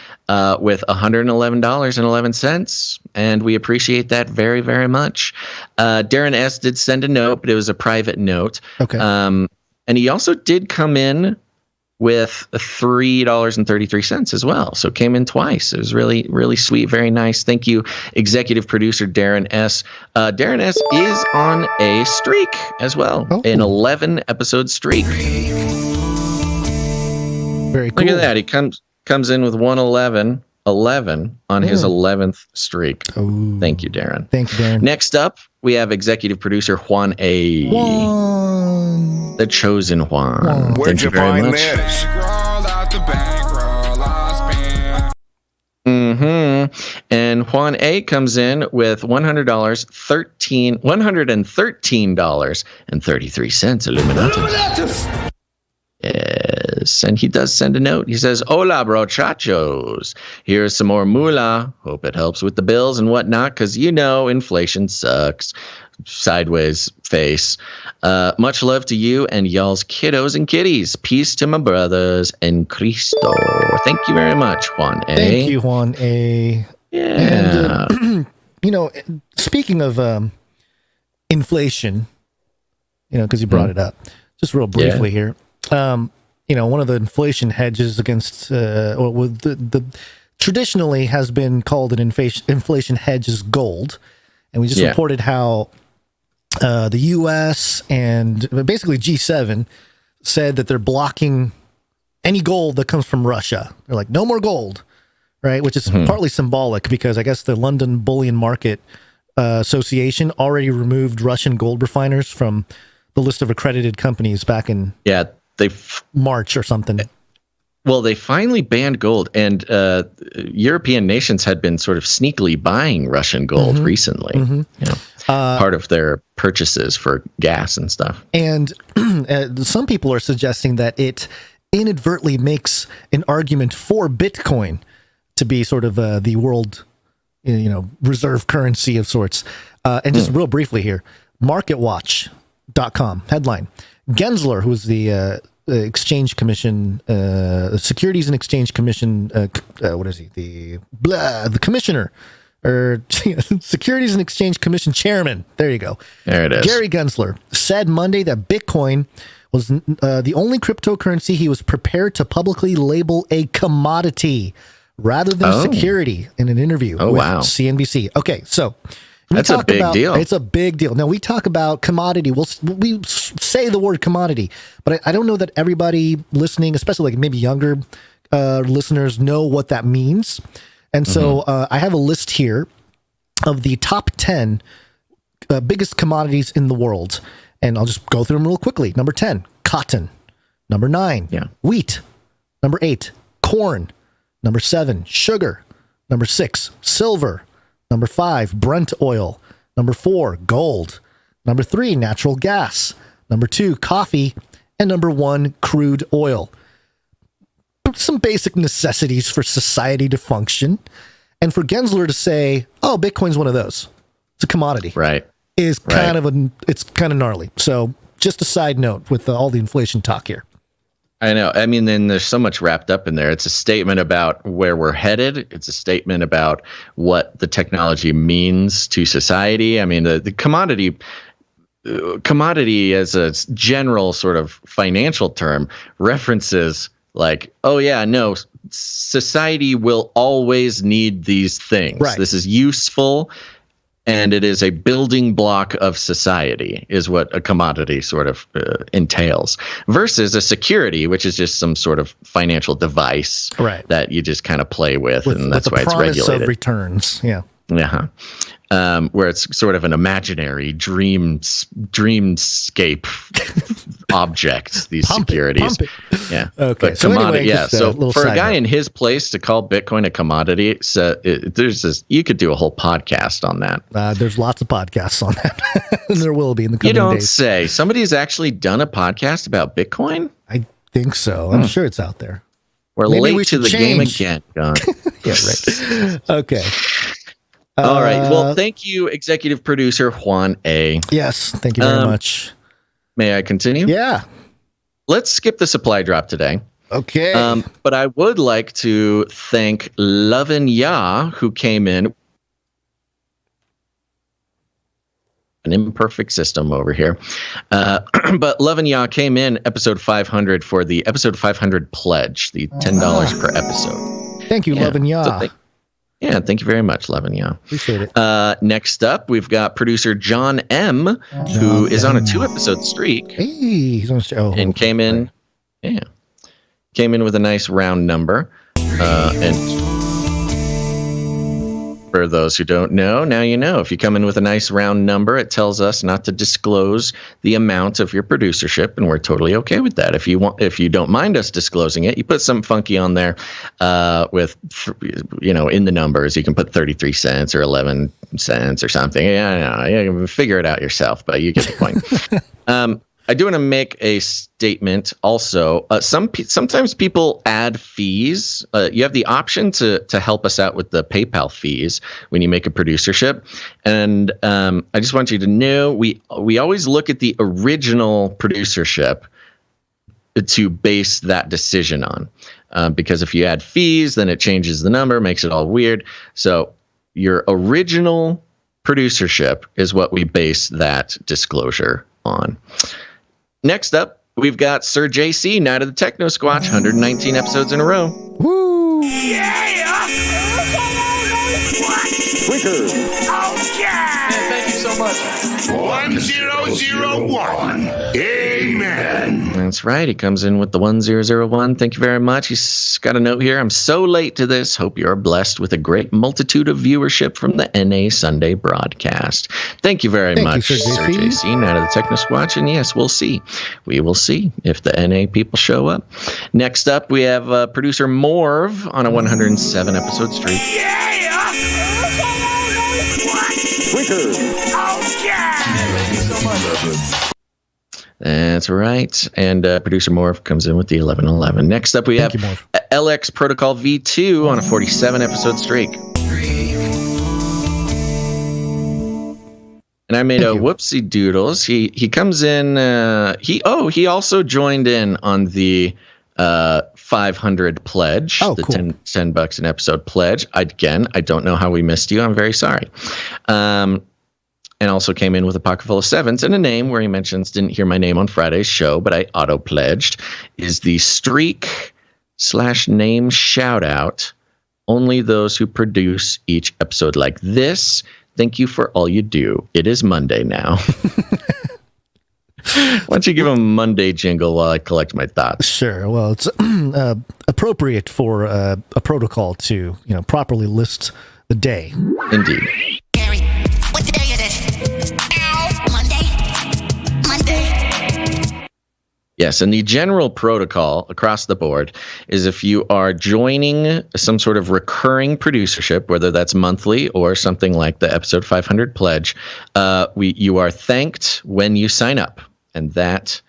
with $111.11, and we appreciate that very, very much. Darren S. did send a note, but it was a private note. Okay. And he also did come in with $3.33 as well. So came in twice. It was really, really sweet. Very nice. Thank you, executive producer Darren S. Darren S. is on a streak as well, an 11-episode streak. Very cool. Look at that. He comes in with 11 on his 11th streak. Oh. Thank you, Darren. Thank you, Darren. Next up, we have executive producer Juan A. Juan. The chosen Juan. Where'd Thank you very find much. this? And Juan A comes in with $113.33. Illuminati. Yes, and he does send a note. He says, "Hola, brochachos. Here's some more moolah. Hope it helps with the bills and whatnot, because you know inflation sucks." Sideways face. Much love to you and y'all's kiddos and kitties. Peace to my brothers and Cristo. Thank you very much, Juan A. Thank you, Juan A. Yeah. And, speaking of inflation, because you brought it up, just real briefly here. One of the inflation hedges against, the traditionally has been called an inflation hedge is gold. And we just reported how the U.S. and basically G7 said that they're blocking any gold that comes from Russia. They're like, no more gold, right? Which is partly symbolic because I guess the London Bullion Market Association already removed Russian gold refiners from the list of accredited companies back in March or something. Well, they finally banned gold, and European nations had been sort of sneakily buying Russian gold recently. Part of their purchases for gas and stuff. And some people are suggesting that it inadvertently makes an argument for Bitcoin to be sort of the world, reserve currency of sorts. And just real briefly here, MarketWatch.com headline: Gensler, who is the Exchange Commission, Securities and Exchange Commission, what is he? The commissioner, or Securities and Exchange Commission chairman. There you go. There it is. Gary Gensler said Monday that Bitcoin was the only cryptocurrency he was prepared to publicly label a commodity rather than security in an interview with CNBC. Okay, so that's a big deal. It's a big deal. Now, we talk about commodity. We say the word commodity, but I don't know that everybody listening, especially like maybe younger listeners, know what that means. And so I have a list here of the top 10 biggest commodities in the world. And I'll just go through them real quickly. Number 10, cotton. Number 9, wheat. Number 8, corn. Number 7, sugar. Number 6, silver. Number 5, Brent oil. Number 4, gold. Number 3, natural gas. Number 2, coffee. And number 1, crude oil. Some basic necessities for society to function. And for Gensler to say, oh, Bitcoin's one of those. It's a commodity. Right. Is kind of it's kind of gnarly. So just a side note with all the inflation talk here. I know. I mean, then there's so much wrapped up in there. It's a statement about where we're headed. It's a statement about what the technology means to society. I mean, the commodity as a general sort of financial term references like, oh yeah, no, society will always need these things. Right. This is useful. And it is a building block of society, is what a commodity sort of entails, versus a security, which is just some sort of financial device that you just kind of play with and that's why it's regulated. Of returns, yeah. Where it's sort of an imaginary dreamscape objects, these securities. Yeah. Okay. But So commodity, anyway, yeah. just a So little for a side guy note. in his place to call Bitcoin a commodity, there's this. You could do a whole podcast on that. There's lots of podcasts on that. And there will be in the You coming don't days. say. Somebody's actually done a podcast about Bitcoin? I think so. I'm sure it's out there. We're Maybe late we to should the game change. again, Gon. Yeah, right. Okay. All right. Well, thank you, executive producer Juan A. Yes. Thank you very much. May I continue? Yeah. Let's skip the supply drop today. Okay. But I would like to thank Lovin Ya, who came in. An imperfect system over here. But Lovin Ya came in episode 500 for the episode 500 pledge, the $10 per episode. Thank you, Love and Ya. So thank you very much, Lovin Ya. Appreciate it. Next up, we've got producer John M, who is on a 2-episode streak. Hey, he's on the show. And came in with a nice round number. And for those who don't know, now you know. If you come in with a nice round number, it tells us not to disclose the amount of your producership, and we're totally okay with that. If you don't mind us disclosing it, you put something funky on there with, in the numbers. You can put 33 cents or 11 cents or something. Yeah, figure it out yourself, but you get the point. I do want to make a statement also. Sometimes people add fees. You have the option to help us out with the PayPal fees when you make a producership. And I just want you to know, we always look at the original producership to base that decision on. Because if you add fees, then it changes the number, makes it all weird. So your original producership is what we base that disclosure on. Next up, we've got Sir JC, Night of the Techno Squatch, 119 episodes in a row. Woo! Yeah! Oh, yeah! Thank you so much. 1001. Amen. That's right. He comes in with the 1001. Thank you very much. He's got a note here. I'm so late to this. Hope you're blessed with a great multitude of viewership from the NA Sunday broadcast. Thank you very much, Sir JC, Night of the Techno Squatch. And yes, we'll see. We will see if the NA people show up. Next up, we have producer Morv on a 107 episode streak. Oh, yeah! Thank you so much. That's right. And producer Morph comes in with the 1111. Next up, we have LX Protocol V2 on a 47 episode streak. And I made a whoopsie doodles. He comes in. He also joined in on the 500 pledge, the cool. $10 an episode pledge. I don't know how we missed you. I'm very sorry. And also came in with a pocket full of sevens and a name where he mentions didn't hear my name on Friday's show, but I auto pledged, is the streak/name shout out. Only those who produce each episode like this. Thank you for all you do. It is Monday now. Why don't you give him a Monday jingle while I collect my thoughts? Sure. Well, it's appropriate for a protocol to, properly list the day. Indeed. Gary, what day is it? Monday. Yes, and the general protocol across the board is if you are joining some sort of recurring producership, whether that's monthly or something like the episode 500 pledge, you are thanked when you sign up, and that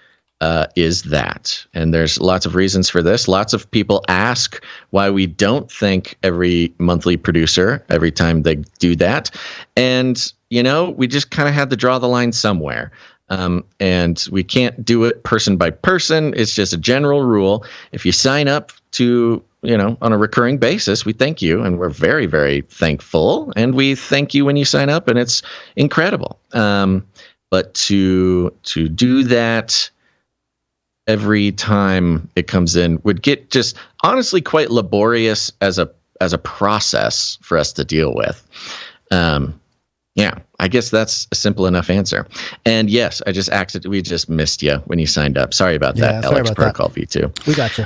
is that. And there's lots of reasons for this. Lots of people ask why we don't thank every monthly producer every time they do that, and we just kind of had to draw the line somewhere. And we can't do it person by person. It's just a general rule. If you sign up to, on a recurring basis, we thank you, and we're very, very thankful. And we thank you when you sign up, and it's incredible. But to do that every time it comes in would get just honestly quite laborious as a process for us to deal with. Yeah, I guess that's a simple enough answer. And yes, we just missed you when you signed up. Sorry about that, sorry LX about Protocol V2. We got you.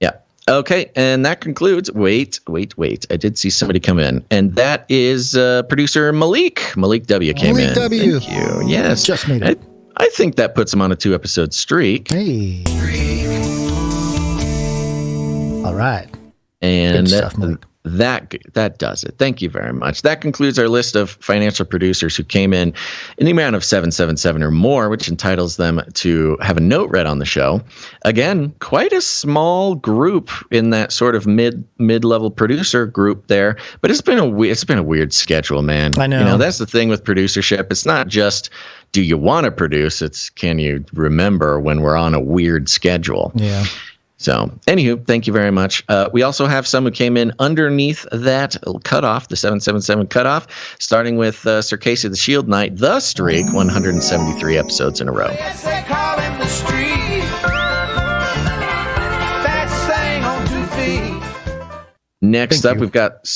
Yeah. Okay, and that concludes. Wait. I did see somebody come in, and that is producer Malik. Malik W came in. Malik W. Thank you. Yes. Just made it. I think that puts him on a 2-episode streak. Hey. All right. And Good stuff, Malik. That does it. Thank you very much. That concludes our list of financial producers who came in the amount of 777 or more, which entitles them to have a note read on the show. Again, quite a small group in that sort of mid-level producer group there, but it's been a weird schedule, man. I know. That's the thing with producership. It's not just do you want to produce, it's can you remember when we're on a weird schedule. Yeah. So, anywho, thank you very much. We also have some who came in underneath that cutoff, the 777 cutoff, starting with Sir Casey the Shield Knight, the streak, 173 episodes in a row. Yes, they call him the street. Fast thing on 2 feet. Next up, we've got,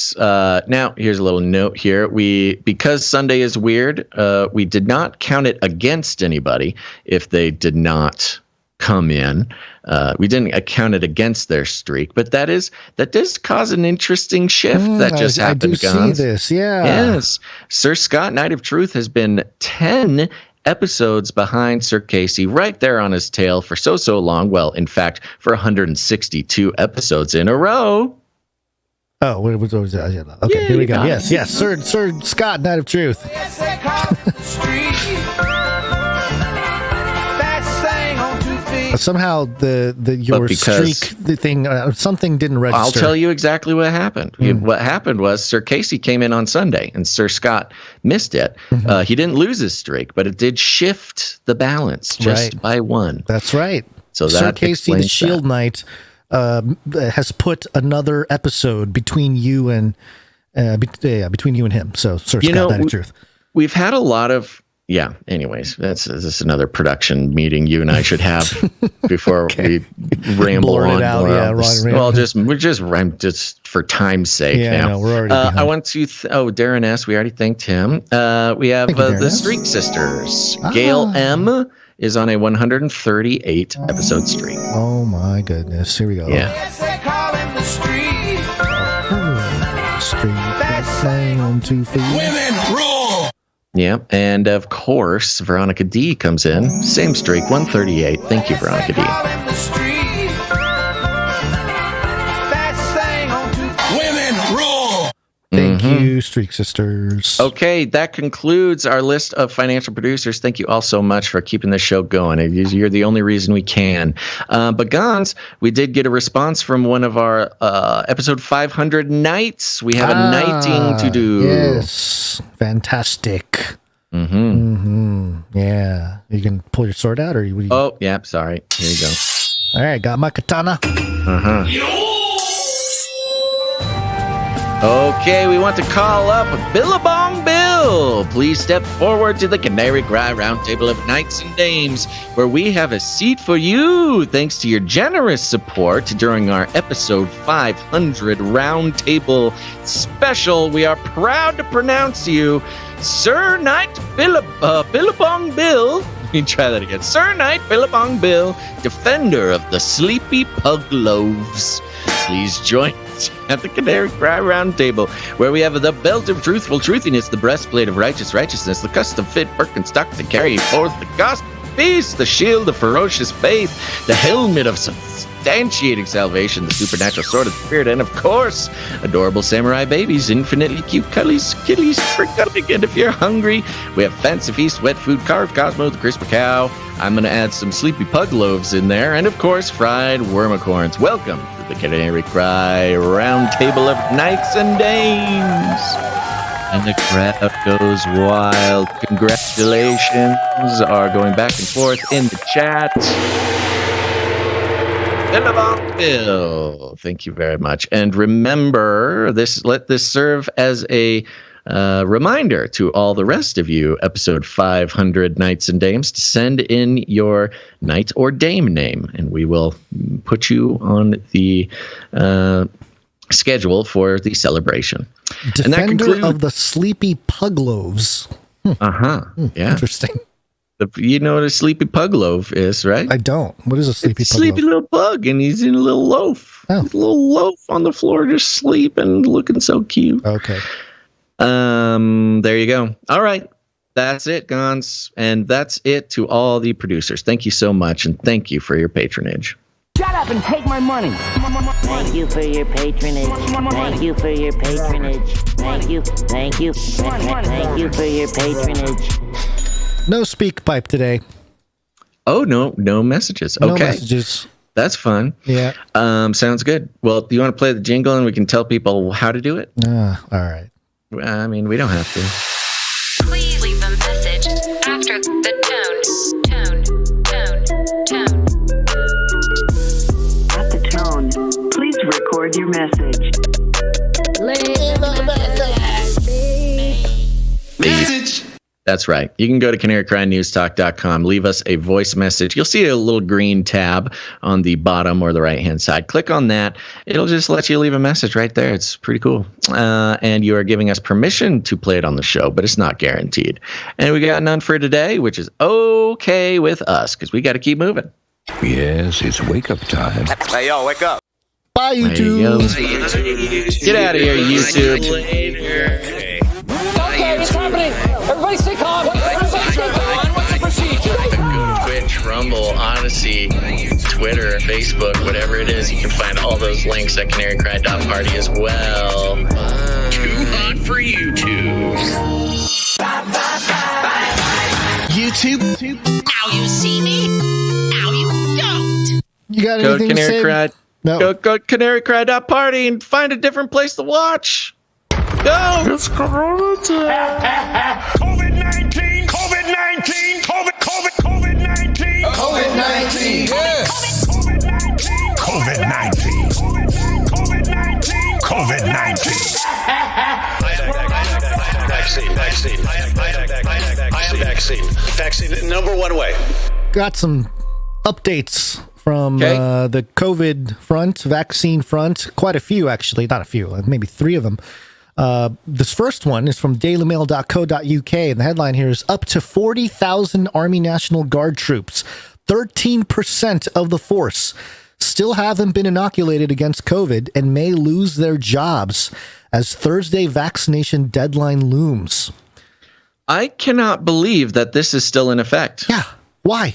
now, here's a little note here. Because Sunday is weird, we did not count it against anybody if they did not come in. We didn't account it against their streak, but that does cause an interesting shift that just happened. I do see this, yeah. Yes. Sir Scott, Knight of Truth, has been 10 episodes behind Sir Casey, right there on his tail for so long. Well, in fact, for 162 episodes in a row. Oh, what was that? Okay, here we go. Yes, Sir Scott, Knight of Truth. Yes, they call him the street. Somehow your streak thing something didn't register. I'll tell you exactly what happened. What happened was Sir Casey came in on Sunday and Sir Scott missed it. He didn't lose his streak, but it did shift the balance just by 1. That's right. So Sir Casey the Shield Knight has put another episode between you and between you and him. So Sir Scott, Knight of Truth. We've had a lot of anyways, this is another production meeting you and I should have before we ramble on. Just for time's sake. Yeah, no, we're already I want to Darren S. We already thanked him. We have the Streak Sisters. Gail M. is on a 138 episode streak. Oh my goodness. Here we go. Yeah. Yes, they call him the street. Streak. Flying on 2 feet. Women rule. Yeah, and of course, Veronica D comes in. Same streak, 138. Thank you, Veronica D. Women rule. Thank you, Streak Sisters. Okay, that concludes our list of financial producers. Thank you all so much for keeping this show going. You're the only reason we can. But Gonz, we did get a response from one of our episode 500 nights. We have a nighting to do. Yes, fantastic. Yeah, you can pull your sword out, or you? Oh, yeah. Sorry. Here you go. All right, got my katana. Okay, we want to call up Billabong Bill. Please step forward to the Canary Cry Roundtable of Knights and Dames, where we have a seat for you, thanks to your generous support during our episode 500 Roundtable special. We are proud to pronounce you Sir Knight Billabong Bill. Let me try that again. Sir Knight Billabong Bill, defender of the Sleepy Pug Loaves. Please join us at the Canary Cry Roundtable, where we have the belt of truthful truthiness, the breastplate of righteous righteousness, the custom-fit Birkenstock to carry forth the gospel peace, the shield of ferocious faith, the helmet of substantiating salvation, the supernatural sword of the spirit, and, of course, adorable samurai babies, infinitely cute kitties for cuddling. And if you're hungry, we have Fancy Feast, Wet Food, Carved Cosmo, the Crisper Cow. I'm going to add some Sleepy Pug Loaves in there, and, of course, fried wormicorns. Welcome to the Canary Cry Roundtable of Knights and Dames. And the crowd goes wild. Congratulations are going back and forth in the chat. Bill, thank you very much. And remember, let this serve as a reminder to all the rest of you, episode 500 Knights and Dames, to send in your knight or dame name, and we will put you on the schedule for the celebration. Defender of the Sleepy Pug Loaves. Yeah. Interesting. You know what a Sleepy Pug Loaf is, right? I don't. What is a Sleepy Pug Sleepy Loaf? little pug, and he's in a little loaf. Oh. He's a little loaf on the floor, just sleeping, looking so cute. Okay. There you go. All right. That's it, Gonz. And that's it to all the producers. Thank you so much, and thank you for your patronage. Shut up and take my money. Thank you for your patronage. Thank you for your patronage. Thank you for your patronage. No speak pipe today. Oh, no messages. Okay. No messages. That's fun. Yeah. Sounds good. Well, do you want to play the jingle and we can tell people how to do it? All right. I mean, we don't have to. Please leave a message after the tone. At the tone, please record your message. Leave a Message. That's right. You can go to CanaryCry.Newstalk.com, leave us a voice message. You'll see a little green tab on the bottom or the right-hand side. Click on that. It'll just let you leave a message right there. It's pretty cool. And you are giving us permission to play it on the show, but it's not guaranteed. And we got none for today, which is okay with us because we got to keep moving. Yes, it's wake-up time. Hey, yo, wake up. Bye, YouTube. Get out of here, YouTube. Okay, it's happening. Everybody stay calm. Everybody stay calm. What's the procedure? Twitch, Rumble, Odyssey, Twitter, Facebook, whatever it is, you can find all those links at CanaryCry.Party as well. Too hot for YouTube. YouTube. Now you see me. Now you don't. You got Go anything to say? CanaryCry. No. Go CanaryCry.Party and find a different place to watch. Go! It's Corona time. COVID-19. COVID-19. COVID-19. COVID-19. Yes. COVID-19. COVID-19. Vaccine. Number one way. Got some updates from the COVID front, vaccine front. Quite a few, actually. Not a few, maybe 3 of them. This first one is from dailymail.co.uk, and the headline here is up to 40,000 Army National Guard troops, 13% of the force, still haven't been inoculated against COVID and may lose their jobs as Thursday vaccination deadline looms. I cannot believe that this is still in effect. Yeah. Why?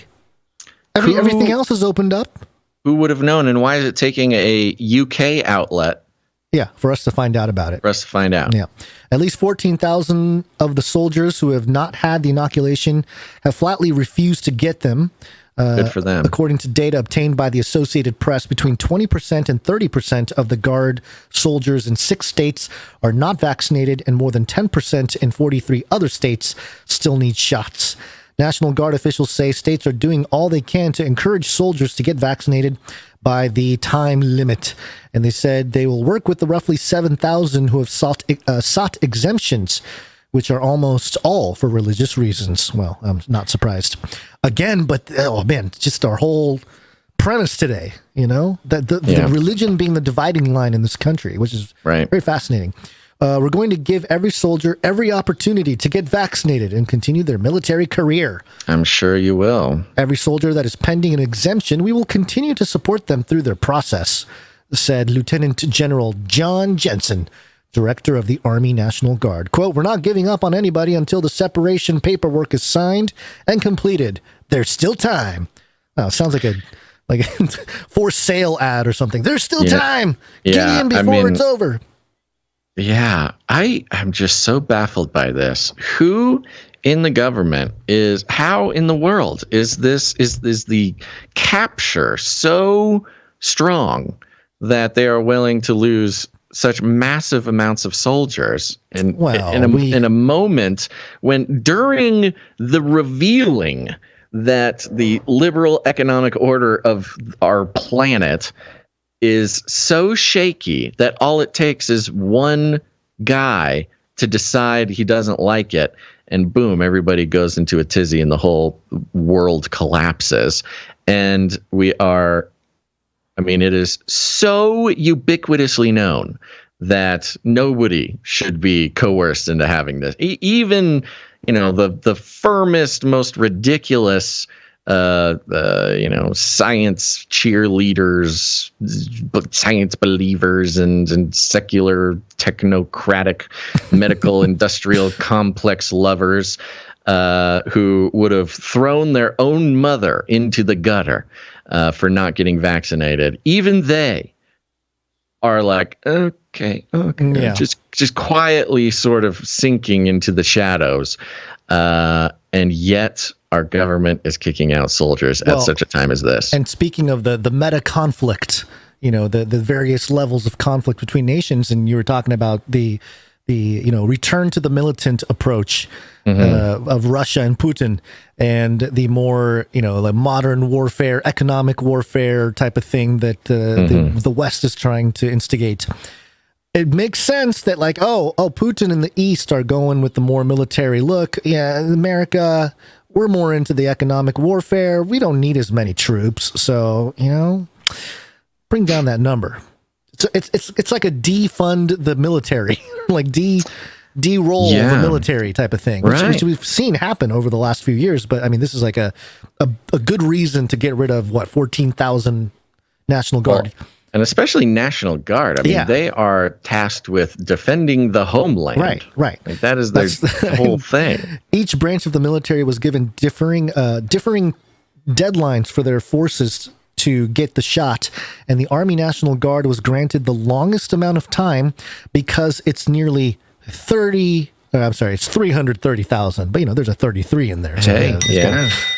Everything else is opened up. Who would have known, and why is it taking a UK outlet? Yeah, for us to find out about it. For us to find out. Yeah. At least 14,000 of the soldiers who have not had the inoculation have flatly refused to get them. Good for them. According to data obtained by the Associated Press, between 20% and 30% of the Guard soldiers in 6 states are not vaccinated, and more than 10% in 43 other states still need shots. National Guard officials say states are doing all they can to encourage soldiers to get vaccinated by the time limit. And they said they will work with the roughly 7,000 who have sought exemptions, which are almost all for religious reasons. Well, I'm not surprised. Again, but, oh man, just our whole premise today, that the religion being the dividing line in this country, which is very fascinating. We're going to give every soldier every opportunity to get vaccinated and continue their military career. I'm sure you will. Every soldier that is pending an exemption, we will continue to support them through their process, said Lieutenant General John Jensen, director of the Army National Guard. Quote, "We're not giving up on anybody until the separation paperwork is signed and completed. There's still time." Oh, sounds like a for sale ad or something. There's still time. Get in before it's over. Yeah, I'm just so baffled by this. Who in the government how in the world is the capture so strong that they are willing to lose such massive amounts of soldiers in a moment when, during the revealing that the liberal economic order of our planet is so shaky that all it takes is one guy to decide he doesn't like it, and boom, everybody goes into a tizzy and the whole world collapses. And it is so ubiquitously known that nobody should be coerced into having this. Even, the firmest, most ridiculous science cheerleaders, science believers, and secular technocratic medical industrial complex lovers who would have thrown their own mother into the gutter for not getting vaccinated. Even they are like, okay, Yeah. just quietly sort of sinking into the shadows. And yet our government is kicking out soldiers at such a time as this. And speaking of the meta-conflict, the various levels of conflict between nations, and you were talking about the return to the militant approach of Russia and Putin, and the more like modern warfare, economic warfare type of thing that the West is trying to instigate. It makes sense that Putin and the East are going with the more military look. Yeah, America, we're more into the economic warfare. We don't need as many troops, so bring down that number. It's like a defund the military, like de-roll the military type of thing, which we've seen happen over the last few years. But I mean, this is like a good reason to get rid of 14,000 National Guard. Well, and especially National Guard. I mean, they are tasked with defending the homeland. Right. Like that is their whole thing. Each branch of the military was given differing deadlines for their forces to get the shot, and the Army National Guard was granted the longest amount of time because it's nearly 330,000, but there's a 33 in there. So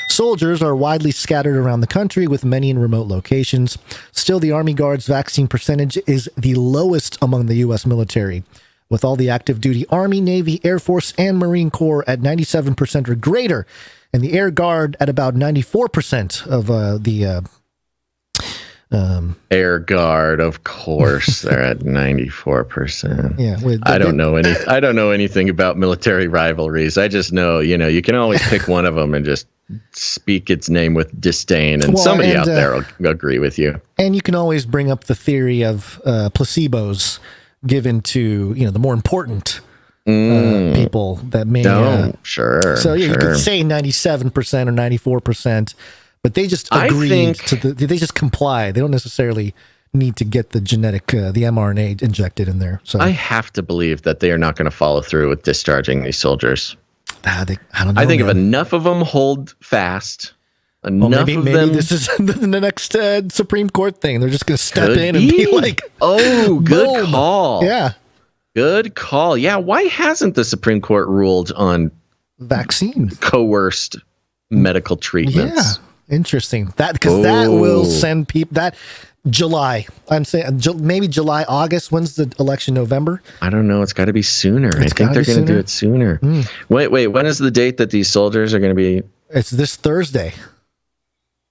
soldiers are widely scattered around the country, with many in remote locations. Still, the Army Guard's vaccine percentage is the lowest among the U.S. military, with all the active duty Army, Navy, Air Force, and Marine Corps at 97% or greater, and the Air Guard at about 94% of the Air Guard, of course, they're at 94%. Yeah, I don't know anything about military rivalries. I just know, you can always pick one of them and just speak its name with disdain, and somebody out there will agree with you. And you can always bring up the theory of placebos given to the more important people that may. Sure. So you could say 97% or 94%. But they just agreed they just comply. They don't necessarily need to get the genetic, the mRNA injected in there. So I have to believe that they are not going to follow through with discharging these soldiers. I don't know. I think if enough of them hold fast, maybe this is the next Supreme Court thing. They're just going to step in and be like, good call. Yeah. Good call. Yeah. Why hasn't the Supreme Court ruled on vaccines, coerced medical treatments? Yeah. Interesting. That will send people that July. I'm saying maybe July, August. When's the election? November? I don't know. It's got to be sooner. I think they're going to do it sooner. Wait. When is the date that these soldiers are going to be? It's this Thursday.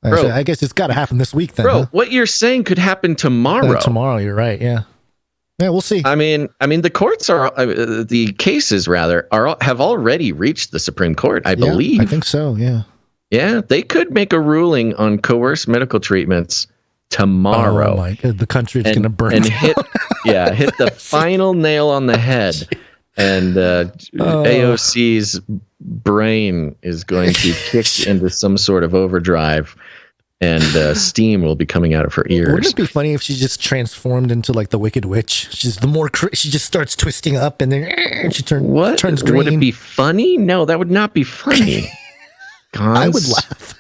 Bro, I guess it's got to happen this week then. Bro, what you're saying could happen tomorrow. Tomorrow, you're right. Yeah. Yeah, we'll see. I mean, the courts the cases have already reached the Supreme Court, I believe. I think so. Yeah. Yeah, they could make a ruling on coerced medical treatments tomorrow. Oh my God, the country's going to burn. And hit the final nail on the head. And AOC's brain is going to kick into some sort of overdrive, and steam will be coming out of her ears. Wouldn't it be funny if she just transformed into like the Wicked Witch? She just starts twisting up, and then she turns green. Would it be funny? No, that would not be funny. Gonz? I would laugh.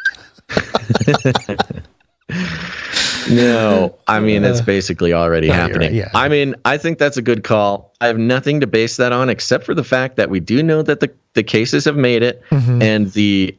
No, I mean, it's basically already happening. Right, yeah. I mean, I think that's a good call. I have nothing to base that on except for the fact that we do know that the cases have made it, and the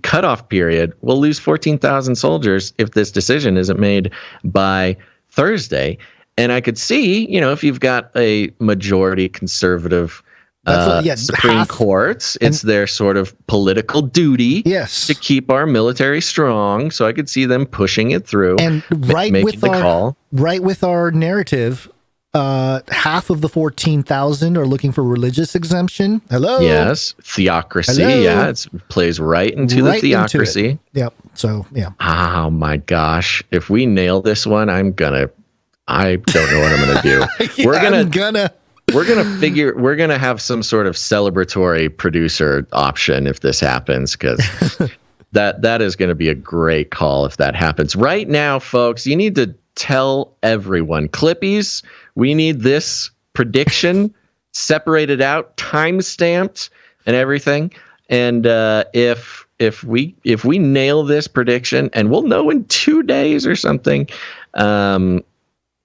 cutoff period will lose 14,000 soldiers if this decision isn't made by Thursday. And I could see, if you've got a majority conservative Supreme Courts, it's their sort of political duty to keep our military strong. So I could see them pushing it through and making the call. Right with our narrative, half of the 14,000 are looking for religious exemption. Hello. Yes, theocracy. Hello. Yeah, it plays right into the theocracy. Yep. So yeah. Oh my gosh! If we nail this one, I don't know what I'm gonna do. We're gonna have some sort of celebratory producer option if this happens, because that is going to be a great call if that happens. Right now, folks, you need to tell everyone, Clippies, we need this prediction separated out, time stamped, and everything. And if we nail this prediction, and we'll know in 2 days or something,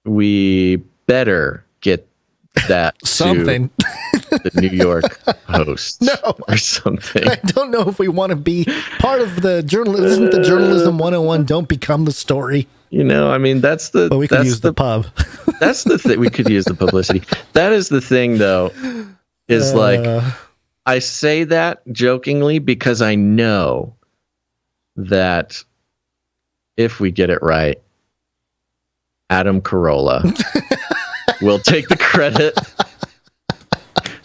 we better get that something to the New York Post or something. I don't know if we want to be part of the journalism. Isn't the journalism 101? Don't become the story. You know, I mean, that's the. But we could use the pub. That's the thing. We could use the publicity. That is the thing, though. Is like, I say that jokingly because I know that if we get it right, Adam Carolla will take the credit.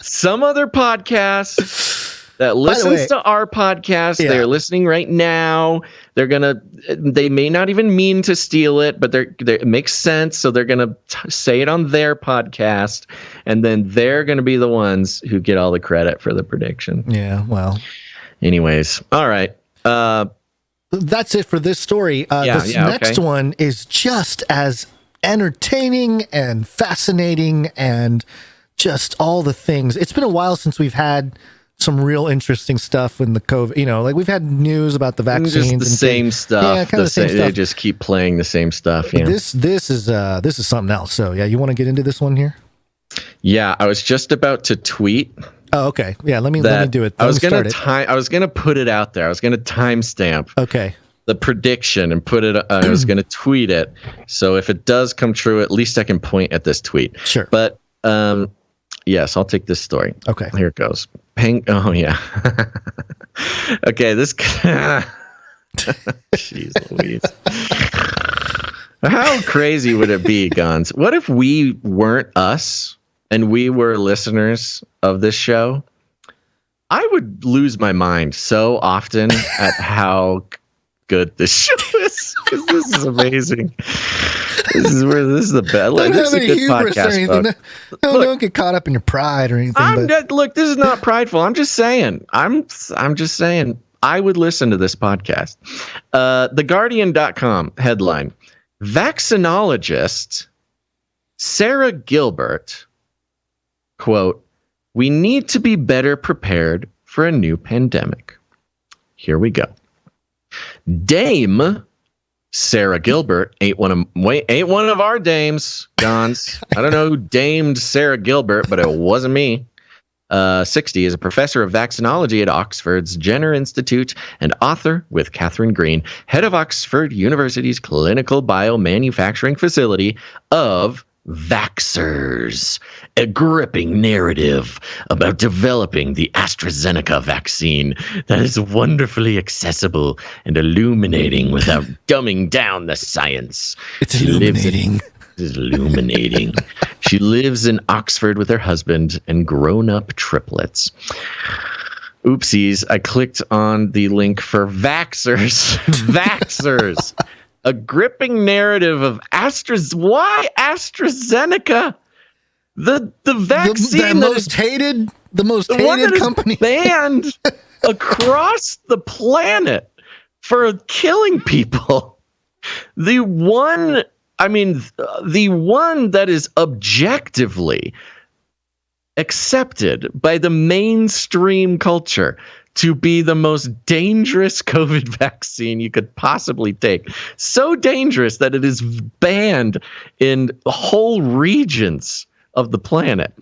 Some other podcast that listens to our podcast, they're listening right now. They may not even mean to steal it, but it makes sense. So they're going to say it on their podcast, and then they're going to be the ones who get all the credit for the prediction. Yeah, well. Anyways, all right. That's it for this story. This next one is just as entertaining and fascinating and just all the things. It's been a while since we've had some real interesting stuff in the COVID. You know, like we've had news about the vaccines, just the same stuff. Yeah, kind of the same stuff. They just keep playing the same stuff. Yeah. This is something else. So yeah, you want to get into this one here? Yeah, I was just about to tweet. Oh, okay. Yeah, let me do it. I was gonna put it out there. I was gonna timestamp. Okay. The prediction and put it. I was gonna tweet it. So if it does come true, at least I can point at this tweet. Sure. But yes, I'll take this story. Okay. Here it goes. Oh yeah. Okay. This. Jeez Louise. How crazy would it be, Gonz? What if we weren't us and we were listeners of this show? I would lose my mind so often at how good this show is, because this is amazing. This is the best. This is a good podcast. Don't get caught up in your pride or anything. Look, this is not prideful. I'm just saying. I'm just saying. I would listen to this podcast. TheGuardian.com headline: Vaccinologist Sarah Gilbert, quote, "We need to be better prepared for a new pandemic." Here we go. Dame Sarah Gilbert ain't one of our dames, Gonz. I don't know who damed Sarah Gilbert, but it wasn't me. 60 is a professor of vaccinology at Oxford's Jenner Institute and author with Catherine Green, head of Oxford University's clinical biomanufacturing facility of Vaxxers, a gripping narrative about developing the AstraZeneca vaccine that is wonderfully accessible and illuminating without dumbing down the science. It's illuminating. Is illuminating. She lives in Oxford with her husband and grown-up triplets. Oopsies, I clicked on the link for Vaxxers. Vaxxers. A gripping narrative of why AstraZeneca? The vaccine the most hated company banned across the planet for killing people. The one that is objectively accepted by the mainstream culture to be the most dangerous COVID vaccine you could possibly take. So dangerous that it is banned in whole regions of the planet.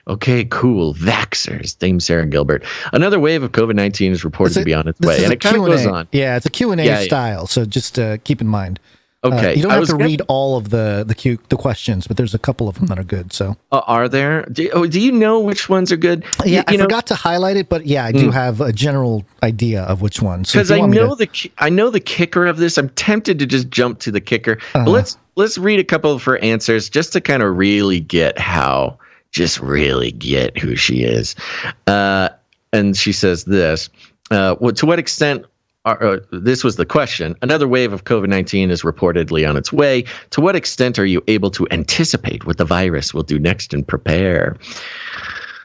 Okay, cool. Vaxxers, Dame Sarah Gilbert. Another wave of COVID-19 is reported to be on its way. And it kind of goes on. Yeah, it's a Q&A style, so just keep in mind. Okay. You don't have to read all of the questions, but there's a couple of them that are good. So are there? Do you know which ones are good? Yeah, I forgot to highlight it, but yeah, I do have a general idea of which ones. Because I know the kicker of this. I'm tempted to just jump to the kicker. But let's read a couple for answers just to kind of really get who she is. And she says this. To what extent? This was the question. Another wave of COVID-19 is reportedly on its way. To what extent are you able to anticipate what the virus will do next and prepare?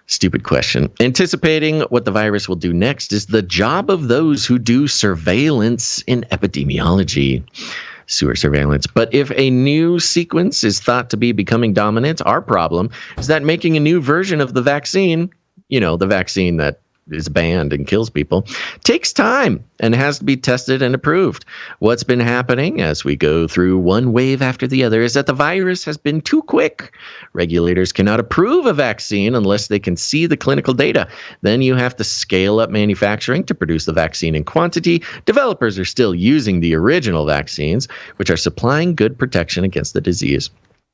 Stupid question. Anticipating what the virus will do next is the job of those who do surveillance in epidemiology. Sewer surveillance. But if a new sequence is thought to be becoming dominant, our problem is that making a new version of the vaccine, the vaccine that is banned and kills people, takes time and has to be tested and approved. What's been happening as we go through one wave after the other is that the virus has been too quick. Regulators cannot approve a vaccine unless they can see the clinical data. Then you have to scale up manufacturing to produce the vaccine in quantity. Developers are still using the original vaccines, which are supplying good protection against the disease.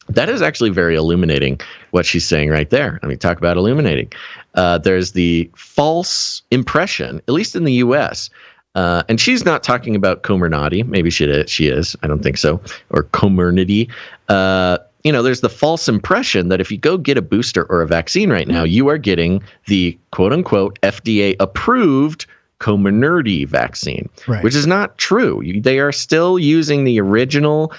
That is actually very illuminating, what she's saying right there. I mean, talk about illuminating. There's the false impression, at least in the U.S., and she's not talking about Comirnaty. Maybe she is. I don't think so. Or Comirnaty. There's the false impression that if you go get a booster or a vaccine right now, you are getting the quote-unquote FDA-approved Comirnaty vaccine, which is not true. They are still using the original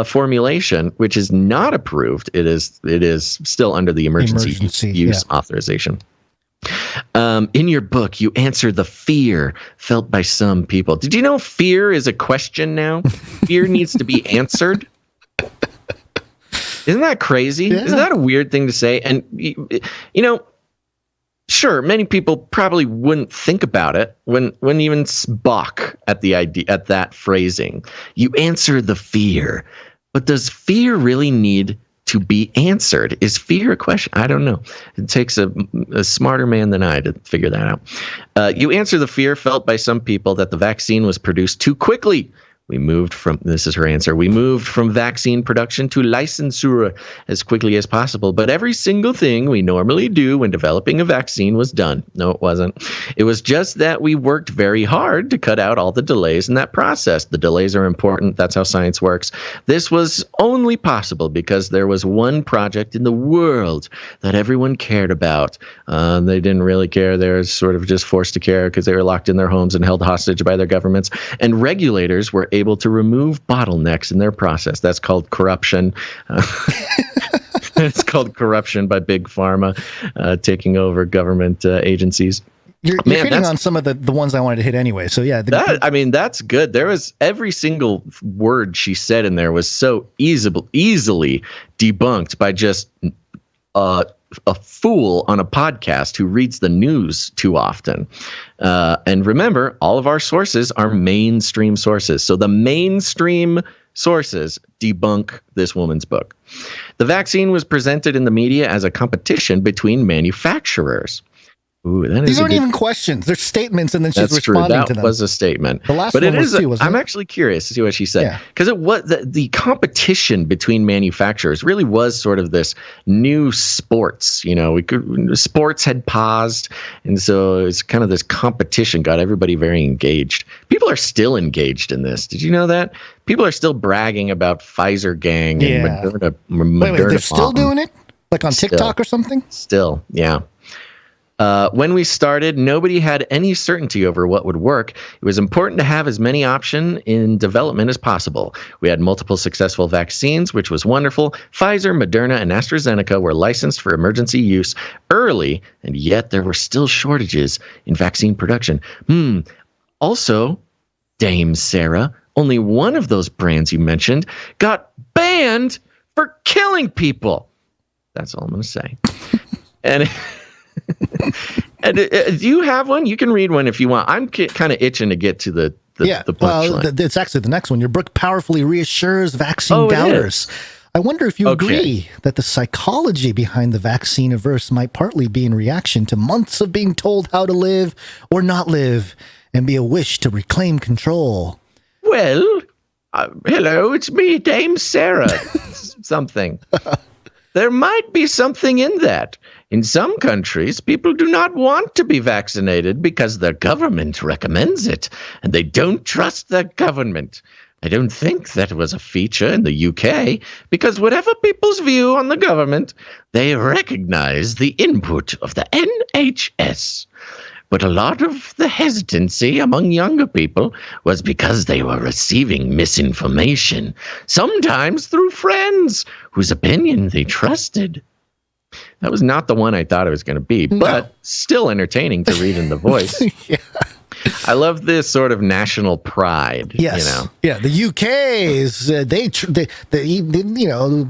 formulation, which is not approved. It is still under the emergency use authorization. In your book, you answer the fear felt by some people. Did you know fear is a question now? Fear needs to be answered. Isn't that crazy? Yeah. Isn't that a weird thing to say? And, sure, many people probably wouldn't think about it when even balk at the idea, at that phrasing. You answer the fear. But does fear really need to be answered? Is fear a question? I don't know. It takes a smarter man than I to figure that out. You answer the fear felt by some people that the vaccine was produced too quickly. This is her answer, we moved from vaccine production to licensure as quickly as possible, but every single thing we normally do when developing a vaccine was done. No, it wasn't. It was just that we worked very hard to cut out all the delays in that process. The delays are important. That's how science works. This was only possible because there was one project in the world that everyone cared about. They didn't really care. They were sort of just forced to care because they were locked in their homes and held hostage by their governments. And regulators were able to remove bottlenecks in their process. That's called corruption. It's called corruption by big pharma taking over government agencies. You're hitting on some of the ones I wanted to hit anyway. So yeah, that's good. There was every single word she said in there was so easily debunked by just a fool on a podcast who reads the news too often. And remember, all of our sources are mainstream sources. So the mainstream sources debunk this woman's book. The vaccine was presented in the media as a competition between manufacturers. Ooh, these aren't even questions. They're statements, and then she's responding to them. That was a statement. The last one was too, wasn't it? I'm actually curious to see what she said. Because it was the competition between manufacturers really was sort of this new sports. Sports had paused, and so it's kind of this competition got everybody very engaged. People are still engaged in this. Did you know that? People are still bragging about Pfizer gang and Moderna. Wait, they're still doing it? Like on TikTok or something? Still, yeah. When we started, nobody had any certainty over what would work. It was important to have as many options in development as possible. We had multiple successful vaccines, which was wonderful. Pfizer, Moderna, and AstraZeneca were licensed for emergency use early, and yet there were still shortages in vaccine production. Also, Dame Sarah, only one of those brands you mentioned got banned for killing people. That's all I'm going to say. And... And do you have one? You can read one if you want. I'm kind of itching to get to the punchline. It's actually the next one. Your book powerfully reassures vaccine doubters. I wonder if you agree that the psychology behind the vaccine averse might partly be in reaction to months of being told how to live or not live and be a wish to reclaim control. Well, hello, it's me, Dame Sarah. Something. There might be something in that. In some countries, people do not want to be vaccinated because their government recommends it, and they don't trust their government. I don't think that was a feature in the UK, because whatever people's view on the government, they recognize the input of the NHS. But a lot of the hesitancy among younger people was because they were receiving misinformation, sometimes through friends whose opinion they trusted. That was not the one I thought it was going to be, but still entertaining to read in the voice. I love this sort of national pride. Yes. Yeah. The UK is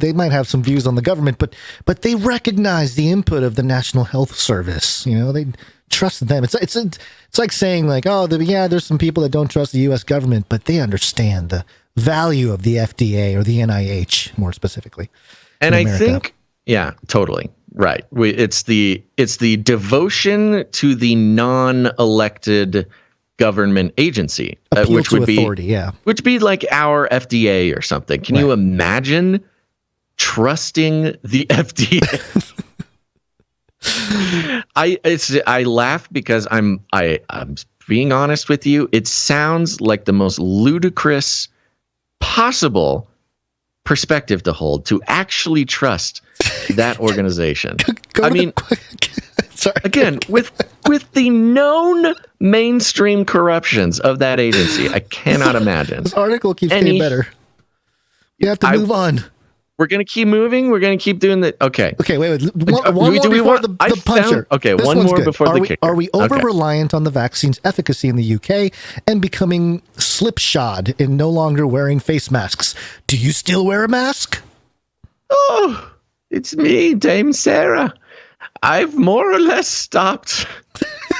they might have some views on the government, but they recognize the input of the National Health Service. They trust them. It's like saying like, oh, there's some people that don't trust the U.S. government, but they understand the value of the FDA or the NIH more specifically. And I think, yeah, totally right. It's the devotion to the non-elected government agency, which would be authority, which be like our FDA or something. Can you imagine trusting the FDA? I laugh because I'm being honest with you. It sounds like the most ludicrous possible perspective to hold, to actually trust that organization. Again, with the known mainstream corruptions of that agency, I cannot imagine. This article keeps getting better. You have to move on. We're going to keep moving. We're going to keep doing that. Okay. Okay, wait. One more before the puncher. One more before the kicker. Are we over-reliant on the vaccine's efficacy in the UK and becoming slipshod in no longer wearing face masks? Do you still wear a mask? Oh, it's me, Dame Sarah. I've more or less stopped.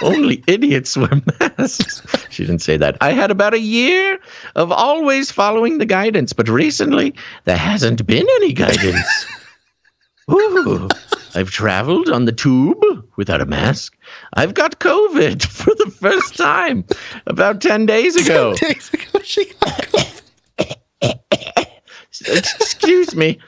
Only idiots wear masks. She didn't say that. I had about a year of always following the guidance, but recently there hasn't been any guidance. Ooh, I've traveled on the tube without a mask. I've got COVID for the first time about 10 days ago. 10 days ago, she got COVID. Excuse me.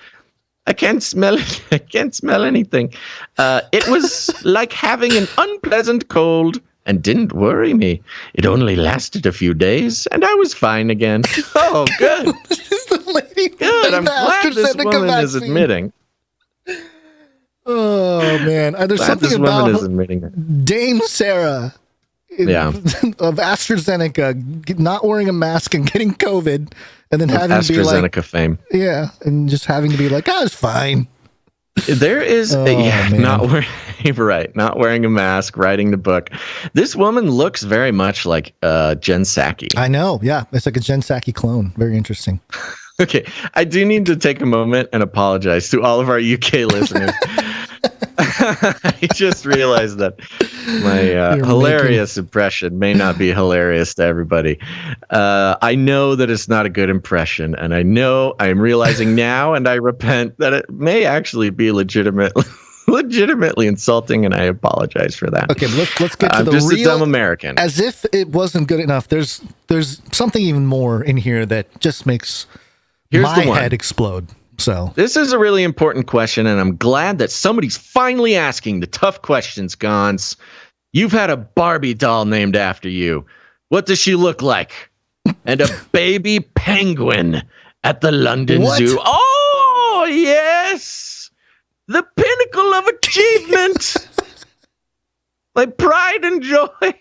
I can't smell it. I can't smell anything. It was like having an unpleasant cold and didn't worry me. It only lasted a few days and I was fine again. Oh, good. This is the lady. Good. I'm glad this woman is admitting. Oh, man. There's something about Dame Sarah of AstraZeneca not wearing a mask and getting COVID. And then having to be like AstraZeneca fame. Yeah, and just having to be like, it's fine. There is not wearing a mask, writing the book. This woman looks very much like Jen Psaki. I know, yeah. It's like a Jen Psaki clone. Very interesting. Okay, I do need to take a moment and apologize to all of our UK listeners. I just realized that my hilarious impression may not be hilarious to everybody. I know that it's not a good impression, and I know I'm realizing now, and I repent that it may actually be legitimately insulting, and I apologize for that. Okay, but let's get to I'm the just real, a dumb American. As if it wasn't good enough, there's something even more in here that just makes my head explode. So this is a really important question, and I'm glad that somebody's finally asking the tough questions, Gonz. You've had a Barbie doll named after you. What does she look like? And a baby penguin at the London Zoo. Oh, yes! The pinnacle of achievement! My pride and joy.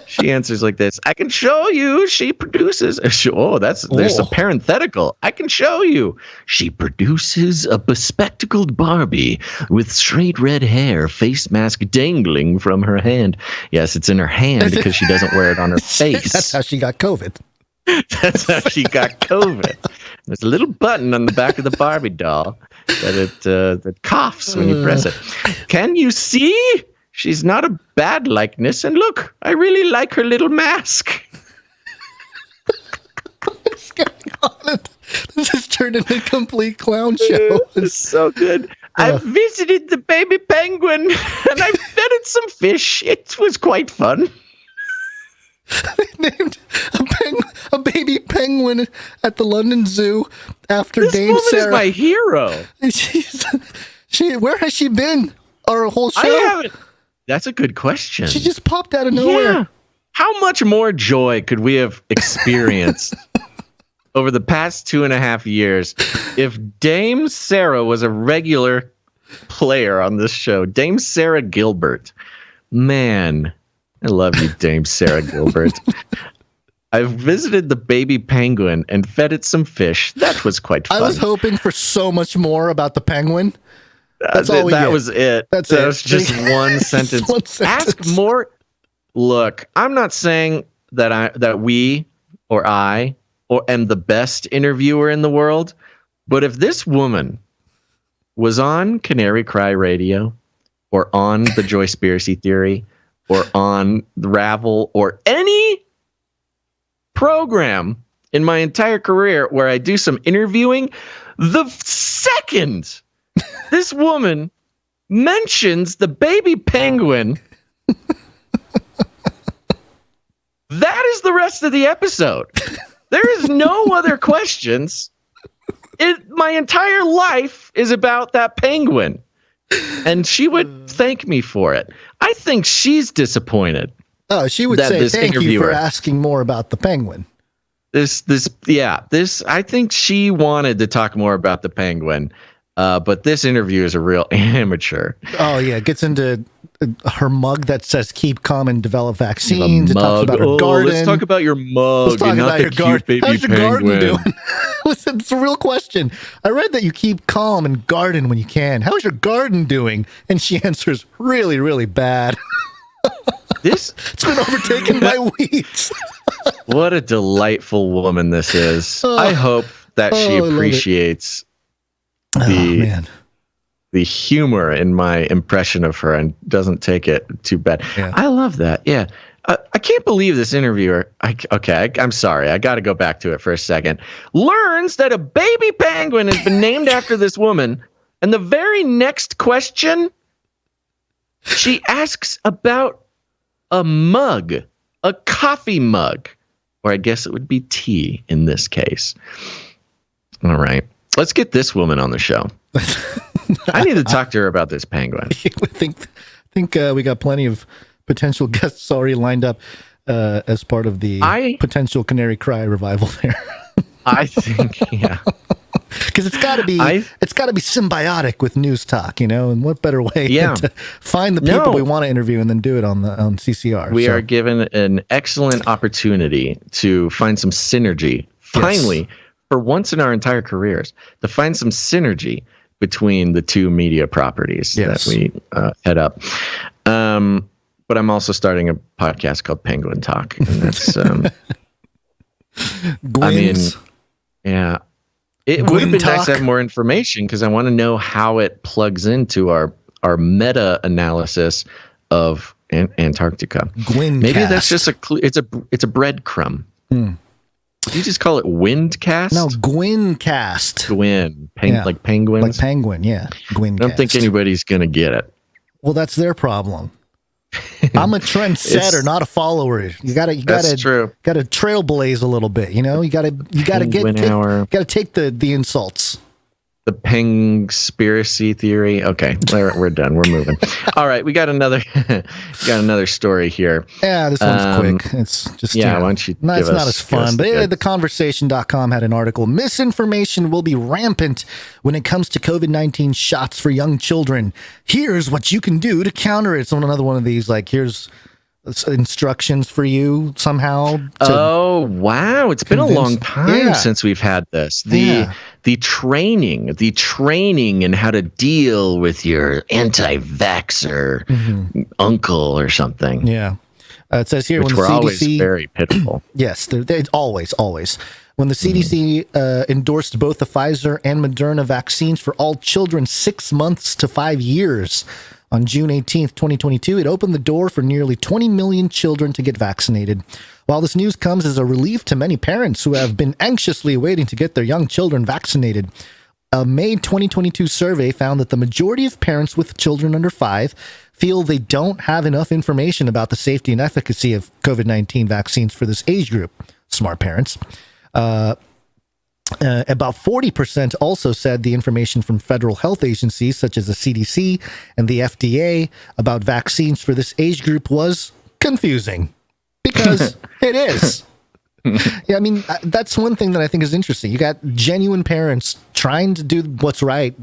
She answers like this. I can show you. She produces. There's a parenthetical. I can show you. She produces a bespectacled Barbie with straight red hair, face mask dangling from her hand. Yes, it's in her hand because she doesn't wear it on her face. That's how she got COVID. That's how she got COVID. There's a little button on the back of the Barbie doll that coughs when you press it. Can you see? She's not a bad likeness, and look, I really like her little mask. What's going on? This has turned into a complete clown show. It's so good. I've visited the baby penguin, and I fed it some fish. It was quite fun. They named a baby penguin at the London Zoo after Dame Sarah. This woman is my hero. Where has she been our whole show? I haven't. That's a good question. She just popped out of nowhere. Yeah. How much more joy could we have experienced over the past 2.5 years if Dame Sarah was a regular player on this show? Dame Sarah Gilbert. Man, I love you, Dame Sarah Gilbert. I've visited the baby penguin and fed it some fish. That was quite fun. I was hoping for so much more about the penguin. That was it. That was just one sentence. Ask more. Look, I'm not saying that I am the best interviewer in the world, but if this woman was on Canary Cry Radio or on the Joyspiracy theory or on the Ravel or any program in my entire career where I do some interviewing, the second this woman mentions the baby penguin, that is the rest of the episode. There is no other questions. My entire life is about that penguin. And she would thank me for it. I think she's disappointed. Oh, she would say thank you for asking more about the penguin. I think she wanted to talk more about the penguin. But this interview is a real amateur. Oh, yeah. It gets into her mug that says keep calm and develop vaccines. It talks about her garden. Let's talk about your mug. Let's talk about your garden. How's your garden doing? Listen, it's a real question. I read that you keep calm and garden when you can. How's your garden doing? And she answers, really, really bad. It's been overtaken by weeds. What a delightful woman this is. I hope that she appreciates the humor in my impression of her and doesn't take it too bad. Yeah. I love that. Yeah. I can't believe this interviewer. I'm sorry. I got to go back to it for a second. Learns that a baby penguin has been named after this woman. And the very next question, she asks about a mug, a coffee mug, or I guess it would be tea in this case. All right. Let's get this woman on the show. I need to talk to her about this penguin. I think we got plenty of potential guests already lined up as part of the potential Canary Cry revival there. I think, yeah. Because it's got to be symbiotic with news talk, and what better way than to find the people we want to interview and then do it on CCR. We are given an excellent opportunity to find some synergy. Finally, for once in our entire careers, to find some synergy between the two media properties that we head up. But I'm also starting a podcast called Penguin Talk, and that's it would have been nice to have more information because I want to know how it plugs into our meta analysis of Antarctica. Maybe that's just it's a breadcrumb. Did you just call it Windcast? No, Gwincast. Gwyn. Like penguins? Like penguin, yeah. Gwincast. I don't think anybody's going to get it. Well, that's their problem. I'm a trendsetter, not a follower. You gotta trailblaze a little bit, You gotta take the insults. The Pengspiracy theory. Okay, we're done. We're moving. All right, we got another story here. Yeah, this one's quick. It's just why don't you? It's not as fun. But theconversation.com had an article. Misinformation will be rampant when it comes to COVID-19 shots for young children. Here's what you can do to counter it. It's another one of these. Like here's instructions for you somehow. Oh wow! It's been a long time since we've had this. The training and how to deal with your anti-vaxxer uncle or something. Yeah, it says here which when the were CDC, always very pitiful. Yes, they always. When the CDC endorsed both the Pfizer and Moderna vaccines for all children 6 months to 5 years. On June 18th, 2022, it opened the door for nearly 20 million children to get vaccinated. While this news comes as a relief to many parents who have been anxiously waiting to get their young children vaccinated, a May 2022 survey found that the majority of parents with children under 5 feel they don't have enough information about the safety and efficacy of COVID-19 vaccines for this age group. Smart parents. About 40% also said the information from federal health agencies such as the CDC and the FDA about vaccines for this age group was confusing because it is. Yeah, I mean, that's one thing that I think is interesting. You got genuine parents trying to do what's right,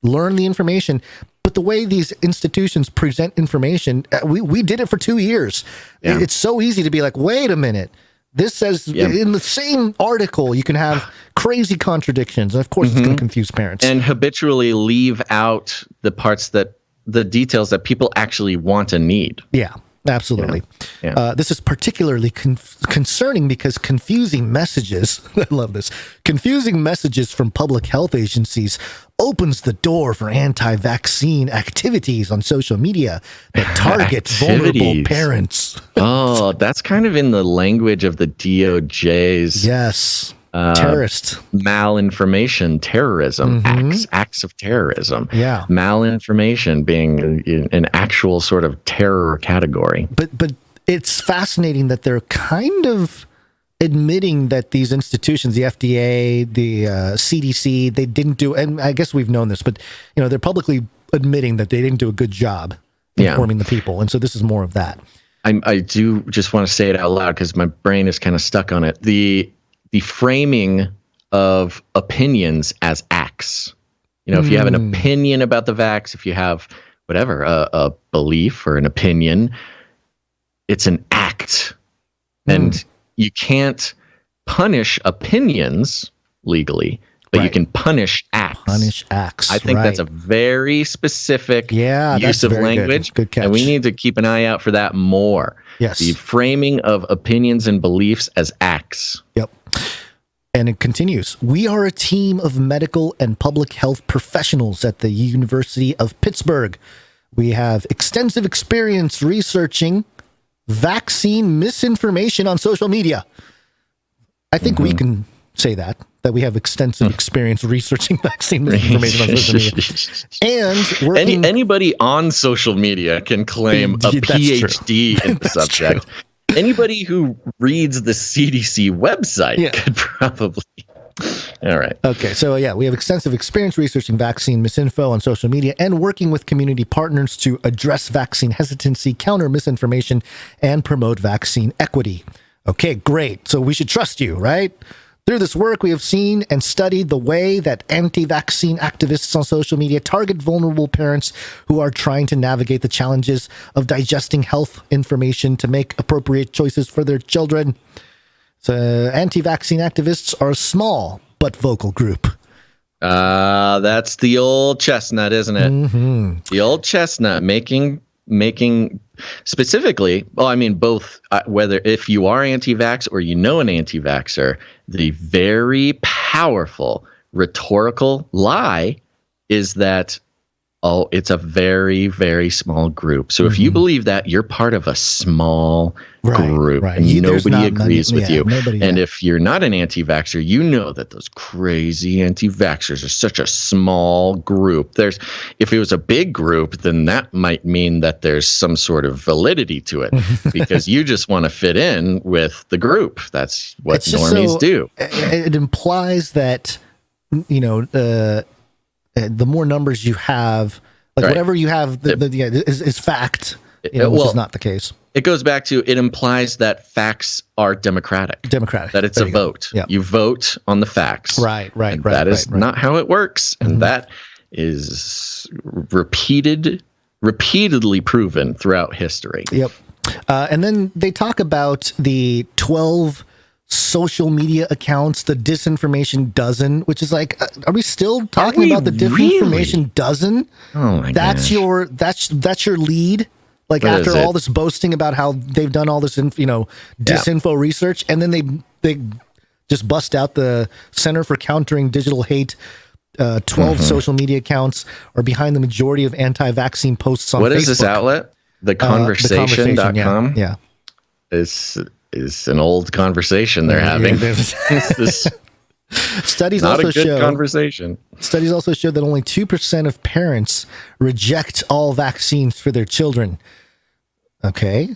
learn the information. But the way these institutions present information, we did it for 2 years. Yeah. It's so easy to be like, wait a minute. This says in the same article, you can have crazy contradictions. And of course, it's going to confuse parents. And habitually leave out the details that people actually want and need. Yeah, absolutely. Yeah. This is particularly concerning because confusing messages, I love this, confusing messages from public health agencies opens the door for anti-vaccine activities on social media that target vulnerable parents. Oh, that's kind of in the language of the DOJ's. Yes. Terrorist. Malinformation, terrorism, acts of terrorism. Yeah. Malinformation being an actual sort of terror category. But it's fascinating that they're kind of admitting that these institutions, the FDA, the CDC, they didn't do, and I guess we've known this, but they're publicly admitting that they didn't do a good job informing the people, and so this is more of that. I do just want to say it out loud because my brain is kind of stuck on it. The framing of opinions as acts. If you have an opinion about the vax, if you have whatever a belief or an opinion, it's an act, and you can't punish opinions legally, but you can punish acts. I think that's a very specific use of language. Good catch. And we need to keep an eye out for that more. Yes. The framing of opinions and beliefs as acts. Yep. And it continues. We are a team of medical and public health professionals at the University of Pittsburgh. We have extensive experience researching vaccine misinformation on social media. I think we can say that we have extensive experience researching vaccine misinformation on social media. And anybody on social media can claim a PhD in the subject. Anybody who reads the CDC website could probably. All right. Okay. So we have extensive experience researching vaccine misinfo on social media and working with community partners to address vaccine hesitancy, counter misinformation, and promote vaccine equity. Okay, great. So we should trust you, right? Through this work, we have seen and studied the way that anti-vaccine activists on social media target vulnerable parents who are trying to navigate the challenges of digesting health information to make appropriate choices for their children. So anti-vaccine activists are a small but vocal group. That's the old chestnut, isn't it? Mm-hmm. The old chestnut making specifically, both, whether if you are anti-vax or an anti-vaxxer, the very powerful rhetorical lie is that, it's a very, very small group. So if you believe that, you're part of a small group and nobody agrees with you. And if you're not an anti-vaxxer, you know that those crazy anti-vaxxers are such a small group. If it was a big group, then that might mean that there's some sort of validity to it because you just want to fit in with the group. That's what normies do. It implies that, the more numbers you have, whatever you have, is fact, which is not the case. It goes back to, it implies that facts are democratic. That it's a vote. Yep. You vote on the facts. Right. That is not how it works. And that is repeatedly proven throughout history. Yep. And then they talk about the 12 social media accounts, the disinformation dozen, which is like, are we still talking about the disinformation dozen? Oh my gosh. That's your lead? Like, what after all this boasting about how they've done all this, disinfo research, and then they just bust out the Center for Countering Digital Hate. 12 social media accounts are behind the majority of anti-vaccine posts on Facebook. What is this outlet? Theconversation.com? Yeah. Is an old conversation they're having. Studies not also a good show conversation. Studies also show that only 2% of parents reject all vaccines for their children. Okay,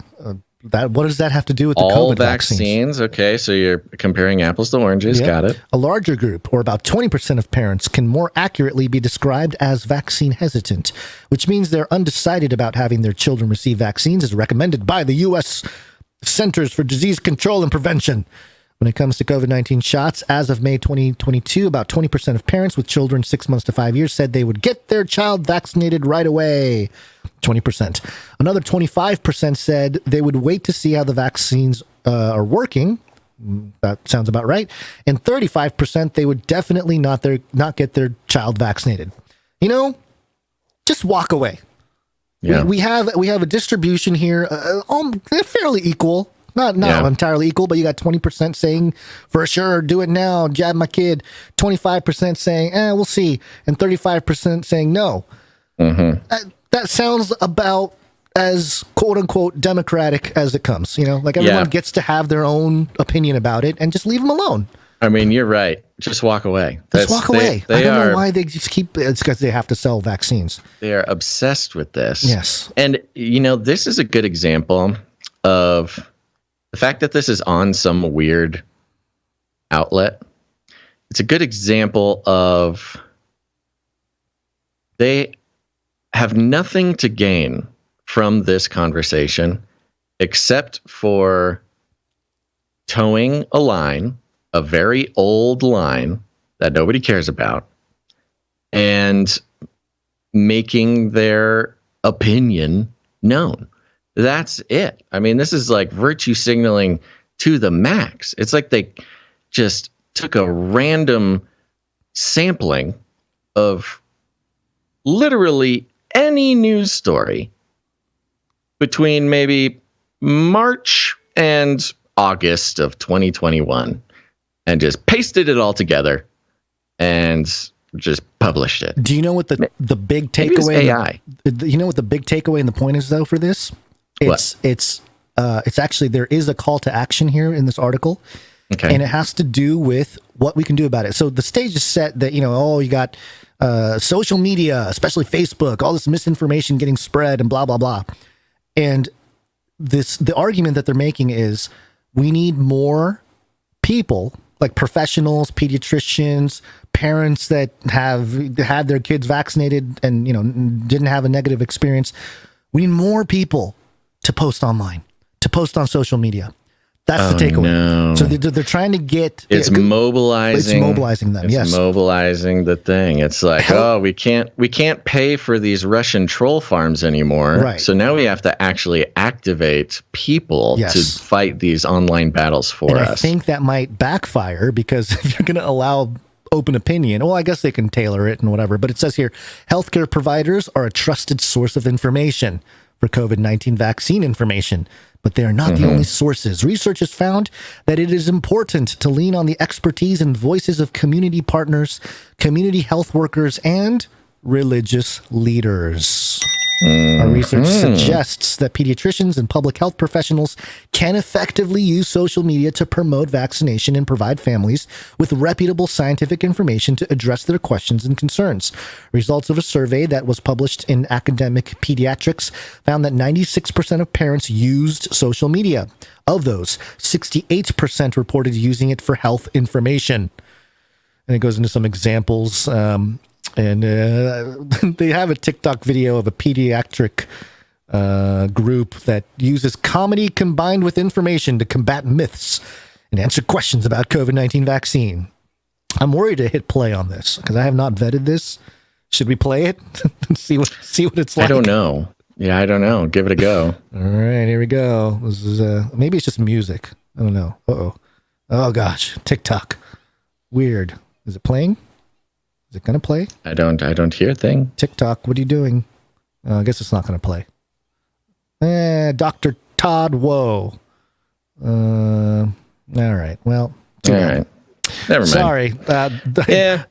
what does that have to do with the all COVID vaccines? Okay, so you're comparing apples to oranges. Yep. Got it. A larger group, or about 20% of parents, can more accurately be described as vaccine hesitant, which means they're undecided about having their children receive vaccines as recommended by the U.S. Centers for Disease Control and Prevention. When it comes to COVID-19 shots, as of May 2022, about 20% of parents with children 6 months to 5 years said they would get their child vaccinated right away. 20%. Another 25% said they would wait to see how the vaccines are working. That sounds about right. And 35% they would definitely not get their child vaccinated. Just walk away. Yeah. We have a distribution here, they're fairly equal. Not entirely equal, but you got 20% saying for sure, do it now, jab my kid. 25% saying, we'll see, and 35% saying no. That sounds about as quote unquote democratic as it comes. Like everyone gets to have their own opinion about it, and just leave them alone. I mean, you're right. Just walk away. Just walk away. I don't know why they just keep. It's because they have to sell vaccines. They are obsessed with this. Yes, and this is a good example of the fact that this is on some weird outlet. It's a good example of they have nothing to gain from this conversation except for towing a line, a very old line that nobody cares about, and making their opinion known. That's it. I mean, this is like virtue signaling to the max. It's like they just took a random sampling of literally any news story between maybe March and August of 2021 and just pasted it all together and just published it. Do you know what the big takeaway? AI. You know what the big takeaway and the point is though for this? It's actually, there is a call to action here in this article. Okay. And it has to do with what we can do about it. So the stage is set that, you got social media, especially Facebook, all this misinformation getting spread and blah, blah, blah. And the argument that they're making is we need more people, like professionals, pediatricians, parents that have had their kids vaccinated and, didn't have a negative experience. We need more people to post online, to post on social media. That's the takeaway. No. So they're trying to get... It's mobilizing. It's mobilizing them, yes. It's mobilizing the thing. It's like, we can't pay for these Russian troll farms anymore. Right. So now we have to actually activate people to fight these online battles for us. I think that might backfire because if you're going to allow open opinion, I guess they can tailor it and whatever. But it says here, healthcare providers are a trusted source of information for COVID-19 vaccine information, but they are not the only sources. Research has found that it is important to lean on the expertise and voices of community partners, community health workers, and religious leaders. Our research suggests that pediatricians and public health professionals can effectively use social media to promote vaccination and provide families with reputable scientific information to address their questions and concerns. Results of a survey that was published in Academic Pediatrics found that 96% of parents used social media. Of those, 68% reported using it for health information. And it goes into some examples. And they have a TikTok video of a pediatric group that uses comedy combined with information to combat myths and answer questions about COVID-19 vaccine. I'm worried to hit play on this because I have not vetted this. Should we play it and see what it's like? I don't know. Yeah, I don't know. Give it a go. All right, here we go. This is maybe it's just music. I don't know. Oh gosh, TikTok. Weird. Is it playing? Is it going to play? I don't hear a thing. TikTok, what are you doing? I guess it's not going to play. Dr. Todd Woe. All right. Well, all right. Never mind. Sorry.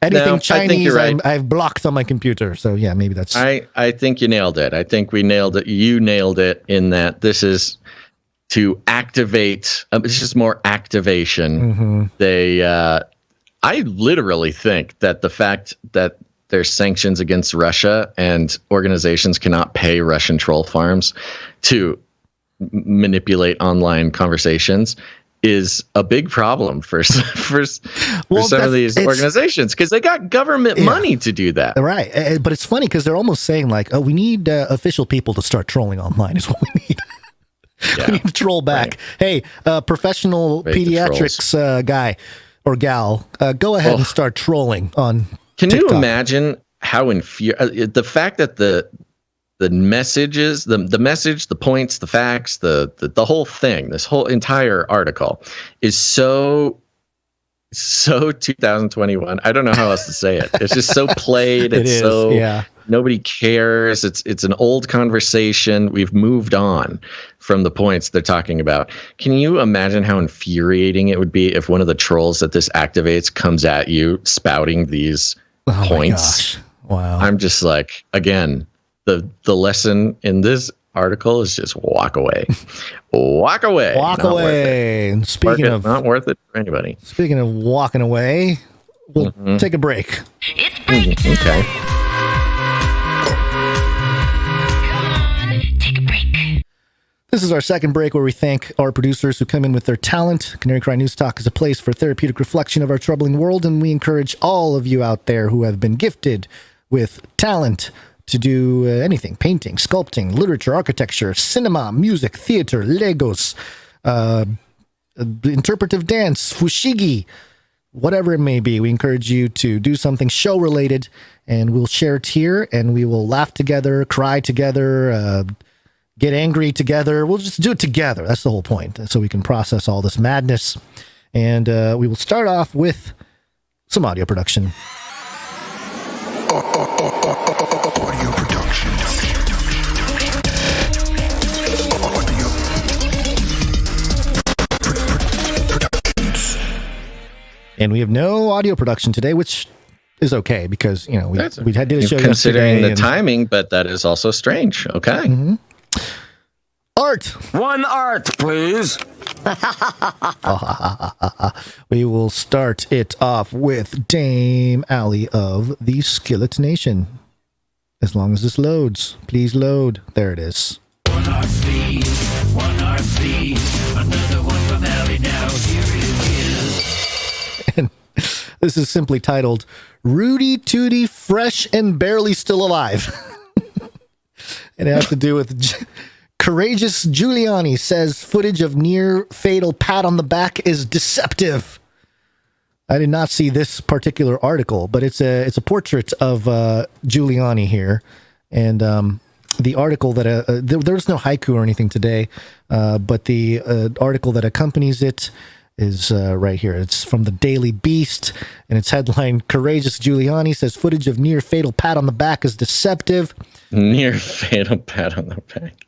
Anything Chinese, I think you're right. I've blocked on my computer. So, yeah, maybe that's... I think you nailed it. I think we nailed it. You nailed it in that this is to activate. It's just more activation. I literally think that the fact that there's sanctions against Russia and organizations cannot pay Russian troll farms to manipulate online conversations is a big problem for some of these organizations because they got government money to do that. Right. But it's funny because they're almost saying like, we need official people to start trolling online is what we need. We need to troll back. Right. Hey, professional pediatrics guy or gal, go ahead and start trolling on Can TikTok. you imagine how the fact that the messages, the message, the points, the facts, the whole thing, this whole entire article is so 2021. I don't know how else to say it. It's just so played. It's so Nobody cares. It's an old conversation. We've moved on from the points they're talking about. Can you imagine how infuriating it would be if one of the trolls that this activates comes at you spouting these points? Wow. I'm just like, again, the lesson in this article is just walk away. Walk away. Walk away. And speaking of not worth it for anybody. Speaking of walking away, we'll take a break. It's break time. Okay. This is our second break where we thank our producers who come in with their talent. Canary Cry News Talk is a place for therapeutic reflection of our troubling world, and we encourage all of you out there who have been gifted with talent to do anything: painting, sculpting, literature, architecture, cinema, music, theater, Legos, interpretive dance, fushigi, whatever it may be. We encourage you to do something show-related, and we'll share it here, and we will laugh together, cry together, get angry together. We'll just do it together. That's the whole point, so we can process all this madness. And we will start off with some audio production. Audio production. And we have no audio production today, which is okay because, you know, we did a show considering yesterday the timing, but that is also strange. Okay. Art. One art, please. We will start it off with Dame Allie of the Skillet Nation. As long as this loads, please load. There it is. One RC, another one from Allie now. Here it is. And this is simply titled Rudy Tooty Fresh and Barely Still Alive. And it has to do with Courageous Giuliani says footage of near fatal pat on the back is deceptive. I did not see this particular article, but it's a portrait of Giuliani here, and the article that there's no haiku or anything today, but the article that accompanies it is right here. It's from the Daily Beast, and it's headlined "Courageous Giuliani says footage of near fatal pat on the back is deceptive." Near fatal pat on the back.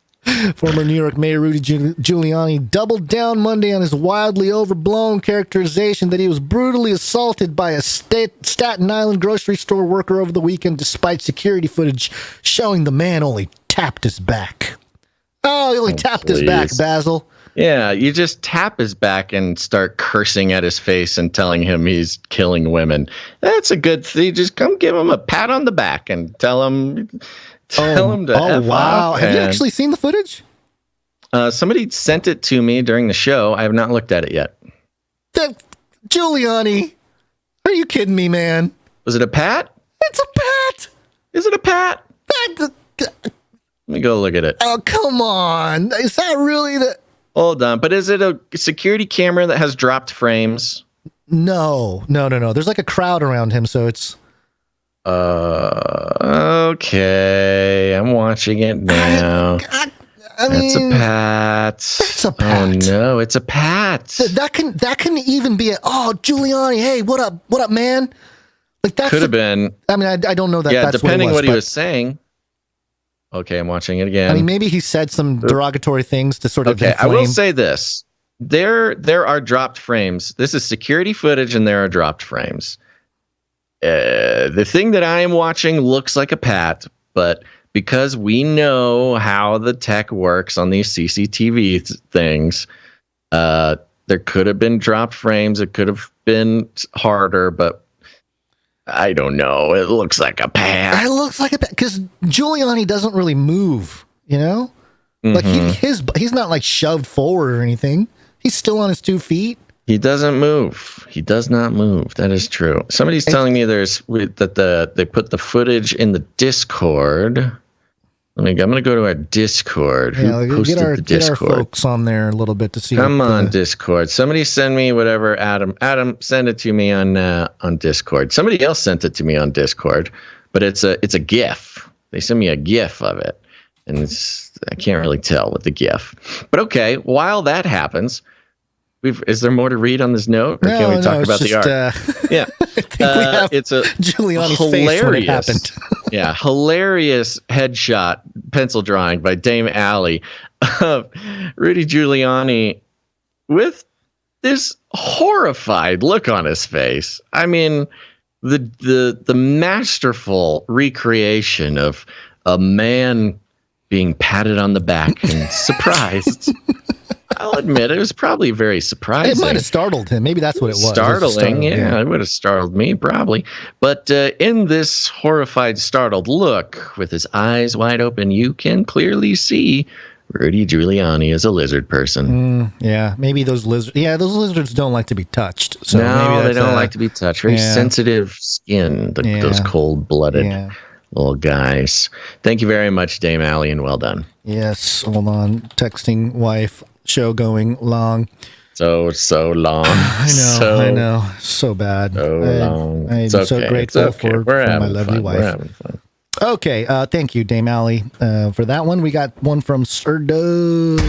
Former New York Mayor Rudy Giuliani doubled down Monday on his wildly overblown characterization that he was brutally assaulted by a Staten Island grocery store worker over the weekend, despite security footage showing the man only tapped his back. Oh, he only tapped his back, Basil. Yeah, you just tap his back and start cursing at his face and telling him he's killing women. That's a good thing. Just come give him a pat on the back and tell him... Tell him to F wow. off. Have you actually seen the footage? Somebody sent it to me during the show. I have not looked at it yet. Giuliani, are you kidding me, man? Was it a pat? It's a pat. Is it a pat? Let me go look at it. Oh, come on. Is that really the... Hold on. But is it a security camera that has dropped frames? No. There's like a crowd around him, so it's... Okay. I'm watching it now. I mean, it's a pat. It's a pat. Oh no, it's a pat. That can even be Giuliani. Hey, what up, man? Like that could have been. I mean, I don't know that. Yeah, that's depending what he was saying. Okay, I'm watching it again. I mean, maybe he said some derogatory things to sort of. Okay, inflame. I will say this: there are dropped frames. This is security footage, and there are dropped frames. The thing that I am watching looks like a pat, but because we know how the tech works on these CCTV things, there could have been dropped frames. It could have been harder, but I don't know. It looks like a pat. It looks like a pat because Giuliani doesn't really move, you know? Like he's not like shoved forward or anything. He's still on his 2 feet. He doesn't move. He does not move. That is true. Somebody's telling me they put the footage in the Discord. I'm going to go to our Discord. Who posted the Discord? Get our folks on there a little bit to see. Come on, Discord. Somebody send me whatever. Adam, send it to me on Discord. Somebody else sent it to me on Discord, but it's a GIF. They sent me a GIF of it, and I can't really tell with the GIF. But okay, while that happens. Is there more to read on this note, or can we talk about the art? Yeah, it's a Giuliani's face when it happened. Yeah, hilarious headshot pencil drawing by Dame Allie of Rudy Giuliani with this horrified look on his face. I mean, the masterful recreation of a man being patted on the back and surprised. I'll admit it was probably very surprising. It might have startled him. Maybe that's what it was. Startling, yeah. It would have startled me probably. But in this horrified, startled look, with his eyes wide open, you can clearly see Rudy Giuliani is a lizard person. Yeah, maybe those lizards. Yeah, those lizards don't like to be touched. So no, they don't like to be touched. Very sensitive skin. Those cold-blooded little guys. Thank you very much, Dame Allie, and well done. Yes, hold on. Texting wife. Show going long. So long. I know. So bad. So long. I'm so grateful for my lovely wife. We're having fun. Okay, thank you, Dame Allie, for that one. We got one from Sir Dove.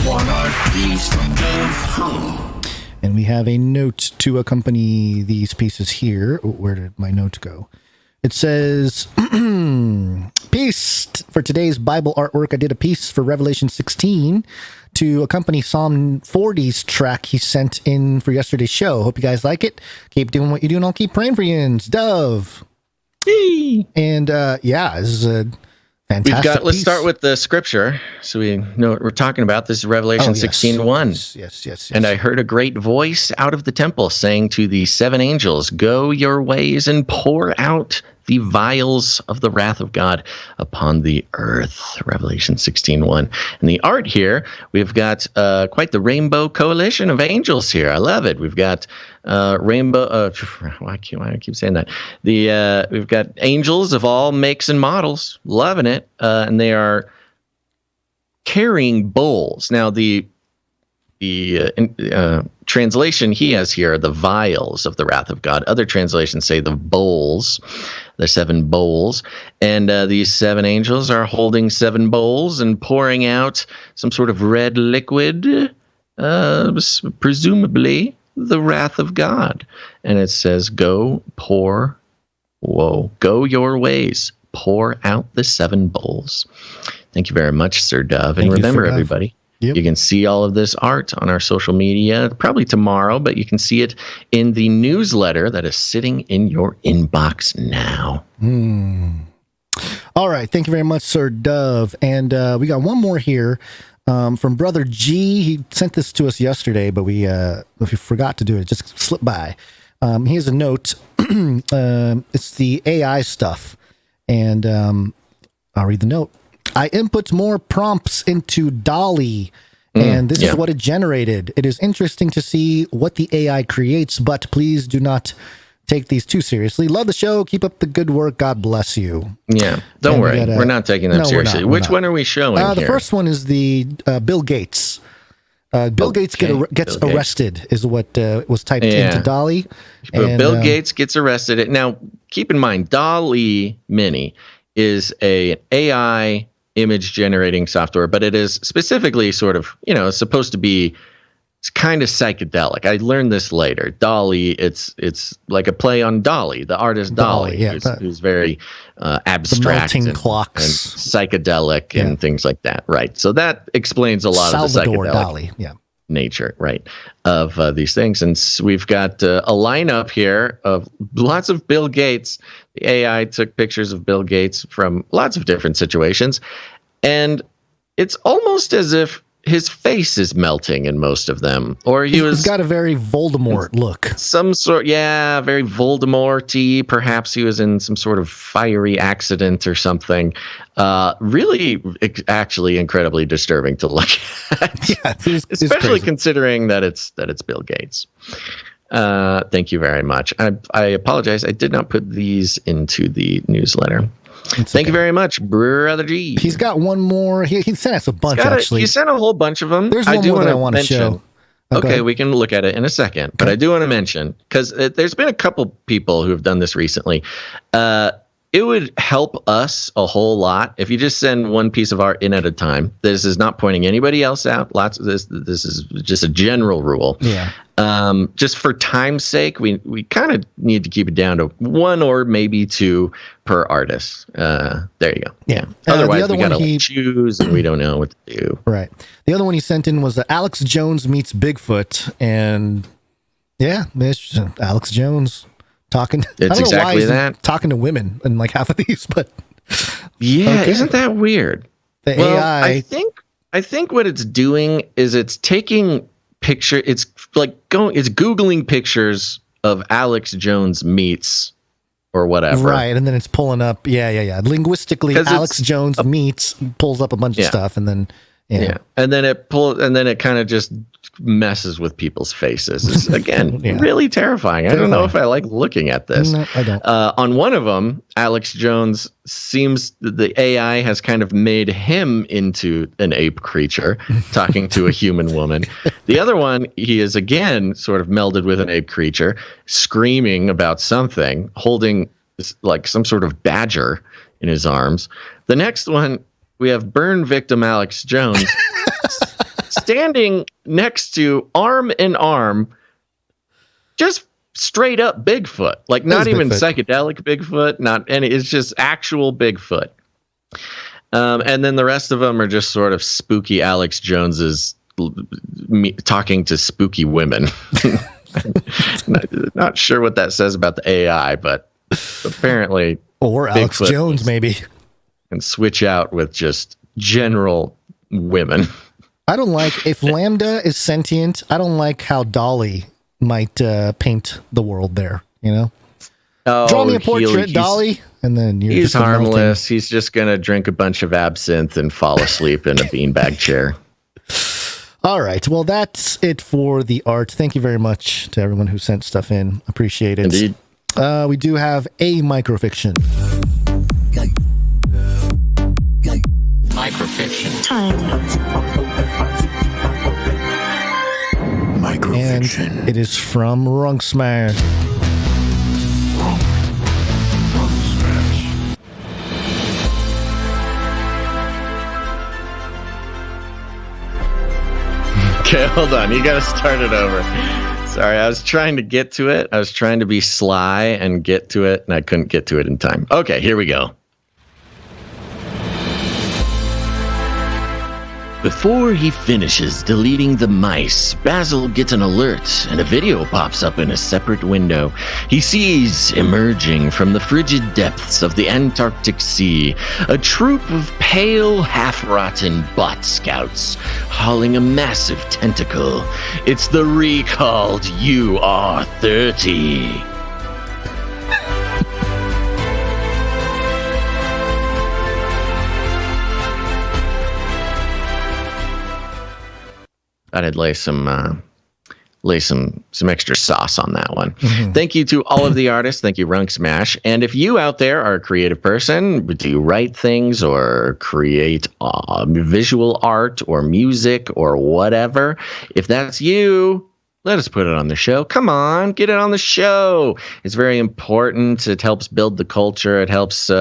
One art piece from Dove. And we have a note to accompany these pieces here. Oh, where did my note go? It says, peace for today's Bible artwork. I did a piece for Revelation 16 to accompany Psalm 40's track he sent in for yesterday's show. Hope you guys like it. Keep doing what you do, and I'll keep praying for you. And Dove. And this is a fantastic Let's start with the scripture so we know what we're talking about. This is Revelation 16:1. Yes. And I heard a great voice out of the temple saying to the 7 angels, "Go your ways and pour out the vials of the wrath of God upon the earth." Revelation 16:1. And the art here, we've got quite the rainbow coalition of angels here. I love it. We've got rainbow. Why do I keep saying that? We've got angels of all makes and models. Loving it. And they are carrying bowls. Now the translation he has here are the vials of the wrath of God. Other translations say the bowls, the 7 bowls. And these 7 angels are holding 7 bowls and pouring out some sort of red liquid, presumably the wrath of God. And it says, go your ways, pour out the 7 bowls. Thank you very much, Sir Dove. And remember, everybody, you can see all of this art on our social media, probably tomorrow, but you can see it in the newsletter that is sitting in your inbox now. All right. Thank you very much, Sir Dove. And we got one more here from Brother G. He sent this to us yesterday, but we forgot to do it. It just slipped by. He has a note. It's the AI stuff. And I'll read the note. I input more prompts into DALL-E, and this is what it generated. It is interesting to see what the AI creates, but please do not take these too seriously. Love the show. Keep up the good work. God bless you. Yeah, don't worry. We're not taking them seriously. Which one are we showing The first one is the Bill Gates. Bill Gates gets arrested is what was typed into DALL-E. Bill Gates gets arrested. Now, keep in mind, DALL-E Mini is a AI image generating software, but it is specifically sort of, supposed to be, it's kind of psychedelic. I learned this later. DALL-E, it's like a play on Dolly, the artist Dolly, who's very abstract and psychedelic and things like that. Right. So that explains a lot of the psychedelic Dolly. nature, right, of these things. And we've got a lineup here of lots of Bill Gates. The AI took pictures of Bill Gates from lots of different situations. And it's almost as if his face is melting in most of them. Or he's got a very Voldemort look. Some sort, very Voldemort-y. Perhaps he was in some sort of fiery accident or something. Really, actually incredibly disturbing to look at. Especially considering that it's Bill Gates. Thank you very much. I apologize. I did not put these into the newsletter. Thank you very much, Brother G. He's got one more. He sent us a bunch, actually. He sent a whole bunch of them. There's one more that I want to show. Okay, we can look at it in a second. But I do want to mention, because there's been a couple people who have done this recently. It would help us a whole lot if you just send one piece of art in at a time. This is not pointing anybody else out. This is just a general rule. Yeah. Just for time's sake, we kind of need to keep it down to 1 or maybe 2 per artist. There you go. Yeah. Otherwise, we got to choose, and we don't know what to do. Right. The other one he sent in was Alex Jones meets Bigfoot, and yeah, it's Alex Jones talking. It's exactly that. Talking to women in like half of these, but yeah, okay. Isn't that weird? The AI. I think what it's doing is it's taking picture. It's it's Googling pictures of Alex Jones meets or whatever. Right, and then it's pulling up. Yeah. Linguistically, Alex Jones meets pulls up a bunch of stuff, and then and then it kind of just messes with people's faces. It's, again, really terrifying. I don't know if I like looking at this. No, I don't. On one of them, Alex Jones seems the AI has kind of made him into an ape creature talking to a human woman. The other one, he is again sort of melded with an ape creature, screaming about something, holding like some sort of badger in his arms. The next one, we have burn victim Alex Jones standing next to arm in arm, just straight up Bigfoot, like not even psychedelic Bigfoot, not any. It's just actual Bigfoot. And then the rest of them are just sort of spooky Alex Jones's talking to spooky women. Not sure what that says about the AI, but apparently, or Alex Bigfoot Jones maybe. And switch out with just general women. I don't like, if Lambda is sentient, I don't like how Dolly might paint the world there, you know? Oh, draw me a portrait, Dolly, and then you're he's just harmless. melting. He's just going to drink a bunch of absinthe and fall asleep in a beanbag chair. All right. Well, that's it for the art. Thank you very much to everyone who sent stuff in. Appreciate it. Indeed. We do have a microfiction. Microfiction. And it is from Runksmar. Okay, hold on. You got to start it over. Sorry, I was trying to get to it. I was trying to be sly and get to it, and I couldn't get to it in time. Okay, here we go. Before he finishes deleting the mice, Basil gets an alert and a video pops up in a separate window. He sees, emerging from the frigid depths of the Antarctic Sea, a troop of pale, half-rotten bot scouts hauling a massive tentacle. It's the recalled UR-30. I'd lay some extra sauce on that one. Mm-hmm. Thank you to all of the artists. Thank you, Runk Smash. And if you out there are a creative person, do you write things or create visual art or music or whatever? If that's you, let us put it on the show. Come on, get it on the show. It's very important. It helps build the culture. It helps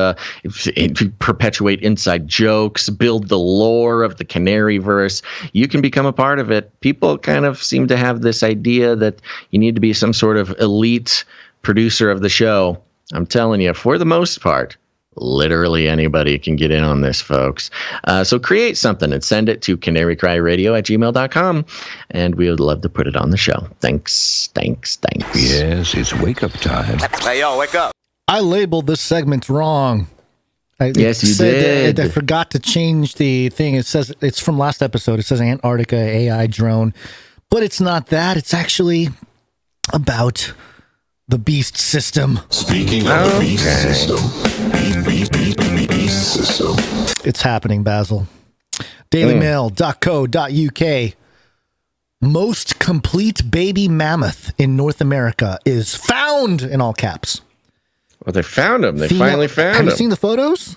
perpetuate inside jokes, build the lore of the Canaryverse. You can become a part of it. People kind of seem to have this idea that you need to be some sort of elite producer of the show. I'm telling you, for the most part, literally anybody can get in on this, folks. So create something and send it to CanaryCry.Radio@gmail.com, and we would love to put it on the show. Thanks. Yes, it's wake-up time. Hey, yo, wake up. I labeled this segment wrong. Yes, you did. I forgot to change the thing. It says it's from last episode. It says Antarctica AI drone, but it's not that. It's actually about the beast system. Speaking of the beast system. Beast system. It's happening, Basil. DailyMail.co.uk. Most complete baby mammoth in North America is found, in all caps. Well, they found him. They finally found him. Have you seen the photos?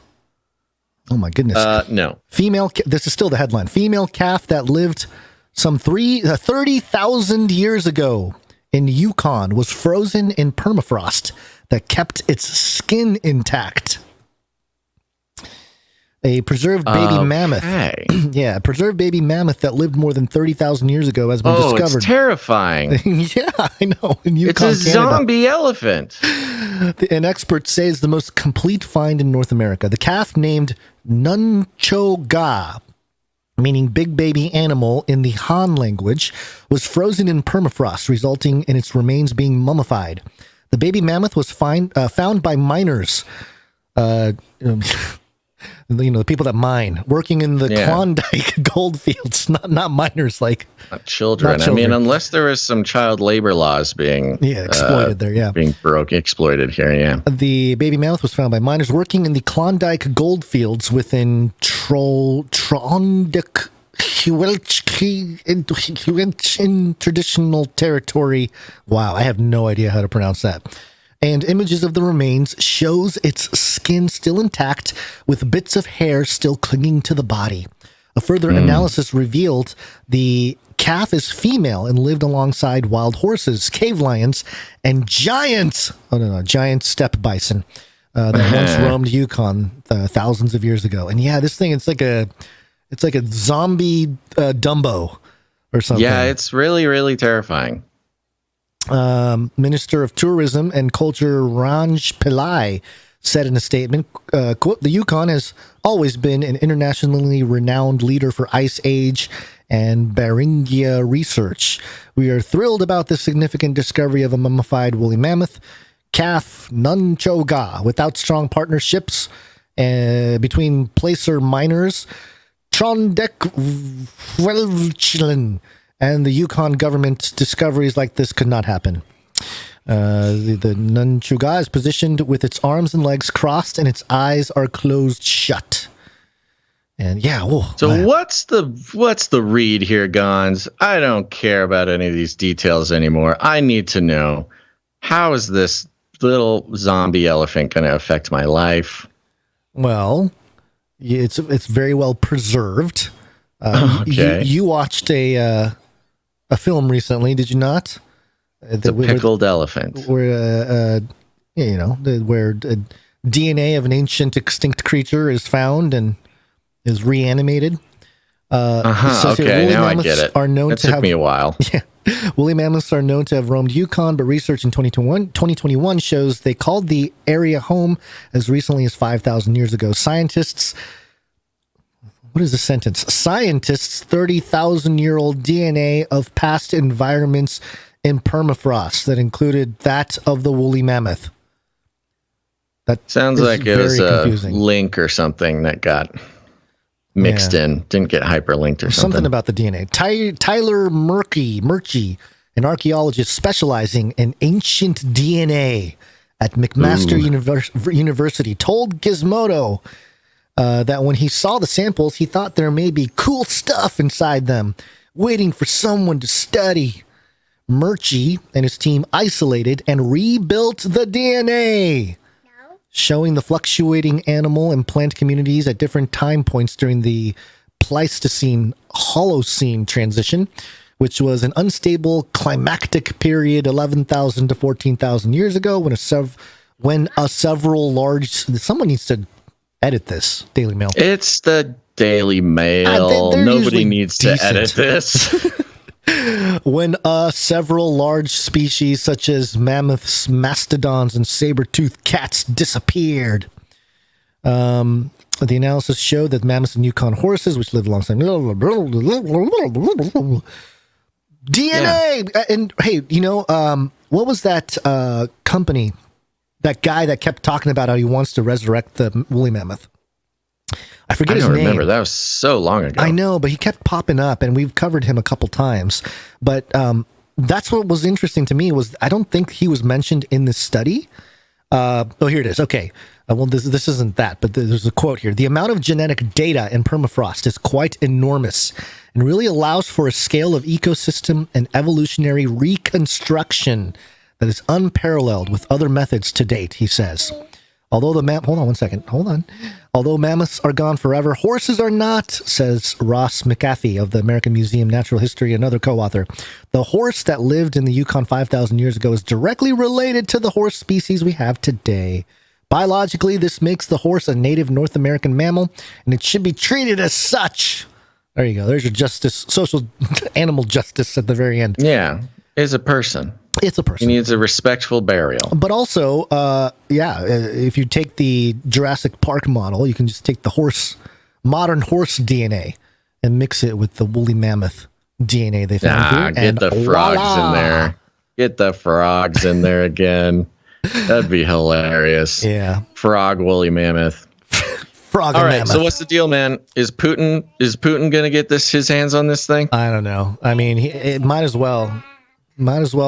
Oh, my goodness. No. This is still the headline. Female calf that lived some 30,000 years ago in Yukon was frozen in permafrost that kept its skin intact. A preserved baby mammoth. Yeah, a preserved baby mammoth that lived more than 30,000 years ago has been discovered. It's terrifying. Yeah, I know. In It's Yukon, a zombie elephant. And experts say it's the most complete find in North America. The calf, named Nunchoga, meaning big baby animal in the Han language, was frozen in permafrost, resulting in its remains being mummified. The baby mammoth was found by miners. The people that mine, working in the Klondike gold fields, not miners, not children. I mean, unless there was some child labor laws being exploited there, being exploited here, yeah. The baby mammoth was found by miners working in the Klondike gold fields within Trondheim in traditional territory. Wow, I have no idea how to pronounce that. And images of the remains shows its skin still intact with bits of hair still clinging to the body. A further analysis revealed the calf is female and lived alongside wild horses, cave lions, and giant steppe bison that once roamed Yukon thousands of years ago. And yeah, this thing, it's like a zombie Dumbo or something. Yeah, it's really, really terrifying. Minister of Tourism and Culture Ranj Pillai said in a statement, quote, "The Yukon has always been an internationally renowned leader for Ice Age and Beringia research. We are thrilled about this significant discovery of a mummified woolly mammoth calf, Nunchoga, without strong partnerships between placer miners, Trondheim and the Yukon government. Discoveries like this could not happen." The Nunchoga is positioned with its arms and legs crossed and its eyes are closed shut. And what's the read here, Gonz? I don't care about any of these details anymore. I need to know, how is this little zombie elephant going to affect my life? Well, it's very well preserved. Okay. You watched a film recently, did you not? The pickled elephant. Where where DNA of an ancient extinct creature is found and is reanimated. Okay, now I get it. It took me a while. Yeah. Woolly mammoths are known to have roamed Yukon, but research in 2021 shows they called the area home as recently as 5,000 years ago. Scientists, what is the sentence? Scientists, 30,000-year-old DNA of past environments in permafrost that included that of the woolly mammoth. That sounds like it was confusing. A link or something that got mixed in, didn't get hyperlinked or something. Something about the DNA. Tyler Murchie, an archaeologist specializing in ancient DNA at McMaster University, told Gizmodo that when he saw the samples, he thought there may be cool stuff inside them, waiting for someone to study. Murchie and his team isolated and rebuilt the DNA, showing the fluctuating animal and plant communities at different time points during the Pleistocene-Holocene transition, which was an unstable climactic period 11,000 to 14,000 years ago when several large... Someone needs to edit this, Daily Mail. It's the Daily Mail. Nobody needs to edit this. When several large species such as mammoths, mastodons, and saber-toothed cats disappeared. The analysis showed that mammoths and Yukon horses, which lived alongside DNA. Yeah. And hey, what was that company, that guy that kept talking about how he wants to resurrect the woolly mammoth? I forget his name. I don't remember. That was so long ago. I know, but he kept popping up, and we've covered him a couple times. But that's what was interesting to me was I don't think he was mentioned in this study. Here it is. Okay. Well, this isn't that, but there's a quote here. The amount of genetic data in permafrost is quite enormous and really allows for a scale of ecosystem and evolutionary reconstruction that is unparalleled with other methods to date, he says. Although Although mammoths are gone forever, horses are not, says Ross McAfee of the American Museum of Natural History, another co-author. The horse that lived in the Yukon 5,000 years ago is directly related to the horse species we have today. Biologically, this makes the horse a native North American mammal, and it should be treated as such. There you go. There's your justice, social animal justice at the very end. Yeah, it's a person. It's a person. He needs a respectful burial. But also, if you take the Jurassic Park model, you can just take the modern horse DNA and mix it with the woolly mammoth DNA they found here. Get the frogs in there. Get the frogs in there again. That'd be hilarious. Yeah. Frog woolly mammoth. Frog All right, mammoth. so what's the deal, man? Is Putin going to get his hands on this thing? I don't know. I mean, it might as well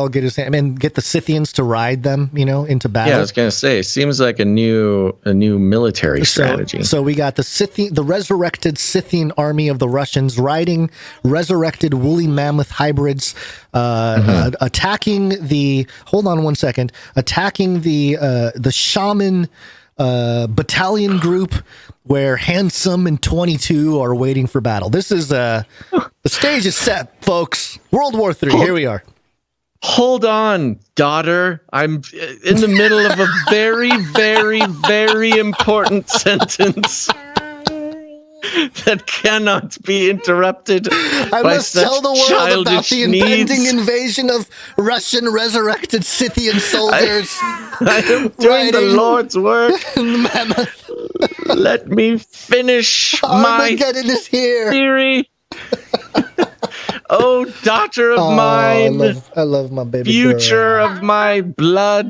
get his hand. I mean, get the Scythians to ride them, into battle. Yeah, I was going to say, seems like a new military strategy. So we got the resurrected Scythian army of the Russians riding resurrected woolly mammoth hybrids, attacking the. Hold on one second. Attacking the Shaman battalion group, where Handsome and 22 are waiting for battle. This is the stage is set, folks. World War III. Here we are. Hold on, daughter. I'm in the middle of a very, very, very important sentence that cannot be interrupted. I must tell the world about the impending invasion of Russian resurrected Scythian soldiers. I am doing the Lord's work. Let me finish my is here. theory. Oh, daughter of mine. I love my baby future girl. Of my blood.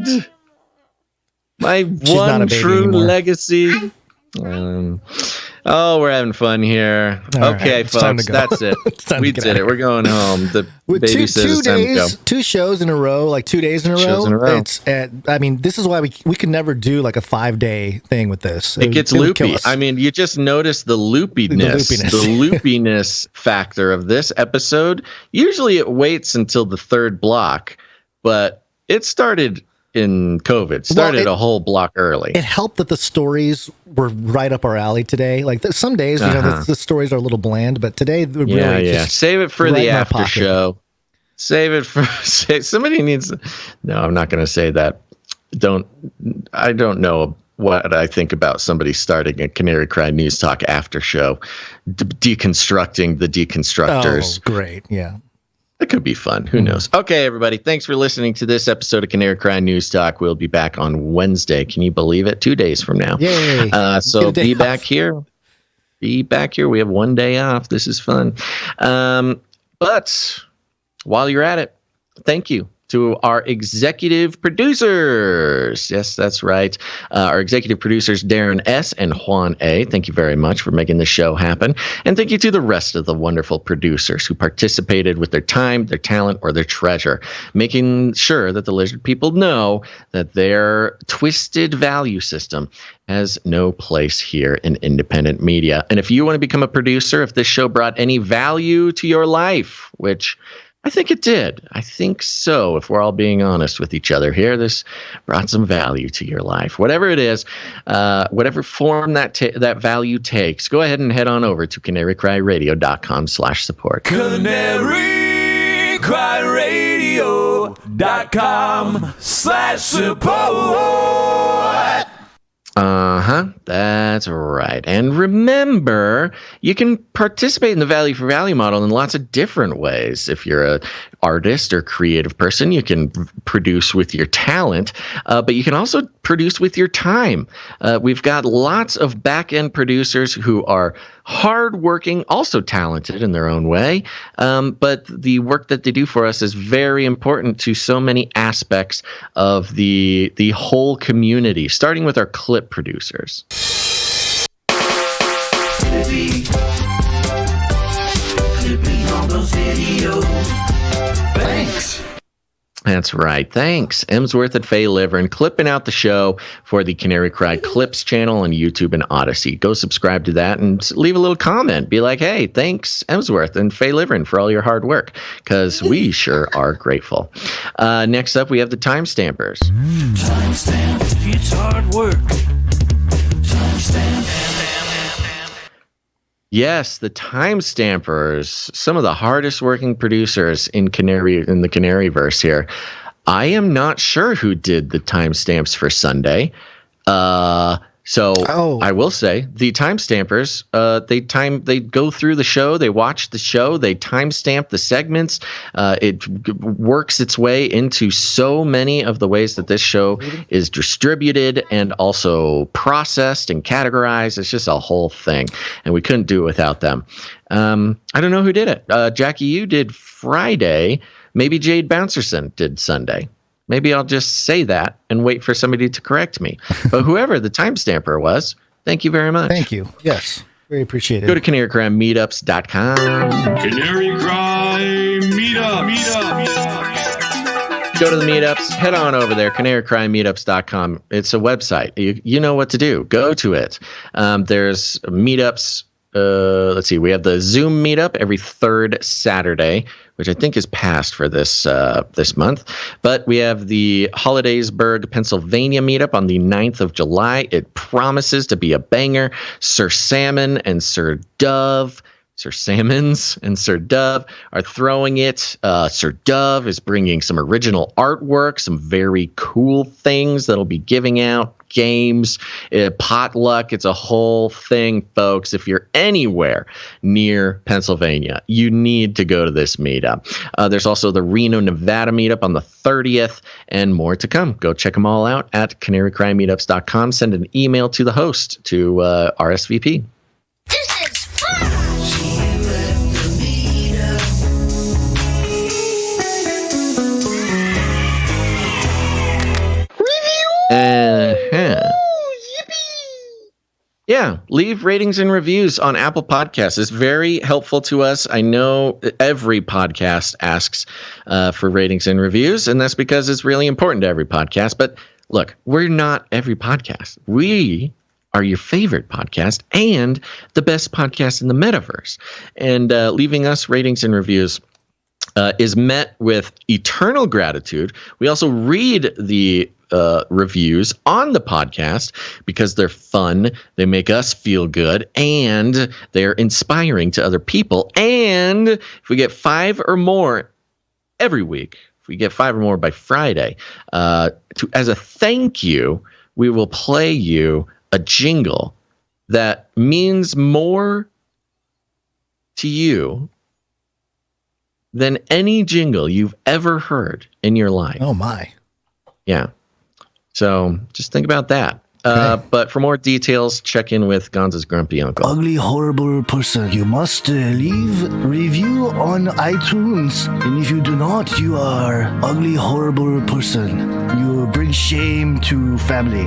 My She's one true anymore. legacy. We're having fun here. All okay, right, it's time folks, to go. that's it. We did it. We're going home. The With baby says it's time to go. two shows in a row, like 2 days in a row. It's this is why we could never do like a 5-day thing with this. It gets would kill loopy. us. I mean, you just notice the loopiness. The loopiness factor of this episode. Usually it waits until the third block, but it started in COVID. Started a whole block early. It helped that the stories were right up our alley today. Like some days, the stories are a little bland, but today, just save it for right the in our after pocket. show. Save it for somebody needs. No, I'm not going to say that. I don't know what I think about somebody starting a Canary Cry News Talk after show, deconstructing the deconstructors. Oh, great. Yeah. It could be fun. Who knows? Okay, everybody. Thanks for listening to this episode of Canary Cry News Talk. We'll be back on Wednesday. Can you believe it? 2 days from now. Yay. So be back here. Be back here. We have 1 day off. This is fun. But while you're at it, thank you to our executive producers. Yes, that's right. Our executive producers, Darren S. and Juan A. Thank you very much for making the show happen. And thank you to the rest of the wonderful producers who participated with their time, their talent, or their treasure, making sure that the lizard people know that their twisted value system has no place here in independent media. And if you want to become a producer, if this show brought any value to your life, which I think it did. I think so. If we're all being honest with each other here, this brought some value to your life. Whatever it is, whatever form that value takes, go ahead and head on over to CanaryCryRadio.com/support. CanaryCryRadio.com/support. That's right. And remember, you can participate in the value for value model in lots of different ways. If you're an artist or creative person, you can produce with your talent, but you can also produce with your time. We've got lots of back-end producers who are hardworking, also talented in their own way, but the work that they do for us is very important to so many aspects of the whole community, starting with our clip producers. Flippy on those videos. Thanks. That's right. Thanks, Emsworth and Faye Liverin, clipping out the show for the Canary Cry Clips channel on YouTube and Odyssey. Go subscribe to that and leave a little comment. Be like, hey, thanks, Emsworth and Faye Liverin, for all your hard work, because we sure are grateful. Next up, we have the Timestampers. Timestamp, it's hard work. Timestamp. Yes, the Timestampers, some of the hardest working producers in the Canaryverse here. I am not sure who did the timestamps for Sunday. I will say the timestampers, they go through the show, they watch the show, they timestamp the segments. It works its way into so many of the ways that this show is distributed and also processed and categorized. It's just a whole thing, and we couldn't do it without them. I don't know who did it. Jackie, you did Friday. Maybe Jade Bouncerson did Sunday. Maybe I'll just say that and wait for somebody to correct me. But whoever the timestamper was, thank you very much. Thank you. Yes, very appreciated. Go to CanaryCry.Meetups.com. CanaryCry Meetup. Go to the meetups. Head on over there, CanaryCry.Meetups.com. It's a website. You know what to do. Go to it. There's meetups. Let's see. We have the Zoom meetup every third Saturday, which I think is past for this month. But we have the Hollidaysburg, Pennsylvania meetup on the 9th of July. It promises to be a banger. Sir Salmons and Sir Dove are throwing it. Sir Dove is bringing some original artwork, some very cool things that'll be giving out. Games, potluck. It's a whole thing, folks. If you're anywhere near Pennsylvania, you need to go to this meetup. There's also the Reno, Nevada meetup on the 30th and more to come. Go check them all out at CanaryCry.Meetups.com. Send an email to the host to RSVP. This is fun! Yeah, leave ratings and reviews on Apple Podcasts. It's very helpful to us. I know every podcast asks for ratings and reviews, and that's because it's really important to every podcast. But look, we're not every podcast. We are your favorite podcast and the best podcast in the metaverse. And leaving us ratings and reviews is met with eternal gratitude. We also read the reviews on the podcast because they're fun, they make us feel good, and they're inspiring to other people. And if we get 5 or more every week, if we get 5 or more by Friday, as a thank you, we will play you a jingle that means more to you than any jingle you've ever heard in your life. Oh my. Yeah. So just think about that. Okay. But for more details, check in with Gonz's grumpy uncle. Ugly, horrible person. You must leave review on iTunes. And if you do not, you are ugly, horrible person. You bring shame to family.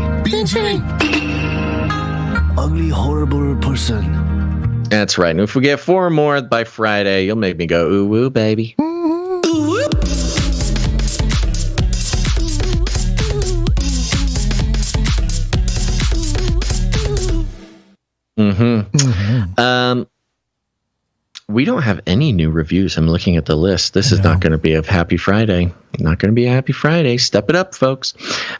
Ugly, horrible person. That's right. And if we get 4 more by Friday, you'll make me go, ooh, woo, baby. We don't have any new reviews. I'm looking at the list. This is not going to be a happy Friday. Not going to be a happy Friday. Step it up, folks.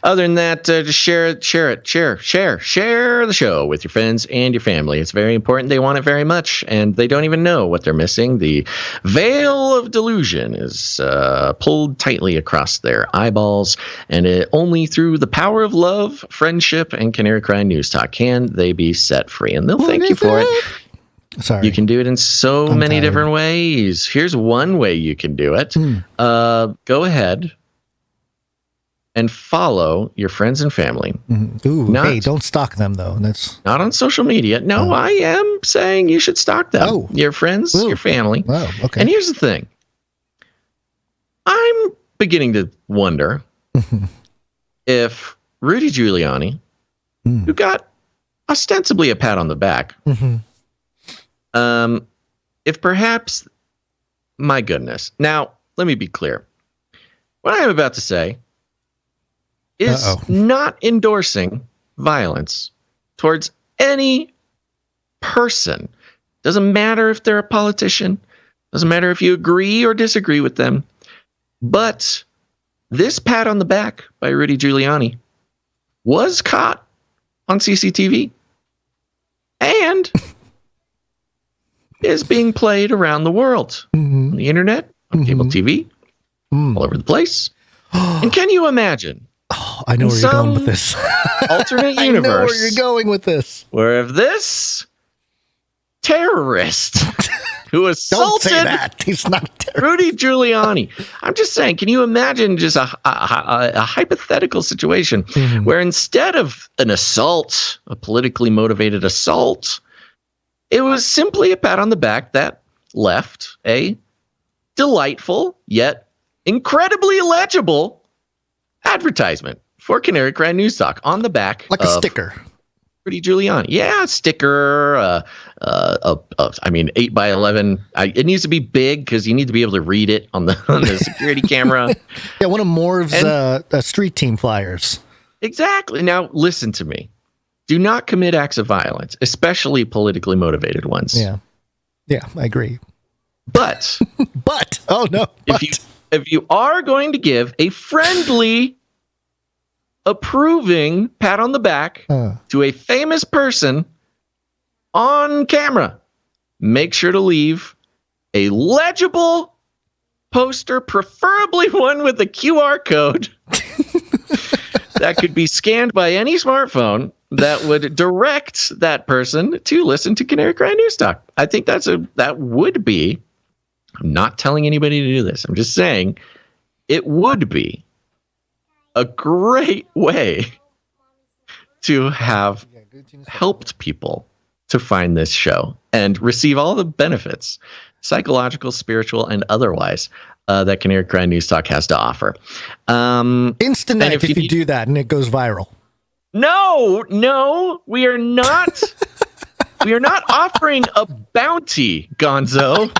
Other than that, just share the show with your friends and your family. It's very important. They want it very much, and they don't even know what they're missing. The veil of delusion is pulled tightly across their eyeballs, and only through the power of love, friendship, and Canary Cry News Talk can they be set free. And they'll thank you for it. Sorry. You can do it in so many different ways. Here's one way you can do it. Go ahead and follow your friends and family. Ooh, hey, don't stalk them, though. That's not on social media. No, I am saying you should stalk them. Oh. Your friends, your family. Oh, okay. And here's the thing. I'm beginning to wonder if Rudy Giuliani, who got ostensibly a pat on the back, if perhaps, my goodness. Now, let me be clear. What I am about to say is not endorsing violence towards any person. Doesn't matter if they're a politician. Doesn't matter if you agree or disagree with them. But this pat on the back by Rudy Giuliani was caught on CCTV and is being played around the world on the internet, on cable TV, all over the place. And can you imagine I know where you're going with this. Alternate universe. I know where you're going with this. Where if this terrorist who assaulted Don't say that. He's not a terrorist. Rudy Giuliani. I'm just saying, can you imagine just a hypothetical situation where instead of an assault, a politically motivated assault, it was simply a pat on the back that left a delightful yet incredibly illegible advertisement for Canary Cry News Talk on the back, like a sticker. Rudy Giuliani, yeah, sticker. I mean, 8x11. It needs to be big because you need to be able to read it on the security camera. Yeah, one of Morv's street team flyers. Exactly. Now, listen to me. Do not commit acts of violence, especially politically motivated ones. Yeah, I agree. But, if you are going to give a friendly, approving pat on the back to a famous person on camera, make sure to leave a legible poster, preferably one with a QR code that could be scanned by any smartphone that would direct that person to listen to Canary Cry News Talk. I think that would be, I'm not telling anybody to do this, I'm just saying it would be a great way to have helped people to find this show and receive all the benefits, psychological, spiritual, and otherwise, that Canary Cry News Talk has to offer. Instant if you do that and it goes viral. No, we are not. We are not offering a bounty, Gonzo.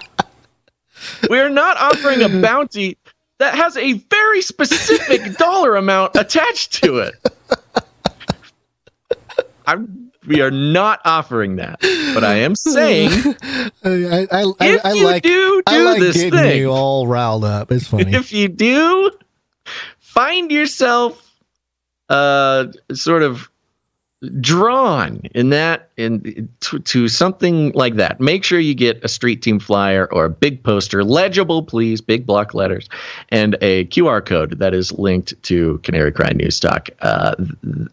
We are not offering a bounty that has a very specific dollar amount attached to it. We are not offering that, but I am saying, I like this getting thing, you all riled up. It's funny. If you do find yourself sort of drawn to something like that, make sure you get a street team flyer or a big poster, legible, please, big block letters, and a QR code that is linked to Canary Cry News Talk.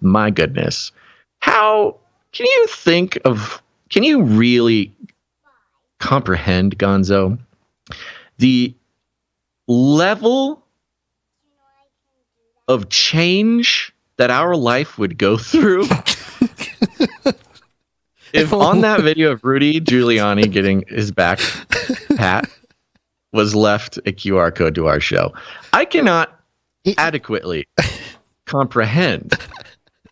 My goodness, how can you really comprehend, Gonzo, the level of change that our life would go through if on that video of Rudy Giuliani getting his back pat was left a QR code to our show? I cannot adequately comprehend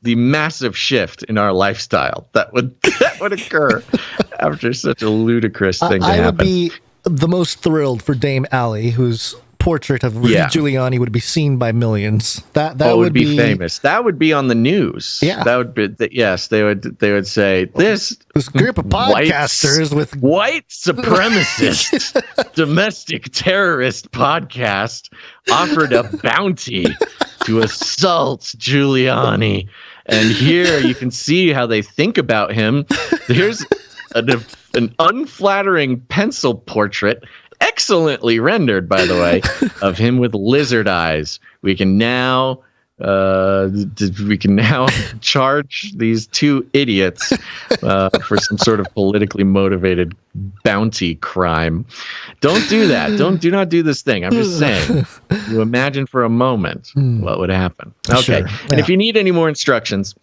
the massive shift in our lifestyle that would occur after such a ludicrous thing to happen. I would be the most thrilled for Dame Allie, whose portrait of Rudy Giuliani would be seen by millions. That would be famous. That would be on the news. Yeah, that would be. Yes, they would say this group of podcasters with white supremacist domestic terrorist podcast offered a bounty to assault Giuliani, and here you can see how they think about him. Here's an unflattering pencil portrait, excellently rendered, by the way, of him with lizard eyes. We can now charge these two idiots for some sort of politically motivated bounty crime. Don't do that. Do not do this thing. I'm just saying. You imagine for a moment what would happen. Okay. Sure. And if you need any more instructions,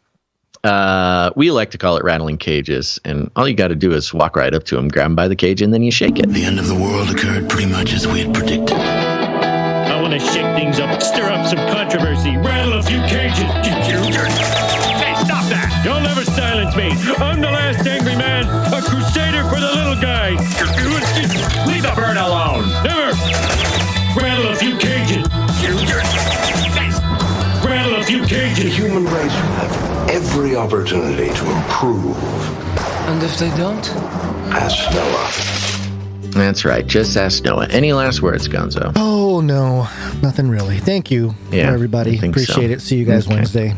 we like to call it rattling cages, and all you got to do is walk right up to him, grab him by the cage, and then you shake it. The end of the world occurred pretty much as we had predicted. I want to shake things up, stir up some controversy, rattle a few cages. Hey, stop that! You'll never silence me. I'm the last angry man, a crusader for the little guy. Leave the bird alone. Never. Rattle a few cages. Rattle a few cages. The human race will have every opportunity to improve. And if they don't? Ask Noah. That's right. Just ask Noah. Any last words, Gonzo? Oh, no. Nothing really. Thank you, everybody. Appreciate it. See you guys Wednesday.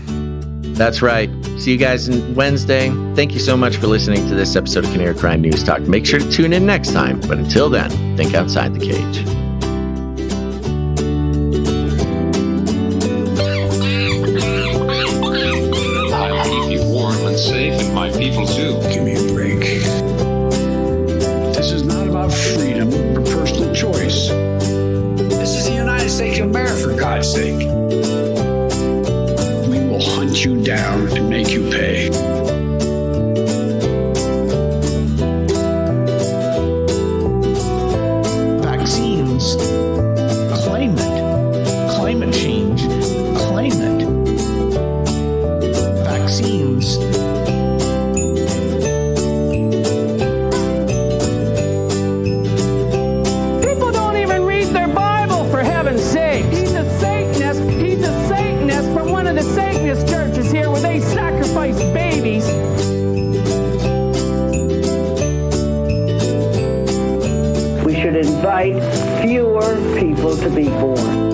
That's right. See you guys on Wednesday. Thank you so much for listening to this episode of Canary Cry News Talk. Make sure to tune in next time. But until then, think outside the cage. hunt you down and make you pay. Vaccines, claim it. Climate change, claim it. Vaccines. People don't even read their Bible, for heaven's sake. He's a Satanist. He's a Satanist from one of the Satanist churches here where they sacrifice babies. We should invite fewer people to be born.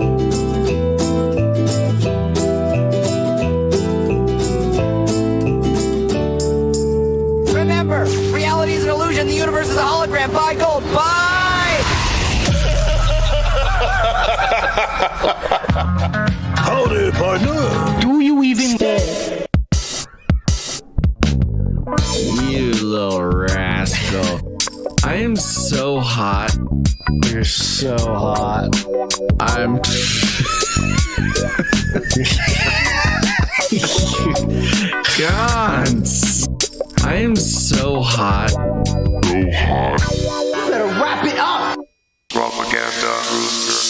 Remember, reality is an illusion. The universe is a hologram. Buy gold. Buy! Howdy, partner. Do you even... You little rascal. I am so hot. You're so hot. I'm... Gonz. I am so hot. So hot. You better wrap it up! Propaganda rooster.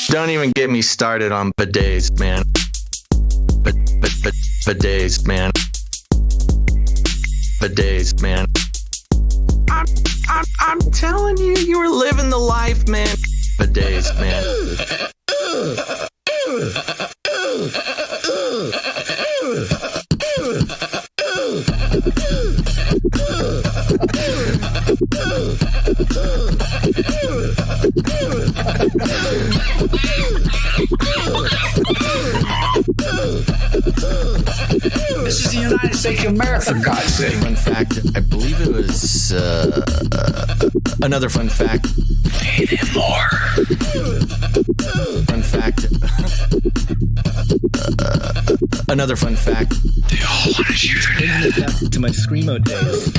Don't even get me started on bidets, man. Bidets, man. Bidets, man. I'm telling you, you were living the life, man. Bidets, man. This is the United States of America, for God's sake. Fun fact, I believe it was another fun fact. Pay them more. Fun fact. Another fun fact. They all want to shoot her Taking it back to my Screamo days.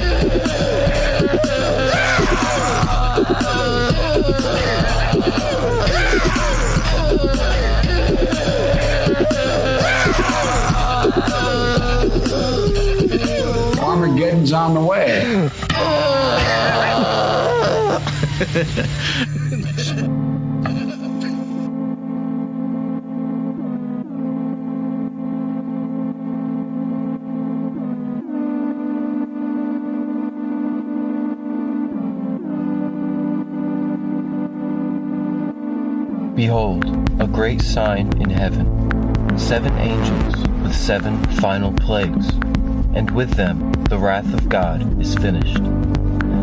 Armageddon's on the way. Behold, a great sign in heaven, 7 angels with 7 final plagues, and with them the wrath of God is finished.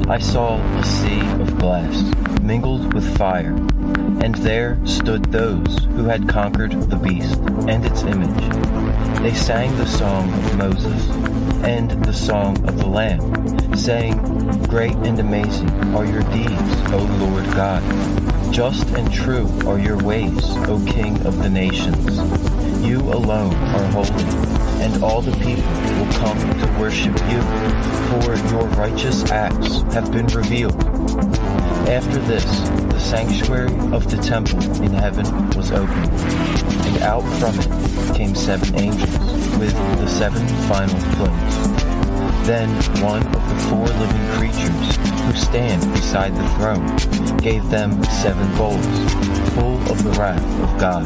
I saw a sea of glass, mingled with fire, and there stood those who had conquered the beast and its image. They sang the song of Moses and the song of the Lamb, saying, Great and amazing are your deeds, O Lord God. Just and true are your ways, O King of the nations. You alone are holy, and all the people will come to worship you, for your righteous acts have been revealed. After this, the sanctuary of the temple in heaven was opened, and out from it came 7 angels with the 7 final plagues. Then one of the 4 living creatures who stand beside the throne gave them 7 bowls, full of the wrath of God.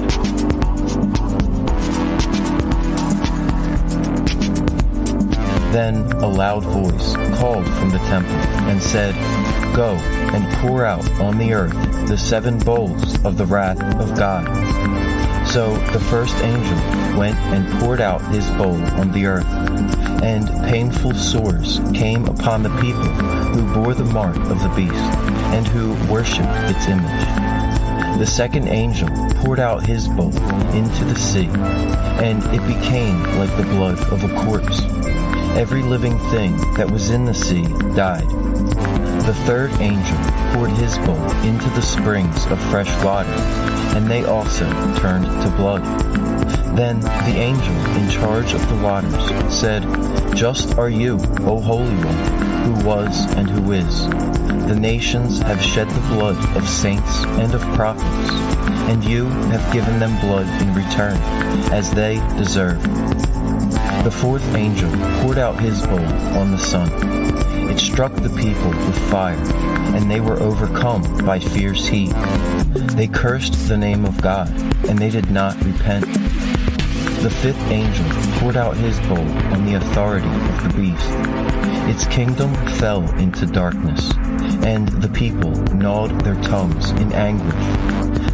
Then a loud voice called from the temple and said, Go and pour out on the earth the 7 bowls of the wrath of God. So the first angel went and poured out his bowl on the earth, and painful sores came upon the people who bore the mark of the beast and who worshipped its image. The second angel poured out his bowl into the sea, and it became like the blood of a corpse. Every living thing that was in the sea died. The third angel poured his bowl into the springs of fresh water, and they also turned to blood. Then the angel in charge of the waters said, Just are you, O Holy One, who was and who is, the nations have shed the blood of saints and of prophets, and you have given them blood in return, as they deserve. The fourth angel poured out his bowl on the sun. It struck the people with fire, and they were overcome by fierce heat. They cursed the name of God, and they did not repent. The fifth angel poured out his bowl on the authority of the beast. Its kingdom fell into darkness, and the people gnawed their tongues in anguish.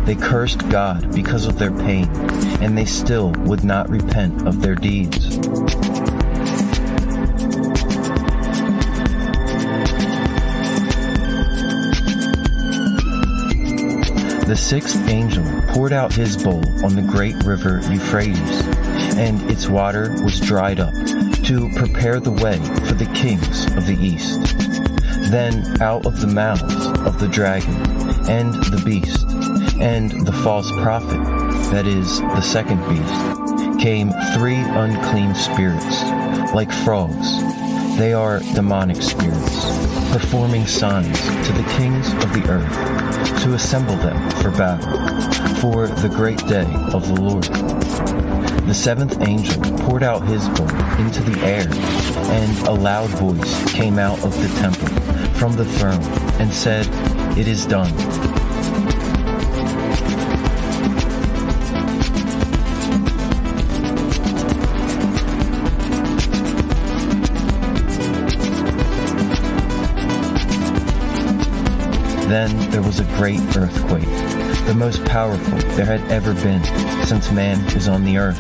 They cursed God because of their pain, and they still would not repent of their deeds. The sixth angel poured out his bowl on the great river Euphrates, and its water was dried up, to prepare the way for the kings of the east. Then out of the mouths of the dragon, and the beast, and the false prophet, that is, the second beast, came 3 unclean spirits, like frogs. They are demonic spirits, performing signs to the kings of the earth, to assemble them for battle, for the great day of the Lord. The seventh angel poured out his bowl into the air, and a loud voice came out of the temple from the throne and said, "It is done." Then there was a great earthquake, the most powerful there had ever been since man was on the earth.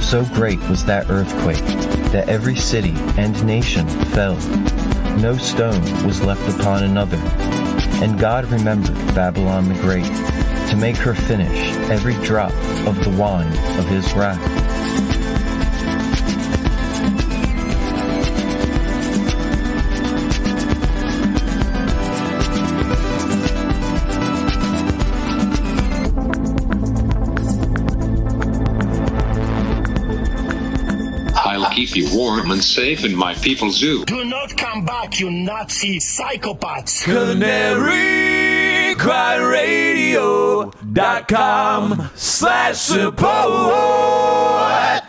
So great was that earthquake that every city and nation fell. No stone was left upon another. And God remembered Babylon the Great, to make her finish every drop of the wine of his wrath. Keep you warm and safe in my people's zoo. Do not come back, you Nazi psychopaths. CanaryCry.Radio.com/support.